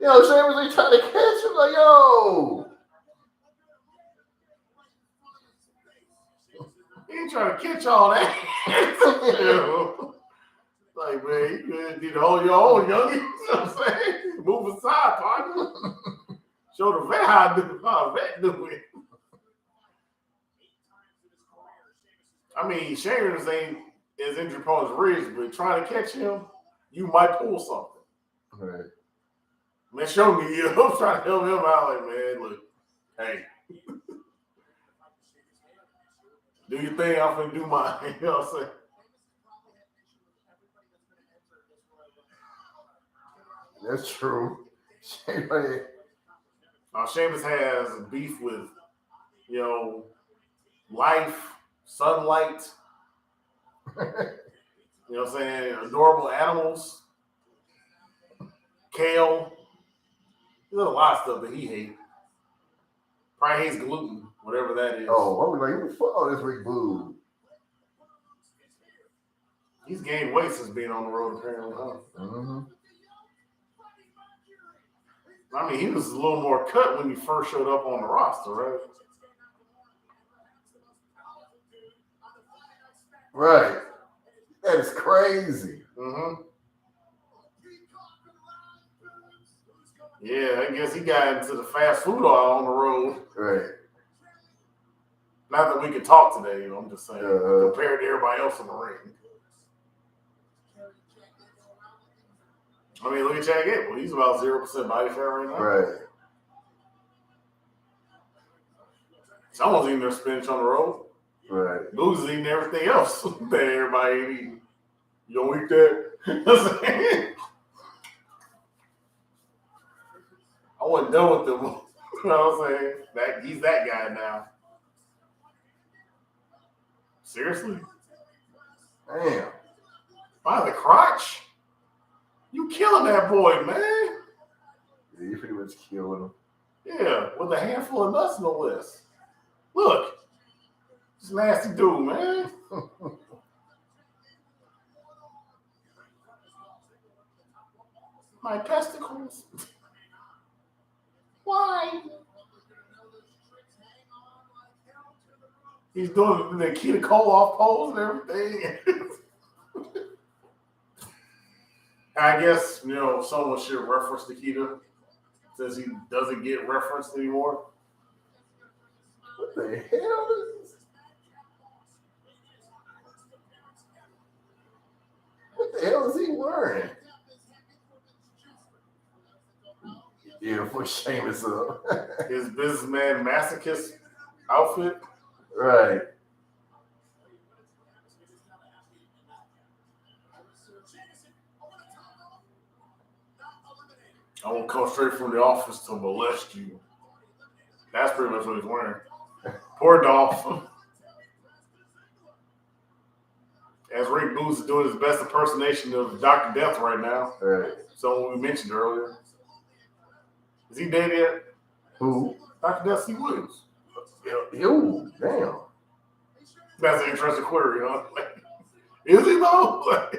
Speaker 2: Yo, Sheamus ain't trying to catch him. Like, yo.
Speaker 1: He ain't trying to catch all that. Like, man, you need to hold your own, young. You know what I'm saying? Move aside, partner. Show the vet how the vet do it. I mean, Sheamus ain't as injury prone as Ridge, but trying to catch him, you might pull something.
Speaker 2: Right.
Speaker 1: Man, show me you. I'm trying to help him out. Like, man, look, hey, do your thing. I'm gonna do mine. You know what I'm saying?
Speaker 2: That's true.
Speaker 1: Sheamus has beef with, life, sunlight, you know what I'm saying, adorable animals, kale. There's a lot of stuff that he hates. Probably hates gluten, whatever that is.
Speaker 2: Oh, I was like, who the fuck? Oh, this Rick Boo.
Speaker 1: He's gained weight since being on the road, apparently, huh?
Speaker 2: Mm-hmm.
Speaker 1: I mean, he was a little more cut when he first showed up on the roster, right?
Speaker 2: Right. That is crazy.
Speaker 1: Mm-hmm. Yeah, I guess he got into the fast food aisle on the road.
Speaker 2: Right.
Speaker 1: Not that we can talk today, I'm just saying, compared to everybody else in the ring. I mean, look at Chad Gable. He's about 0% body fat right now.
Speaker 2: Right.
Speaker 1: Someone's eating their spinach on the road.
Speaker 2: Right.
Speaker 1: Boo's is eating everything else that everybody ain't eating. You don't eat that? I wasn't done with them. You know what I'm saying? He's that guy now. Seriously?
Speaker 2: Damn.
Speaker 1: By the crotch? You killing that boy, man.
Speaker 2: Yeah, you pretty much killed him.
Speaker 1: Yeah, with a handful of nuts no less. Look. This nasty dude, man. My testicles. Why? He's doing the Keita Koloff pose and everything. I guess, someone should reference Nikita since he doesn't get referenced anymore.
Speaker 2: What the hell is this? What the hell is he wearing? Yeah, for Sheamus up.
Speaker 1: His businessman masochist outfit.
Speaker 2: Right.
Speaker 1: I won't come straight from the office to molest you. That's pretty much what he's wearing. Poor Dolph. As Rick Boots is doing his best impersonation of Dr. Death right now.
Speaker 2: Right.
Speaker 1: Someone we mentioned earlier. Is he dead yet?
Speaker 2: Who?
Speaker 1: Dr. Death C. Williams.
Speaker 2: Yo, damn.
Speaker 1: That's an interesting query, huh? Is he though?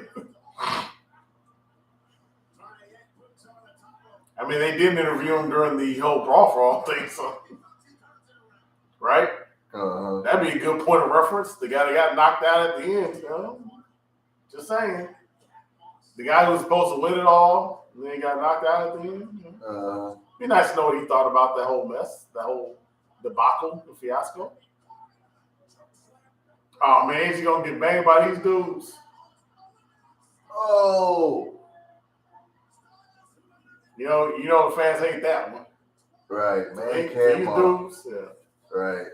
Speaker 1: I mean, they didn't interview him during the whole Brawl for All thing, so. Right?
Speaker 2: Uh-huh.
Speaker 1: That'd be a good point of reference. The guy that got knocked out at the end, Just saying. The guy who was supposed to win it all, and then got knocked out at the end. Be nice to know what he thought about that whole mess, that whole debacle, the fiasco. Oh man, he's gonna get banged by these dudes.
Speaker 2: Oh.
Speaker 1: You know the fans hate that one.
Speaker 2: Right, man.
Speaker 1: These dudes, yeah.
Speaker 2: Right.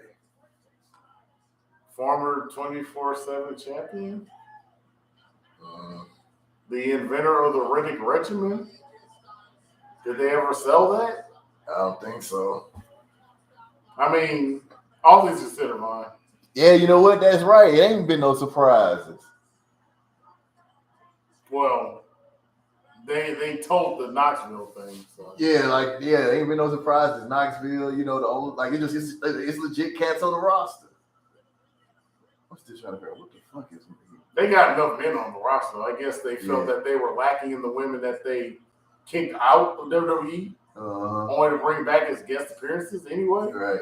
Speaker 1: Former 24/7 champion. The inventor of the Riddick regimen. Did they ever sell that?
Speaker 2: I don't think so.
Speaker 1: I mean, all things considered, mine.
Speaker 2: Yeah, you know what? That's right. It ain't been no surprises.
Speaker 1: Well, they told the Knoxville thing. So.
Speaker 2: Yeah, there ain't been no surprises. Knoxville, the old it's legit cats on the roster. I'm still trying to figure out what the fuck is it.
Speaker 1: They got enough men on the roster. I guess they felt that they were lacking in the women that they kicked out of WWE. Only to bring back as guest appearances anyway.
Speaker 2: Right.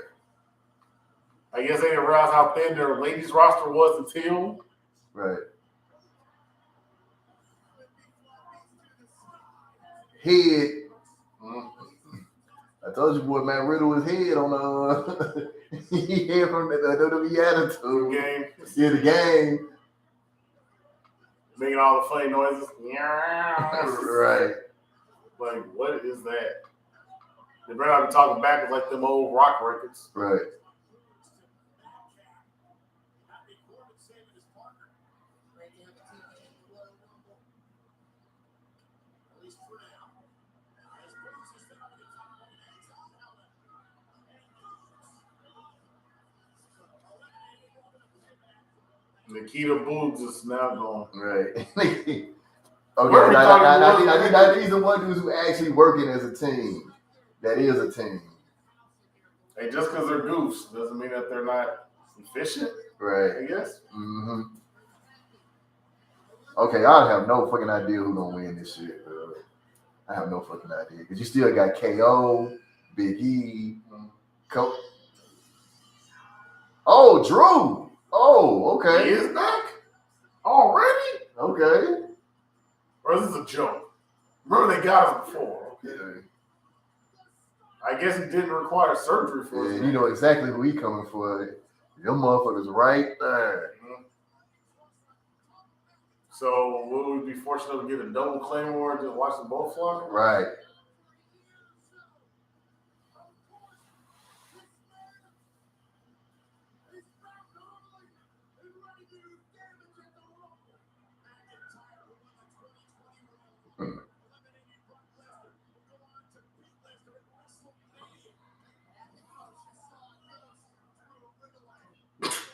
Speaker 1: I guess they didn't realize how thin their ladies roster was until.
Speaker 2: Right. Head. I told you, boy, man, Riddle was head on he head from the WWE Attitude
Speaker 1: game.
Speaker 2: Yeah, the game.
Speaker 1: Making all the funny noises.
Speaker 2: Right.
Speaker 1: Like, what is that? They better not be talking backwards like them old rock records.
Speaker 2: Right.
Speaker 1: Nikita Boogs is now gone.
Speaker 2: Right. Okay, now these are one dudes who actually working as a team. That is a team.
Speaker 1: Hey, just because they're goofs doesn't mean that they're not efficient.
Speaker 2: Right.
Speaker 1: I guess.
Speaker 2: Mm-hmm. Okay, I have no fucking idea who's gonna win this shit, bro. I have no fucking idea. Because you still got KO, Big E, Oh, Drew. Oh, okay.
Speaker 1: He is back? Already?
Speaker 2: Okay.
Speaker 1: Or is this a joke? Remember they got us before. Okay. I guess he didn't require surgery for it.
Speaker 2: You know exactly who he coming for. Your motherfucker's right there.
Speaker 1: Mm-hmm. So will we be fortunate to get a double claymore and just watch them both fly?
Speaker 2: Right.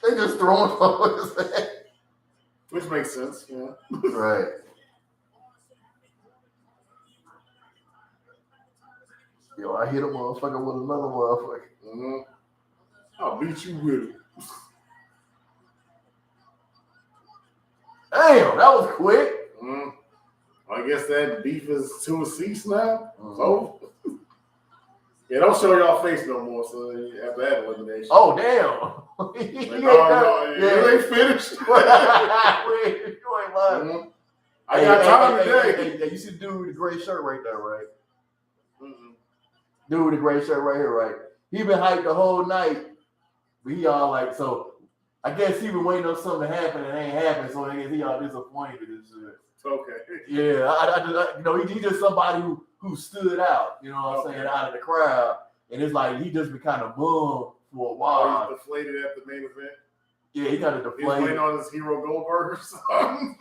Speaker 2: They just throwing over his head.
Speaker 1: Which makes sense, yeah.
Speaker 2: Right. Yo, I hit a motherfucker with another motherfucker.
Speaker 1: Mm-hmm. I'll beat you with it.
Speaker 2: Damn, that was quick.
Speaker 1: Mm-hmm. I guess that beef is to a cease now.
Speaker 2: Mm-hmm.
Speaker 1: So, yeah, don't show y'all face no more. So after that elimination.
Speaker 2: Oh damn!
Speaker 1: Like, they finished.
Speaker 2: You ain't lying.
Speaker 1: Mm-hmm. I got time today.
Speaker 2: Hey, you see the dude with the gray shirt right there, right?
Speaker 1: Mm-hmm.
Speaker 2: Dude with the gray shirt right here, right? He been hyped the whole night, but he all like, so I guess he been waiting on something to happen and it ain't happened, so I guess he all disappointed and shit.
Speaker 1: Okay.
Speaker 2: Yeah, he's just somebody who stood out, you know what I'm saying, out of the crowd, and it's like he just been kind of bummed for a while.
Speaker 1: He's deflated at the main event.
Speaker 2: Yeah, he kind of
Speaker 1: He's
Speaker 2: deflated.
Speaker 1: waiting on his Hero Goldberg or something.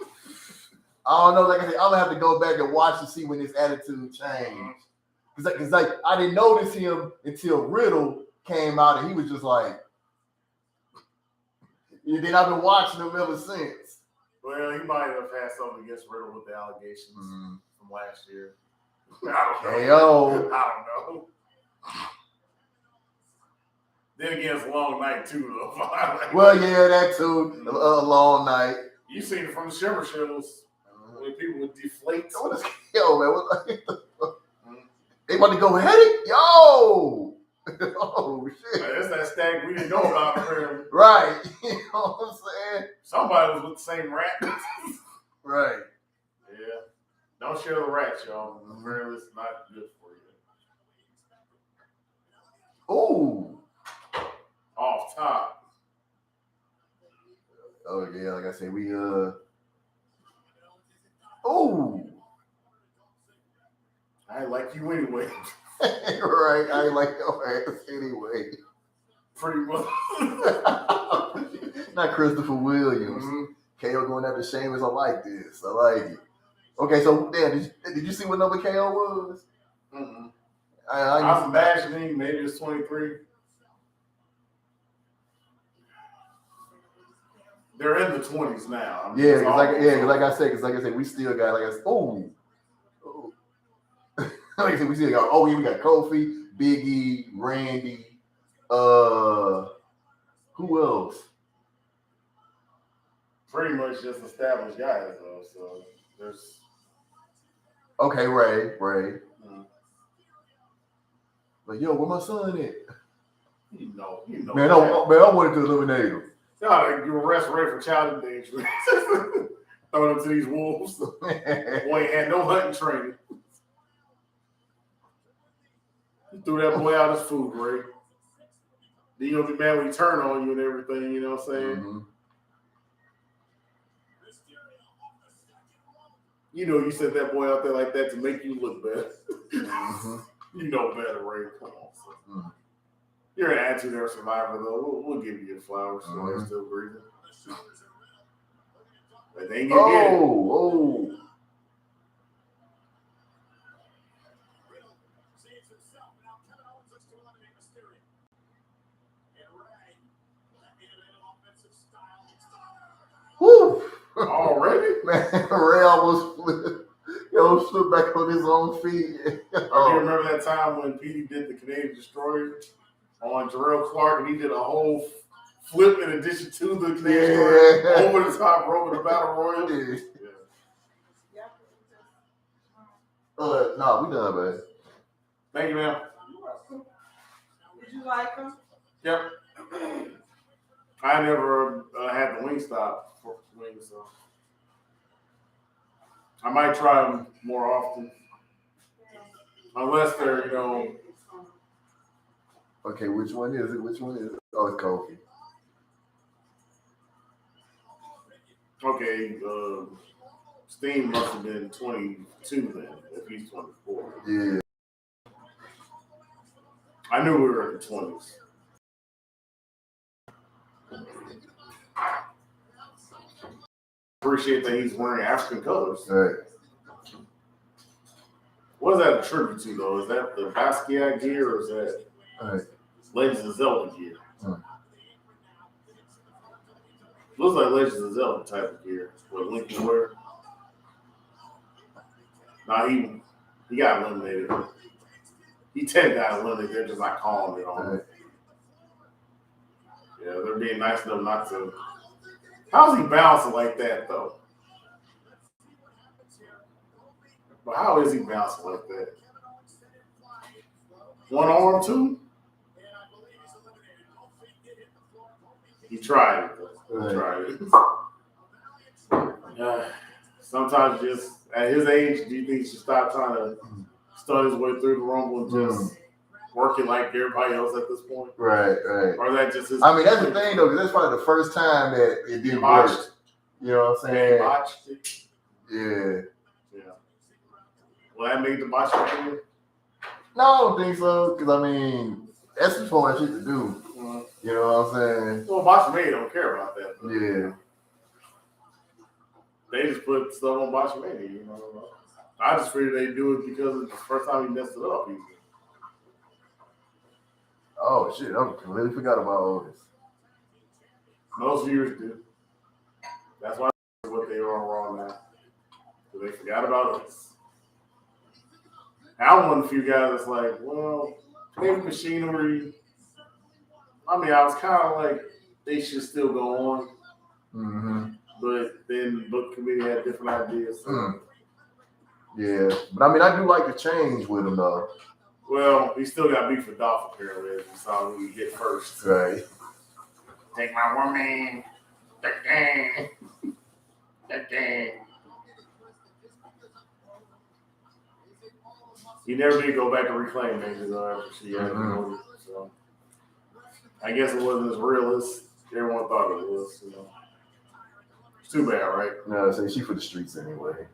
Speaker 2: I don't know. Like I said, I'm gonna have to go back and watch to see when his attitude changed. Cause I didn't notice him until Riddle came out, and he was just like. And then I've been watching him ever since.
Speaker 1: Well, he might have had something against Riddle with the allegations from last year. I don't know. Then again, it's a long night too, though.
Speaker 2: Well, yeah, that too. A long night.
Speaker 1: You seen it from the Shimmer shows when people would deflate.
Speaker 2: What is man? They about to go ahead? Yo! Oh shit!
Speaker 1: That's that stack we didn't know about. Apparently.
Speaker 2: Right. You know what I'm saying?
Speaker 1: Somebody was with the same rat.
Speaker 2: Right.
Speaker 1: Yeah. Don't share the rats, y'all. Apparently, it's not good for you.
Speaker 2: Ooh.
Speaker 1: Off top.
Speaker 2: Oh yeah, like I said, we Ooh.
Speaker 1: I ain't like you anyway.
Speaker 2: Right. I ain't like your ass anyway.
Speaker 1: Pretty much.
Speaker 2: Not Christopher Williams.
Speaker 1: Mm-hmm.
Speaker 2: KO going after Sheamus. I like this. I like it. Okay, so damn, did you see what number KO was?
Speaker 1: Mm-hmm.
Speaker 2: I'm
Speaker 1: imagining maybe it's 23. They're in the 20s now. I mean,
Speaker 2: because like I said, we still got like I said, we still got we got Kofi, Biggie, Randy, who else?
Speaker 1: Pretty much just established guys though. So there's
Speaker 2: Okay, Ray.
Speaker 1: mm-hmm.
Speaker 2: Like, yo, where my son at?
Speaker 1: You know.
Speaker 2: Man, I wanted to eliminate him.
Speaker 1: No, you arrest Ray for child endangerment. Throwing him to these wolves. Boy ain't had no hunting training. You threw that boy out his food, Ray. Then you're gonna be mad when he turn on you and everything, you know what I'm saying?
Speaker 2: Mm-hmm.
Speaker 1: You know you sent that boy out there like that to make you look better.
Speaker 2: Mm-hmm.
Speaker 1: You know better, Ray. Come on, son.
Speaker 2: Mm-hmm.
Speaker 1: You're an attitude era survivor, though. We'll give you your flowers. So
Speaker 2: Mm-hmm.
Speaker 1: they're still breathing. But they ain't gonna get it.
Speaker 2: Oh. Woo!
Speaker 1: Already?
Speaker 2: Man, Ray almost slipped back on his own feet.
Speaker 1: Or do you remember that time when Petey did the Canadian Destroyer on Jarrell Clark and he did a whole flip in addition to the Canadian Destroyer over the top rope in the Battle Royal?
Speaker 2: Yeah.
Speaker 3: Yeah.
Speaker 2: No, we done, man.
Speaker 1: Thank you, ma'am.
Speaker 3: Did you like them?
Speaker 1: Yep. I never had the Wingstop for wings, so I might try them more often. Unless they're,
Speaker 2: Okay, which one is it? Oh, it's Kofi.
Speaker 1: okay, Steam must have been 22 then, if he's 24.
Speaker 2: Yeah.
Speaker 1: I knew we were in the 20s. Appreciate that he's wearing African colors.
Speaker 2: Right.
Speaker 1: What is that a tribute to, though? Is that the Basquiat gear or is that Legends of Zelda gear? Looks like Legends of Zelda type of gear. What Link can wear. Nah, he got eliminated. He 10 got eliminated. They're just not calling it on him. Yeah, they're being nice enough not to. How's he bouncing like that, though? But how is he bouncing like that? One arm, too? He tried it, though. He tried it. Sometimes just, at his age, do you think he should stop trying to stun his way through the Rumble and just working like everybody else at this point?
Speaker 2: Right.
Speaker 1: Or is that just his...
Speaker 2: I mean, that's the thing, though, because that's probably the first time that it didn't work. You know what I'm saying?
Speaker 1: Botched it.
Speaker 2: Yeah.
Speaker 1: Will that make the botch again?
Speaker 2: No, I don't think so, because, I mean, that's just fun shit to do. You know what I'm saying?
Speaker 1: Well, Botch Mania don't care about that. Though.
Speaker 2: Yeah.
Speaker 1: They just put stuff on Botch Mania, you know. I just figured they do it because it's the first time he messed it up.
Speaker 2: Oh, shit. I completely forgot about all this.
Speaker 1: Most viewers do. That's why what they are on Raw now. So they forgot about us. I'm one of the few guys that's like, well, maybe machinery. I mean, I was kind of like, they should still go on.
Speaker 2: Mm-hmm.
Speaker 1: But then the book committee had different ideas. So.
Speaker 2: Yeah. But I mean, I do like the change with him, though.
Speaker 1: Well, he still got beef with Dolph, apparently, as we saw who we get first.
Speaker 2: Right.
Speaker 1: Take my woman. The gang. He never did go back to reclaim it after she had it. So I guess it wasn't as real as everyone thought it was. You know. It's too bad, right?
Speaker 2: No, so she for the streets anyway.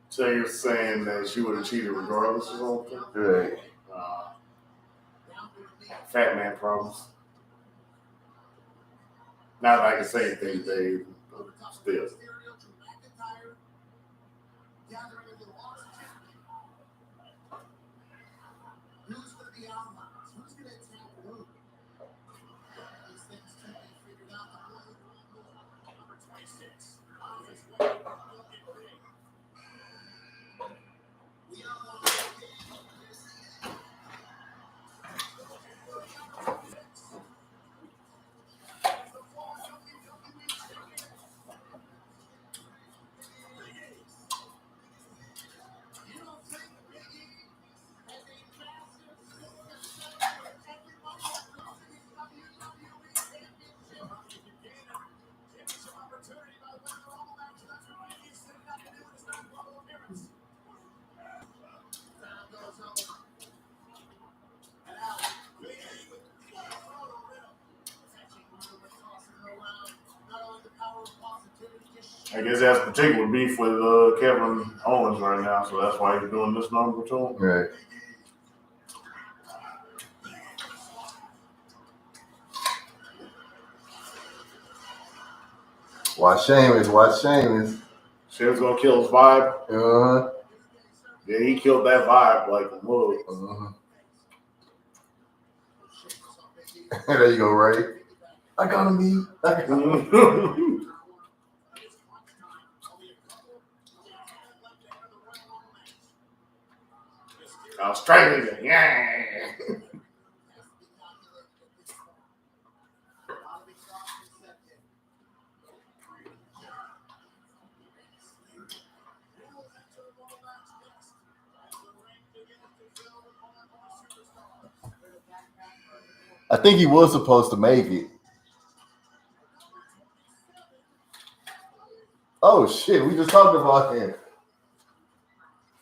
Speaker 1: So you're saying that she would have cheated regardless or something?
Speaker 2: Right.
Speaker 1: Fat man problems. Not that I can say anything, Dave. Still.
Speaker 6: Who's going to be outlined? Who's going to attack who? These things to be figured out. Number 26. On his way. Looking big. We don't want to
Speaker 1: I guess that's particular beef with Kevin Owens right now, so that's why he's doing this number to him.
Speaker 2: Right. Watch Sheamus.
Speaker 1: Sheamus gonna kill his vibe.
Speaker 2: Uh-huh.
Speaker 1: Yeah, he killed that vibe like a mug.
Speaker 2: Uh-huh. There you go, Ray. I got him,
Speaker 1: I'll strangle you. Yeah.
Speaker 2: I think he was supposed to make it. Oh shit, we just talked about him.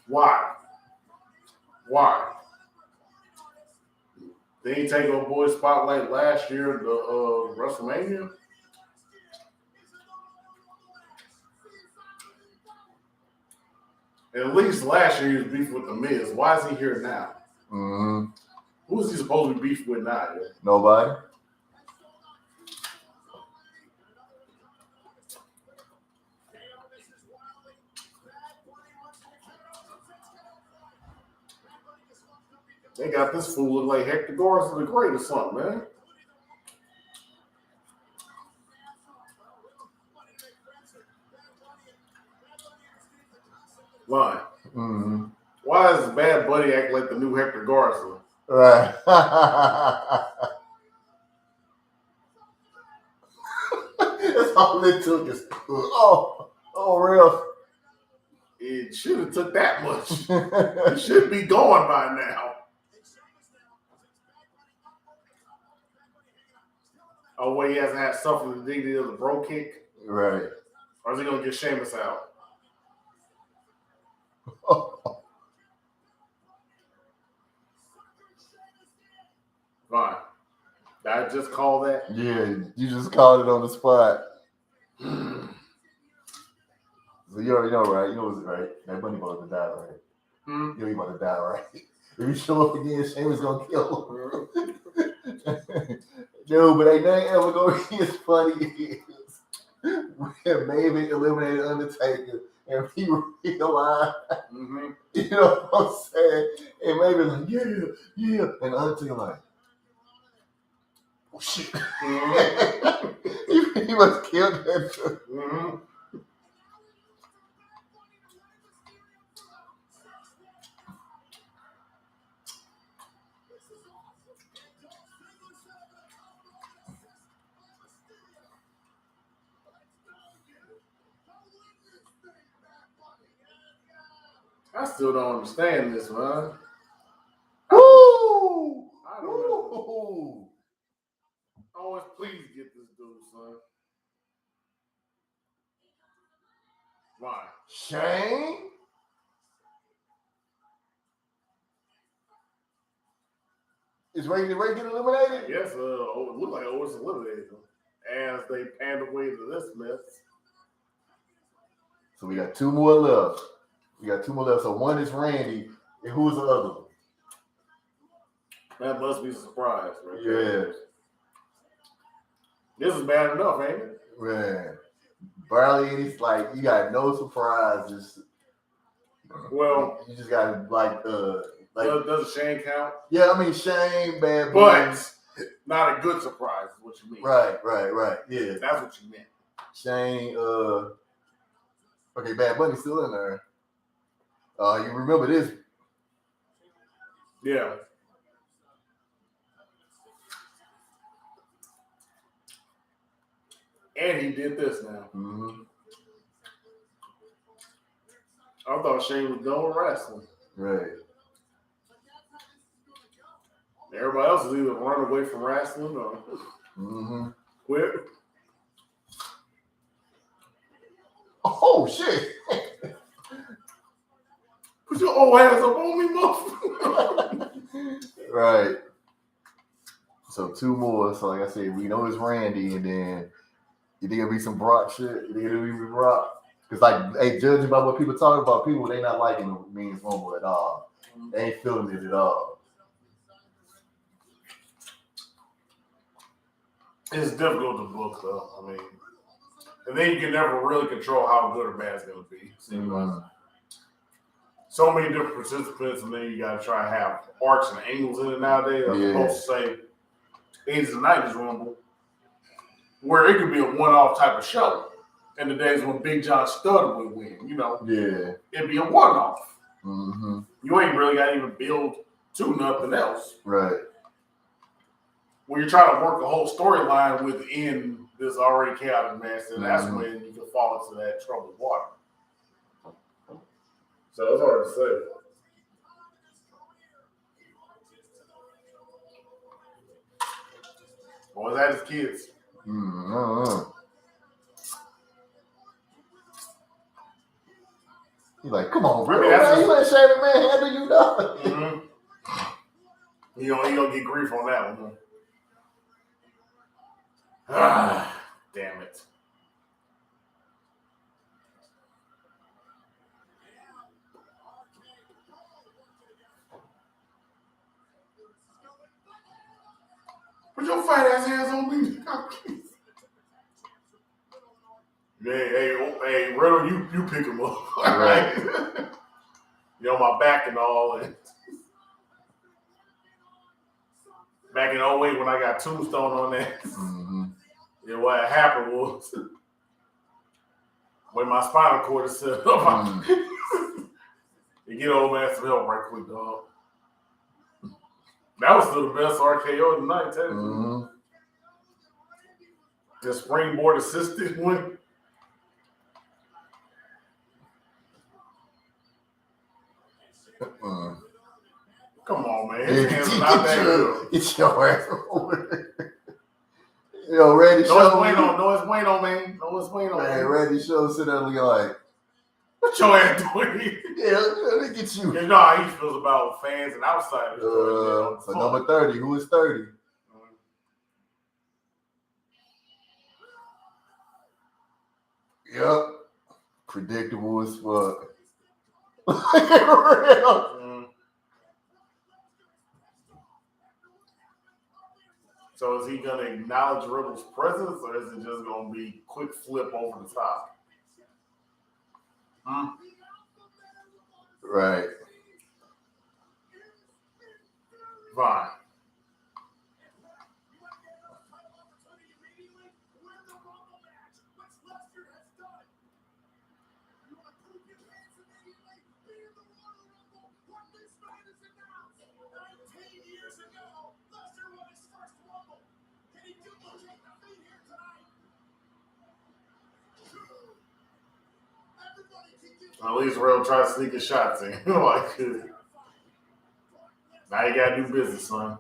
Speaker 1: Why? They ain't take old boy spotlight last year at the WrestleMania. At least last year he was beefing with the Miz. Why is he here now?
Speaker 2: Mm-hmm.
Speaker 1: Who is he supposed to be beefing with now? Yo?
Speaker 2: Nobody.
Speaker 1: They got this fool look like Hector Garza the Great or something, man. Line.
Speaker 2: Mm-hmm.
Speaker 1: Why does Bad Buddy act like the new Hector Garza?
Speaker 2: Right. That's all it took is real.
Speaker 1: It should have took that much. It should be gone by now. Oh, wait, he hasn't had suffered the dignity of the bro kick?
Speaker 2: Right.
Speaker 1: Or is he going to get Sheamus out? Fine. Did I just call that?
Speaker 2: Yeah, you just called it on the spot. So you already know, right? You know what's right. That bunny about to die, right? You know he about to die, right? If you show up again, Sheamus gonna kill him. No, but ain't nothing ever gonna be as funny as when Maven eliminated Undertaker and he realized, you know what I'm saying? And Maven like, yeah, and Undertaker like, oh shit. He must kill that.
Speaker 1: still don't understand this, man.
Speaker 2: Woo!
Speaker 1: I don't know.
Speaker 2: Woo!
Speaker 1: Always please get this dude, son. Why?
Speaker 2: Shane? Is Ray getting eliminated?
Speaker 1: Yes, it looked like Otis eliminated him as they panned away to this mess.
Speaker 2: So we got 2 more left. So one is Randy, and who's the other one?
Speaker 1: That must be a surprise, right?
Speaker 2: Yeah.
Speaker 1: This is bad enough, ain't it?
Speaker 2: Man. Barely, it's like you got no surprises.
Speaker 1: Well,
Speaker 2: you just got
Speaker 1: does Shane count?
Speaker 2: Yeah, I mean Shane, Bad Bunny.
Speaker 1: But not a good surprise is what you mean.
Speaker 2: Right. Yeah.
Speaker 1: That's what you meant.
Speaker 2: Shane, okay, Bad Bunny's still in there. You remember this?
Speaker 1: Yeah. And he did this now.
Speaker 2: Mm-hmm.
Speaker 1: I thought Shane was done with wrestling.
Speaker 2: Right.
Speaker 1: Everybody else is either run away from wrestling or quit.
Speaker 2: Oh shit!
Speaker 1: Put your old ass up on me, motherfucker.
Speaker 2: Right. So 2 more. So like I said, we know it's Randy, and then you think it'll be some Brock shit? You think it'll be Brock? Because like, hey, judging by what people talk about, people they not liking the Men's Rumble at all. They ain't feeling it at all.
Speaker 1: It's difficult to book, though. I mean, and then you can never really control how good or bad it's going to be. So many different participants, and then you got to try to have arcs and angles in it nowadays. As opposed to say, 80s and 90s Rumble, where it could be a one-off type of show. In the days when Big John Studd would win, it'd be a one-off.
Speaker 2: Mm-hmm.
Speaker 1: You ain't really got to even build to nothing else.
Speaker 2: Right.
Speaker 1: When you're trying to work a whole storyline within this already chaotic mess, and that's when you can fall into that troubled water. So it's hard to say. Well, that is kids.
Speaker 2: He's like, come on, bro.
Speaker 1: I mean,
Speaker 2: You let Shaving Man handle you, dog.
Speaker 1: He gonna get grief on that one. Ah, damn it. Put your fat ass hands on me. Hey, Riddle, you pick him up.
Speaker 2: Right.
Speaker 1: You on my back and all. And back in 08 when I got Tombstone on that. What happened was when my spinal cord is set up, you get old man some help right quick, dog. That was still the best RKO of the night, technically. The springboard assisted one. Come on, man. His hands are not that good.
Speaker 2: It's your ass over there. Yo, Randy Show.
Speaker 1: No, it's bueno, man.
Speaker 2: Man, Randy Show sit there like,
Speaker 1: what your ass doing?
Speaker 2: Yeah, let me get you.
Speaker 1: You know how he feels about fans and outsiders.
Speaker 2: So number 30. Who is 30? Yep. Predictable as fuck. Real.
Speaker 1: So is he gonna acknowledge Riddle's presence, or is it just gonna be quick flip over the top?
Speaker 2: Right.
Speaker 1: Fine. At least Rail tried to sneak his shots in. Like, now you gotta do business, son.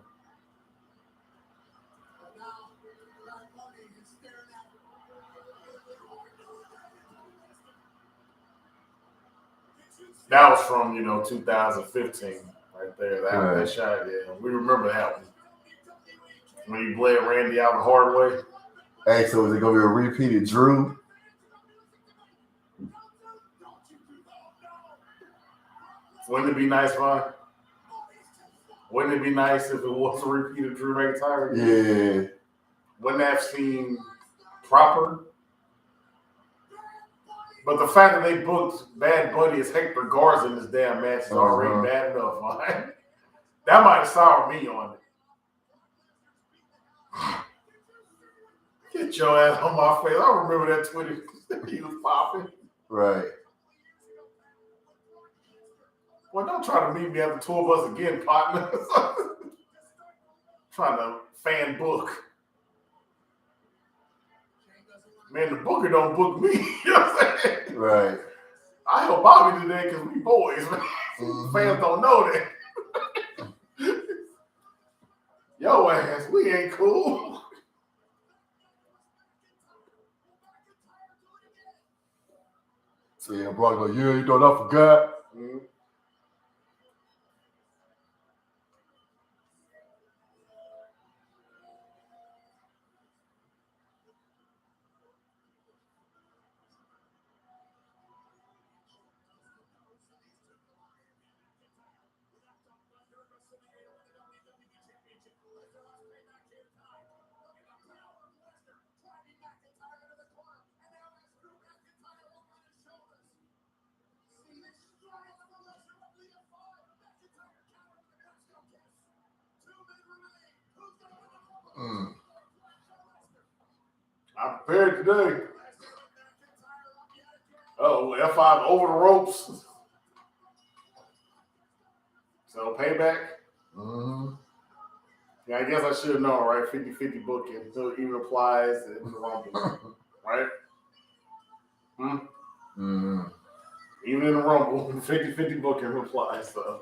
Speaker 1: That was from 2015, right there. That shot, yeah, we remember that one. When he bled Randy out the hard way.
Speaker 2: Hey, so is it gonna be a repeated Drew?
Speaker 1: Wouldn't it be nice, Vaughn? Wouldn't it be nice if it was a repeat of Drew McIntyre?
Speaker 2: Yeah.
Speaker 1: Wouldn't that seem proper? But the fact that they booked Bad Bunny as Hector Garza in this damn match is already bad enough. Right? That might have soured me on it. Get your ass on my face. I remember that Twitter. He was popping.
Speaker 2: Right.
Speaker 1: Well, don't try to meet me after tour bus again, partner. Trying to fan book. Man, the booker don't book me. You know what I'm saying?
Speaker 2: Right.
Speaker 1: I help Bobby today because we boys, man.
Speaker 2: Mm-hmm.
Speaker 1: Fans don't know that. Yo ass, we ain't cool.
Speaker 2: So yeah, Brock like, yeah, you thought I forgot?
Speaker 1: Mm-hmm. I'm prepared today. Oh, F5 over the ropes. So payback.
Speaker 2: Mm-hmm.
Speaker 1: Yeah, I guess I should have known, right? 50-50 booking. So it even applies in the Rumble, right?
Speaker 2: Mm-hmm.
Speaker 1: Even in the Rumble, 50-50 booking applies. So.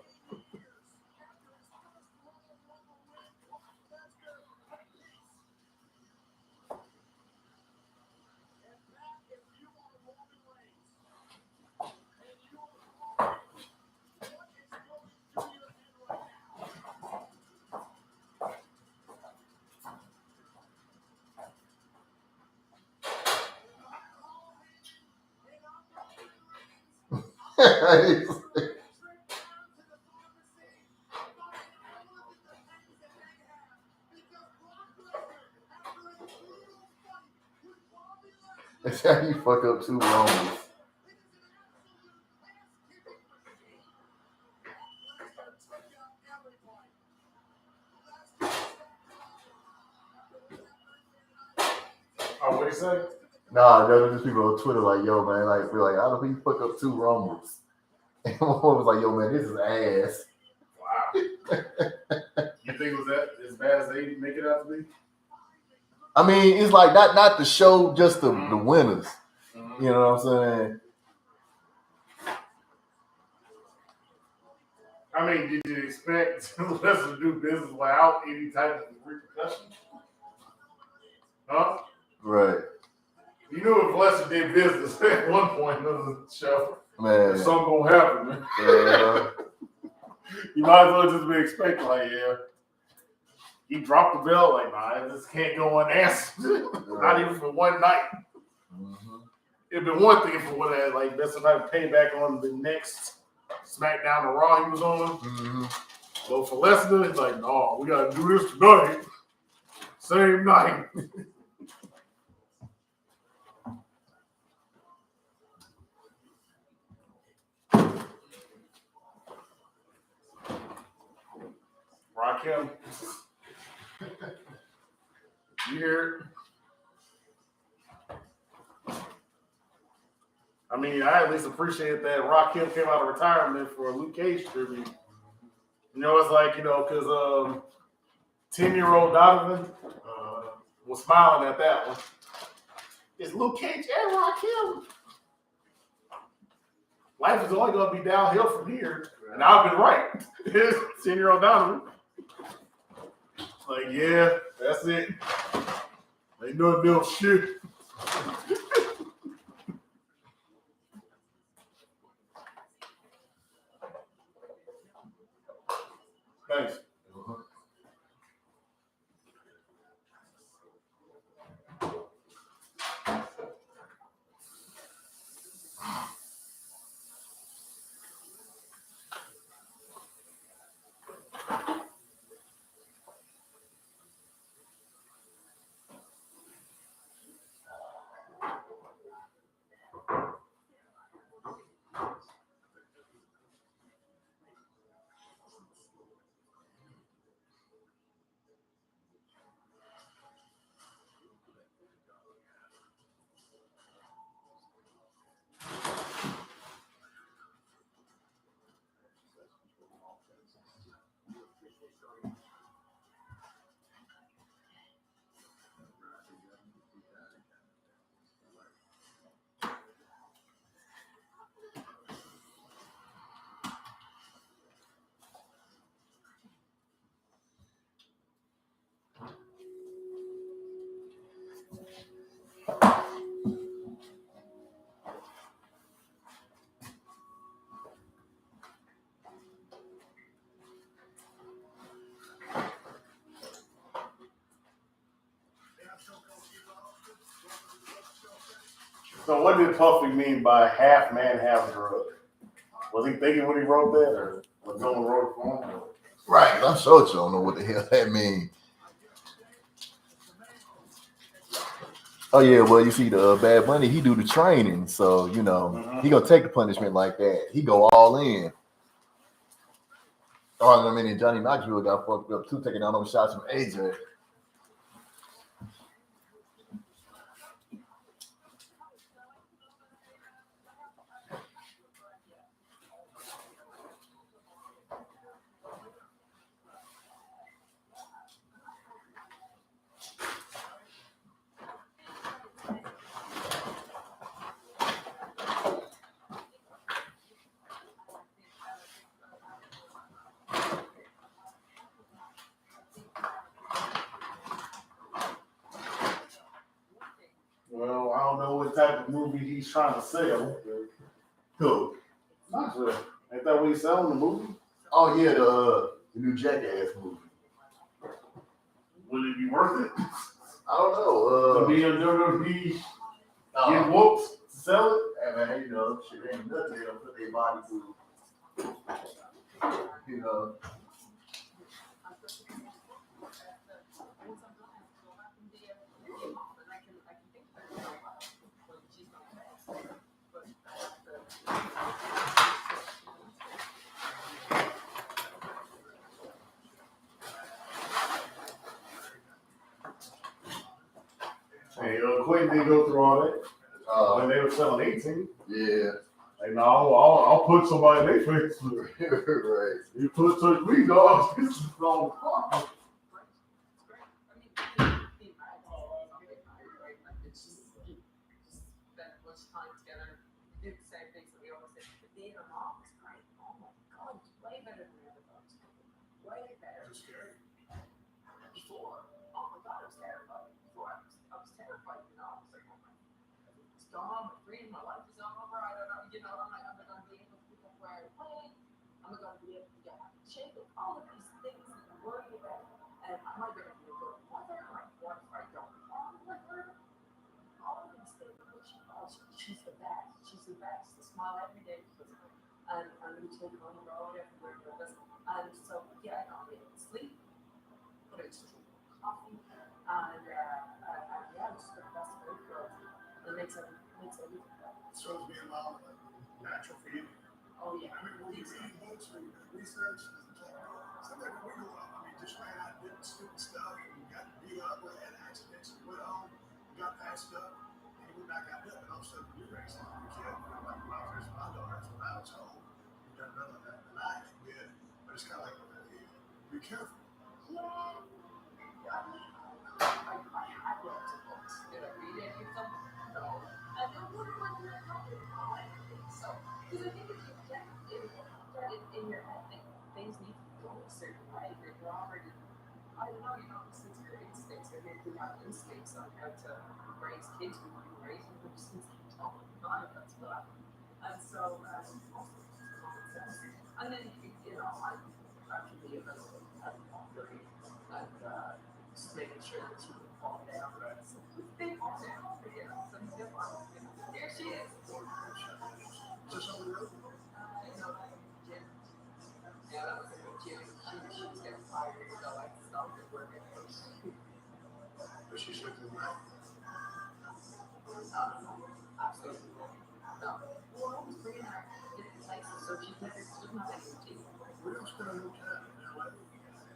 Speaker 2: That's how you fuck up 2 Romans.
Speaker 1: Oh, what do you say?
Speaker 2: Nah, there's just people on Twitter like, yo, man, like, we're like, I don't think you fuck up 2 Romans. And one was like, yo, man, this is ass.
Speaker 1: Wow. You think it was that as bad as they make it out to be?
Speaker 2: I mean, it's like not the show, just the winners. Mm-hmm. You know what I'm saying?
Speaker 1: I mean, did you expect Lesnar to do business without any type of repercussion? Huh?
Speaker 2: Right.
Speaker 1: You knew if Lesnar did business at one point in the show,
Speaker 2: man,
Speaker 1: something gonna happen, man. You might as well just be expecting, like, yeah. He dropped the belt, like, nah, this can't go unanswered. Not even for one night.
Speaker 2: Mm-hmm.
Speaker 1: It'd been one thing for what like that's about to pay back on the next SmackDown or Raw he was on.
Speaker 2: Mm-hmm.
Speaker 1: But for Lesnar, it's like, no, we gotta do this tonight. Same night. Rakim. You hear it? I mean, I at least appreciate that Rakim came out of retirement for a Luke Cage tribute. You know, it's like, because 10-year-old Donovan was smiling at that one. It's Luke Cage and Rakim. life is only going to be downhill from here. And I've been right. 10-year-old Donovan. Like, yeah, that's it. Ain't no real shit. Thanks. So what did Puffy mean by half man, half drug? Was he thinking when he wrote that, or was no one wrote it for him?
Speaker 2: Right, I'm sure you don't know what the hell that means. Oh yeah, well you see the Bad Bunny, he do the training, so you know he gonna take the punishment like that. He go all in. Oh, I mean, Johnny Knoxville got fucked up too, taking down those shots from AJ.
Speaker 1: Well, I don't know what type of movie he's trying to sell.
Speaker 2: Who?
Speaker 1: Not sure. Ain't that what he's selling, the movie?
Speaker 2: Oh yeah, the new Jackass movie.
Speaker 1: Would it be worth it?
Speaker 2: I don't know.
Speaker 1: To be a WWE, get whoops, to sell it?
Speaker 2: Hey man, you know, shit ain't nothing. They don't put their body through. You know.
Speaker 1: Hey, Quentin didn't go through all that when they were selling 18.
Speaker 2: Yeah.
Speaker 1: Like, no, I'll put somebody in their face.
Speaker 2: Right.
Speaker 1: You put such me, dog. This is wrong.
Speaker 6: So it's being natural for you. Oh yeah. I mean, when you're reading books or you do research, something like we go up. I mean, just ran out doing stupid stuff and got beat up or had accidents and went home, got patched up, and he went back out there. And all of a sudden, you're racing, you kid, like my first, my daughter's when I was home. You done better than I did. But it's kind of like, be careful.
Speaker 4: instincts on how to raise kids when you raise them since none of us will. And so, also just common sense. And then, I can be a little very, and just making sure that she would fall down. So they fall down, so there she is.
Speaker 6: Just on the road.
Speaker 4: Jim. Yeah, that was a good Jim. She was getting fired, so I stopped at work at first.
Speaker 6: But she's looking right.
Speaker 4: Absolutely. No. Well, I was bringing her different places, so she's not at UT.
Speaker 6: Where else can I look at in LA?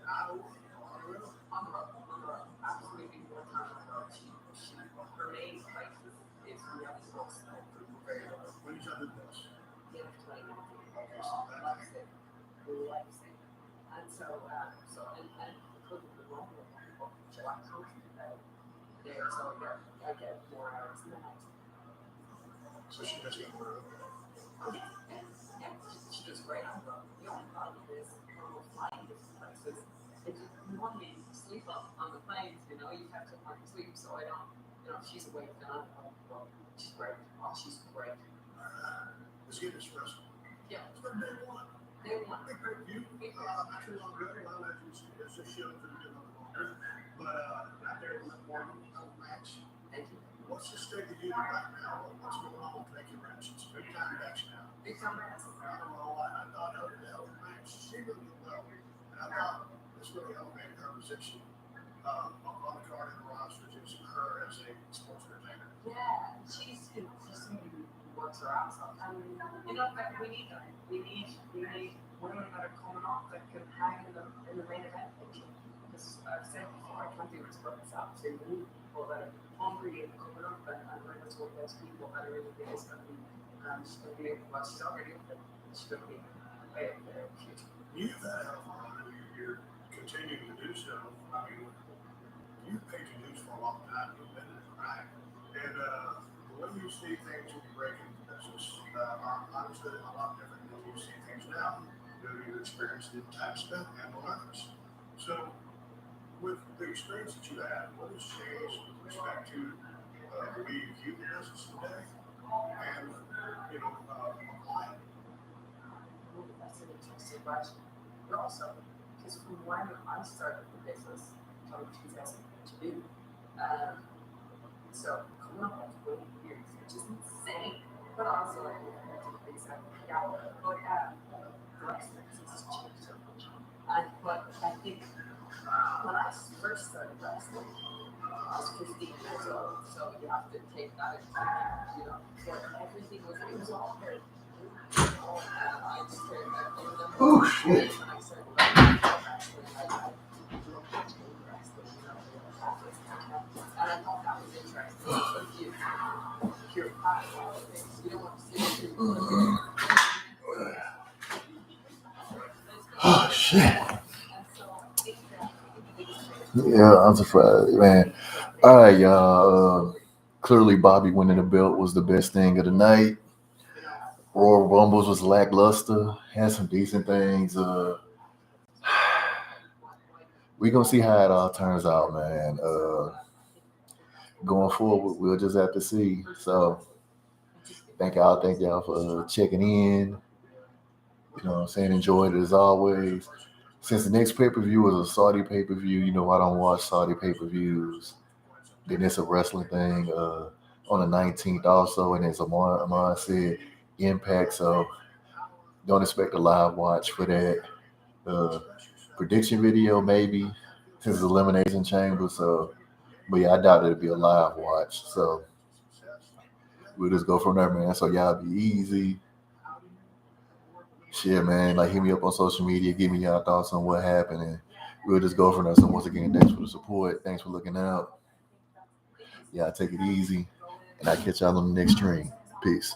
Speaker 6: Iowa, on the road.
Speaker 4: On the road. Absolutely more time on the road. Her main place is really close. Very well.
Speaker 6: When you talking this?
Speaker 4: The end of 2019.
Speaker 6: Okay, so that
Speaker 4: Life-saving. And so, and because of the role of people, so I'm coaching there, so I get 4 hours in the night.
Speaker 6: so she does get the road.
Speaker 4: Yeah, she does great on the road. The only problem is when we're flying different places, you want me to sleep on the planes, you have to learn to sleep, so I don't, she's awake then I'm well, she's great. Oh, she's great.
Speaker 6: Let's get this wrestling.
Speaker 4: Yeah.
Speaker 6: It's from day one.
Speaker 4: They want
Speaker 6: Big pay-per-view. Not too long ago, well, as you see, it's a show for a little longer. But out there in the morning, match.
Speaker 4: Thank you.
Speaker 6: What's the state of the union right now? What's going on with making matches? Big time match now.
Speaker 4: Big time ass.
Speaker 6: I don't know. I thought her match, she really did well. And I thought this really elevated her position on the card in the roster, just her as a sports entertainer.
Speaker 4: Yeah, she's somebody who works her ass off. And we need that. We need women that are coming off that can hang in the main event picture. Because I've said before, I can't do this for myself. So we need people that are hungry and coming up, and we're going to talk those people that are in the days going to be, she's going to be able to watch. She's already up there. She's going to be way up there in the future.
Speaker 6: You've had a lot of you're continuing to do so. I mean, you've paid your dues for a long time. You've been in it, right? And the way you see things in the breaking business are obviously a lot different than you see things now due to your experience in time spent and others. So, with the experience that you have, what has changed with respect to the way you view the business today and, applying?
Speaker 4: That's an interesting question. But also, because from when I started the business, in 2002, so coming up on 20 years, which is insane. But also, I think things have got, but the rest of the business has changed so much. But I think when I first started wrestling, I was 15 years old, so you have to take that into account, but everything was all very I just heard that
Speaker 2: Oh, shit.
Speaker 4: when I started wrestling, I wrestling, and I thought that was interesting. If you're hot, you don't want to see it.
Speaker 2: Oh, shit. Yeah, I'm surprised, man. All right, y'all. Clearly, Bobby winning the belt was the best thing of the night. Royal Rumbles was lackluster. Had some decent things. We're going to see how it all turns out, man. Going forward, we'll just have to see. So, thank y'all for checking in. You know what I'm saying? Enjoyed it as always. Since the next pay-per-view is a Saudi pay-per-view, I don't watch Saudi pay-per-views. Then it's a wrestling thing on the 19th also, and as Amon said, Impact. So don't expect a live watch for that. Prediction video maybe, since it's Elimination Chamber. So, but yeah, I doubt it'll be a live watch. So we'll just go from there, man. So y'all be easy. Shit, man. Hit me up on social media. Give me y'all thoughts on what happened, and we'll just go from there. So once again, thanks for the support. Thanks for looking out. Y'all take it easy, and I'll catch y'all on the next stream. Peace.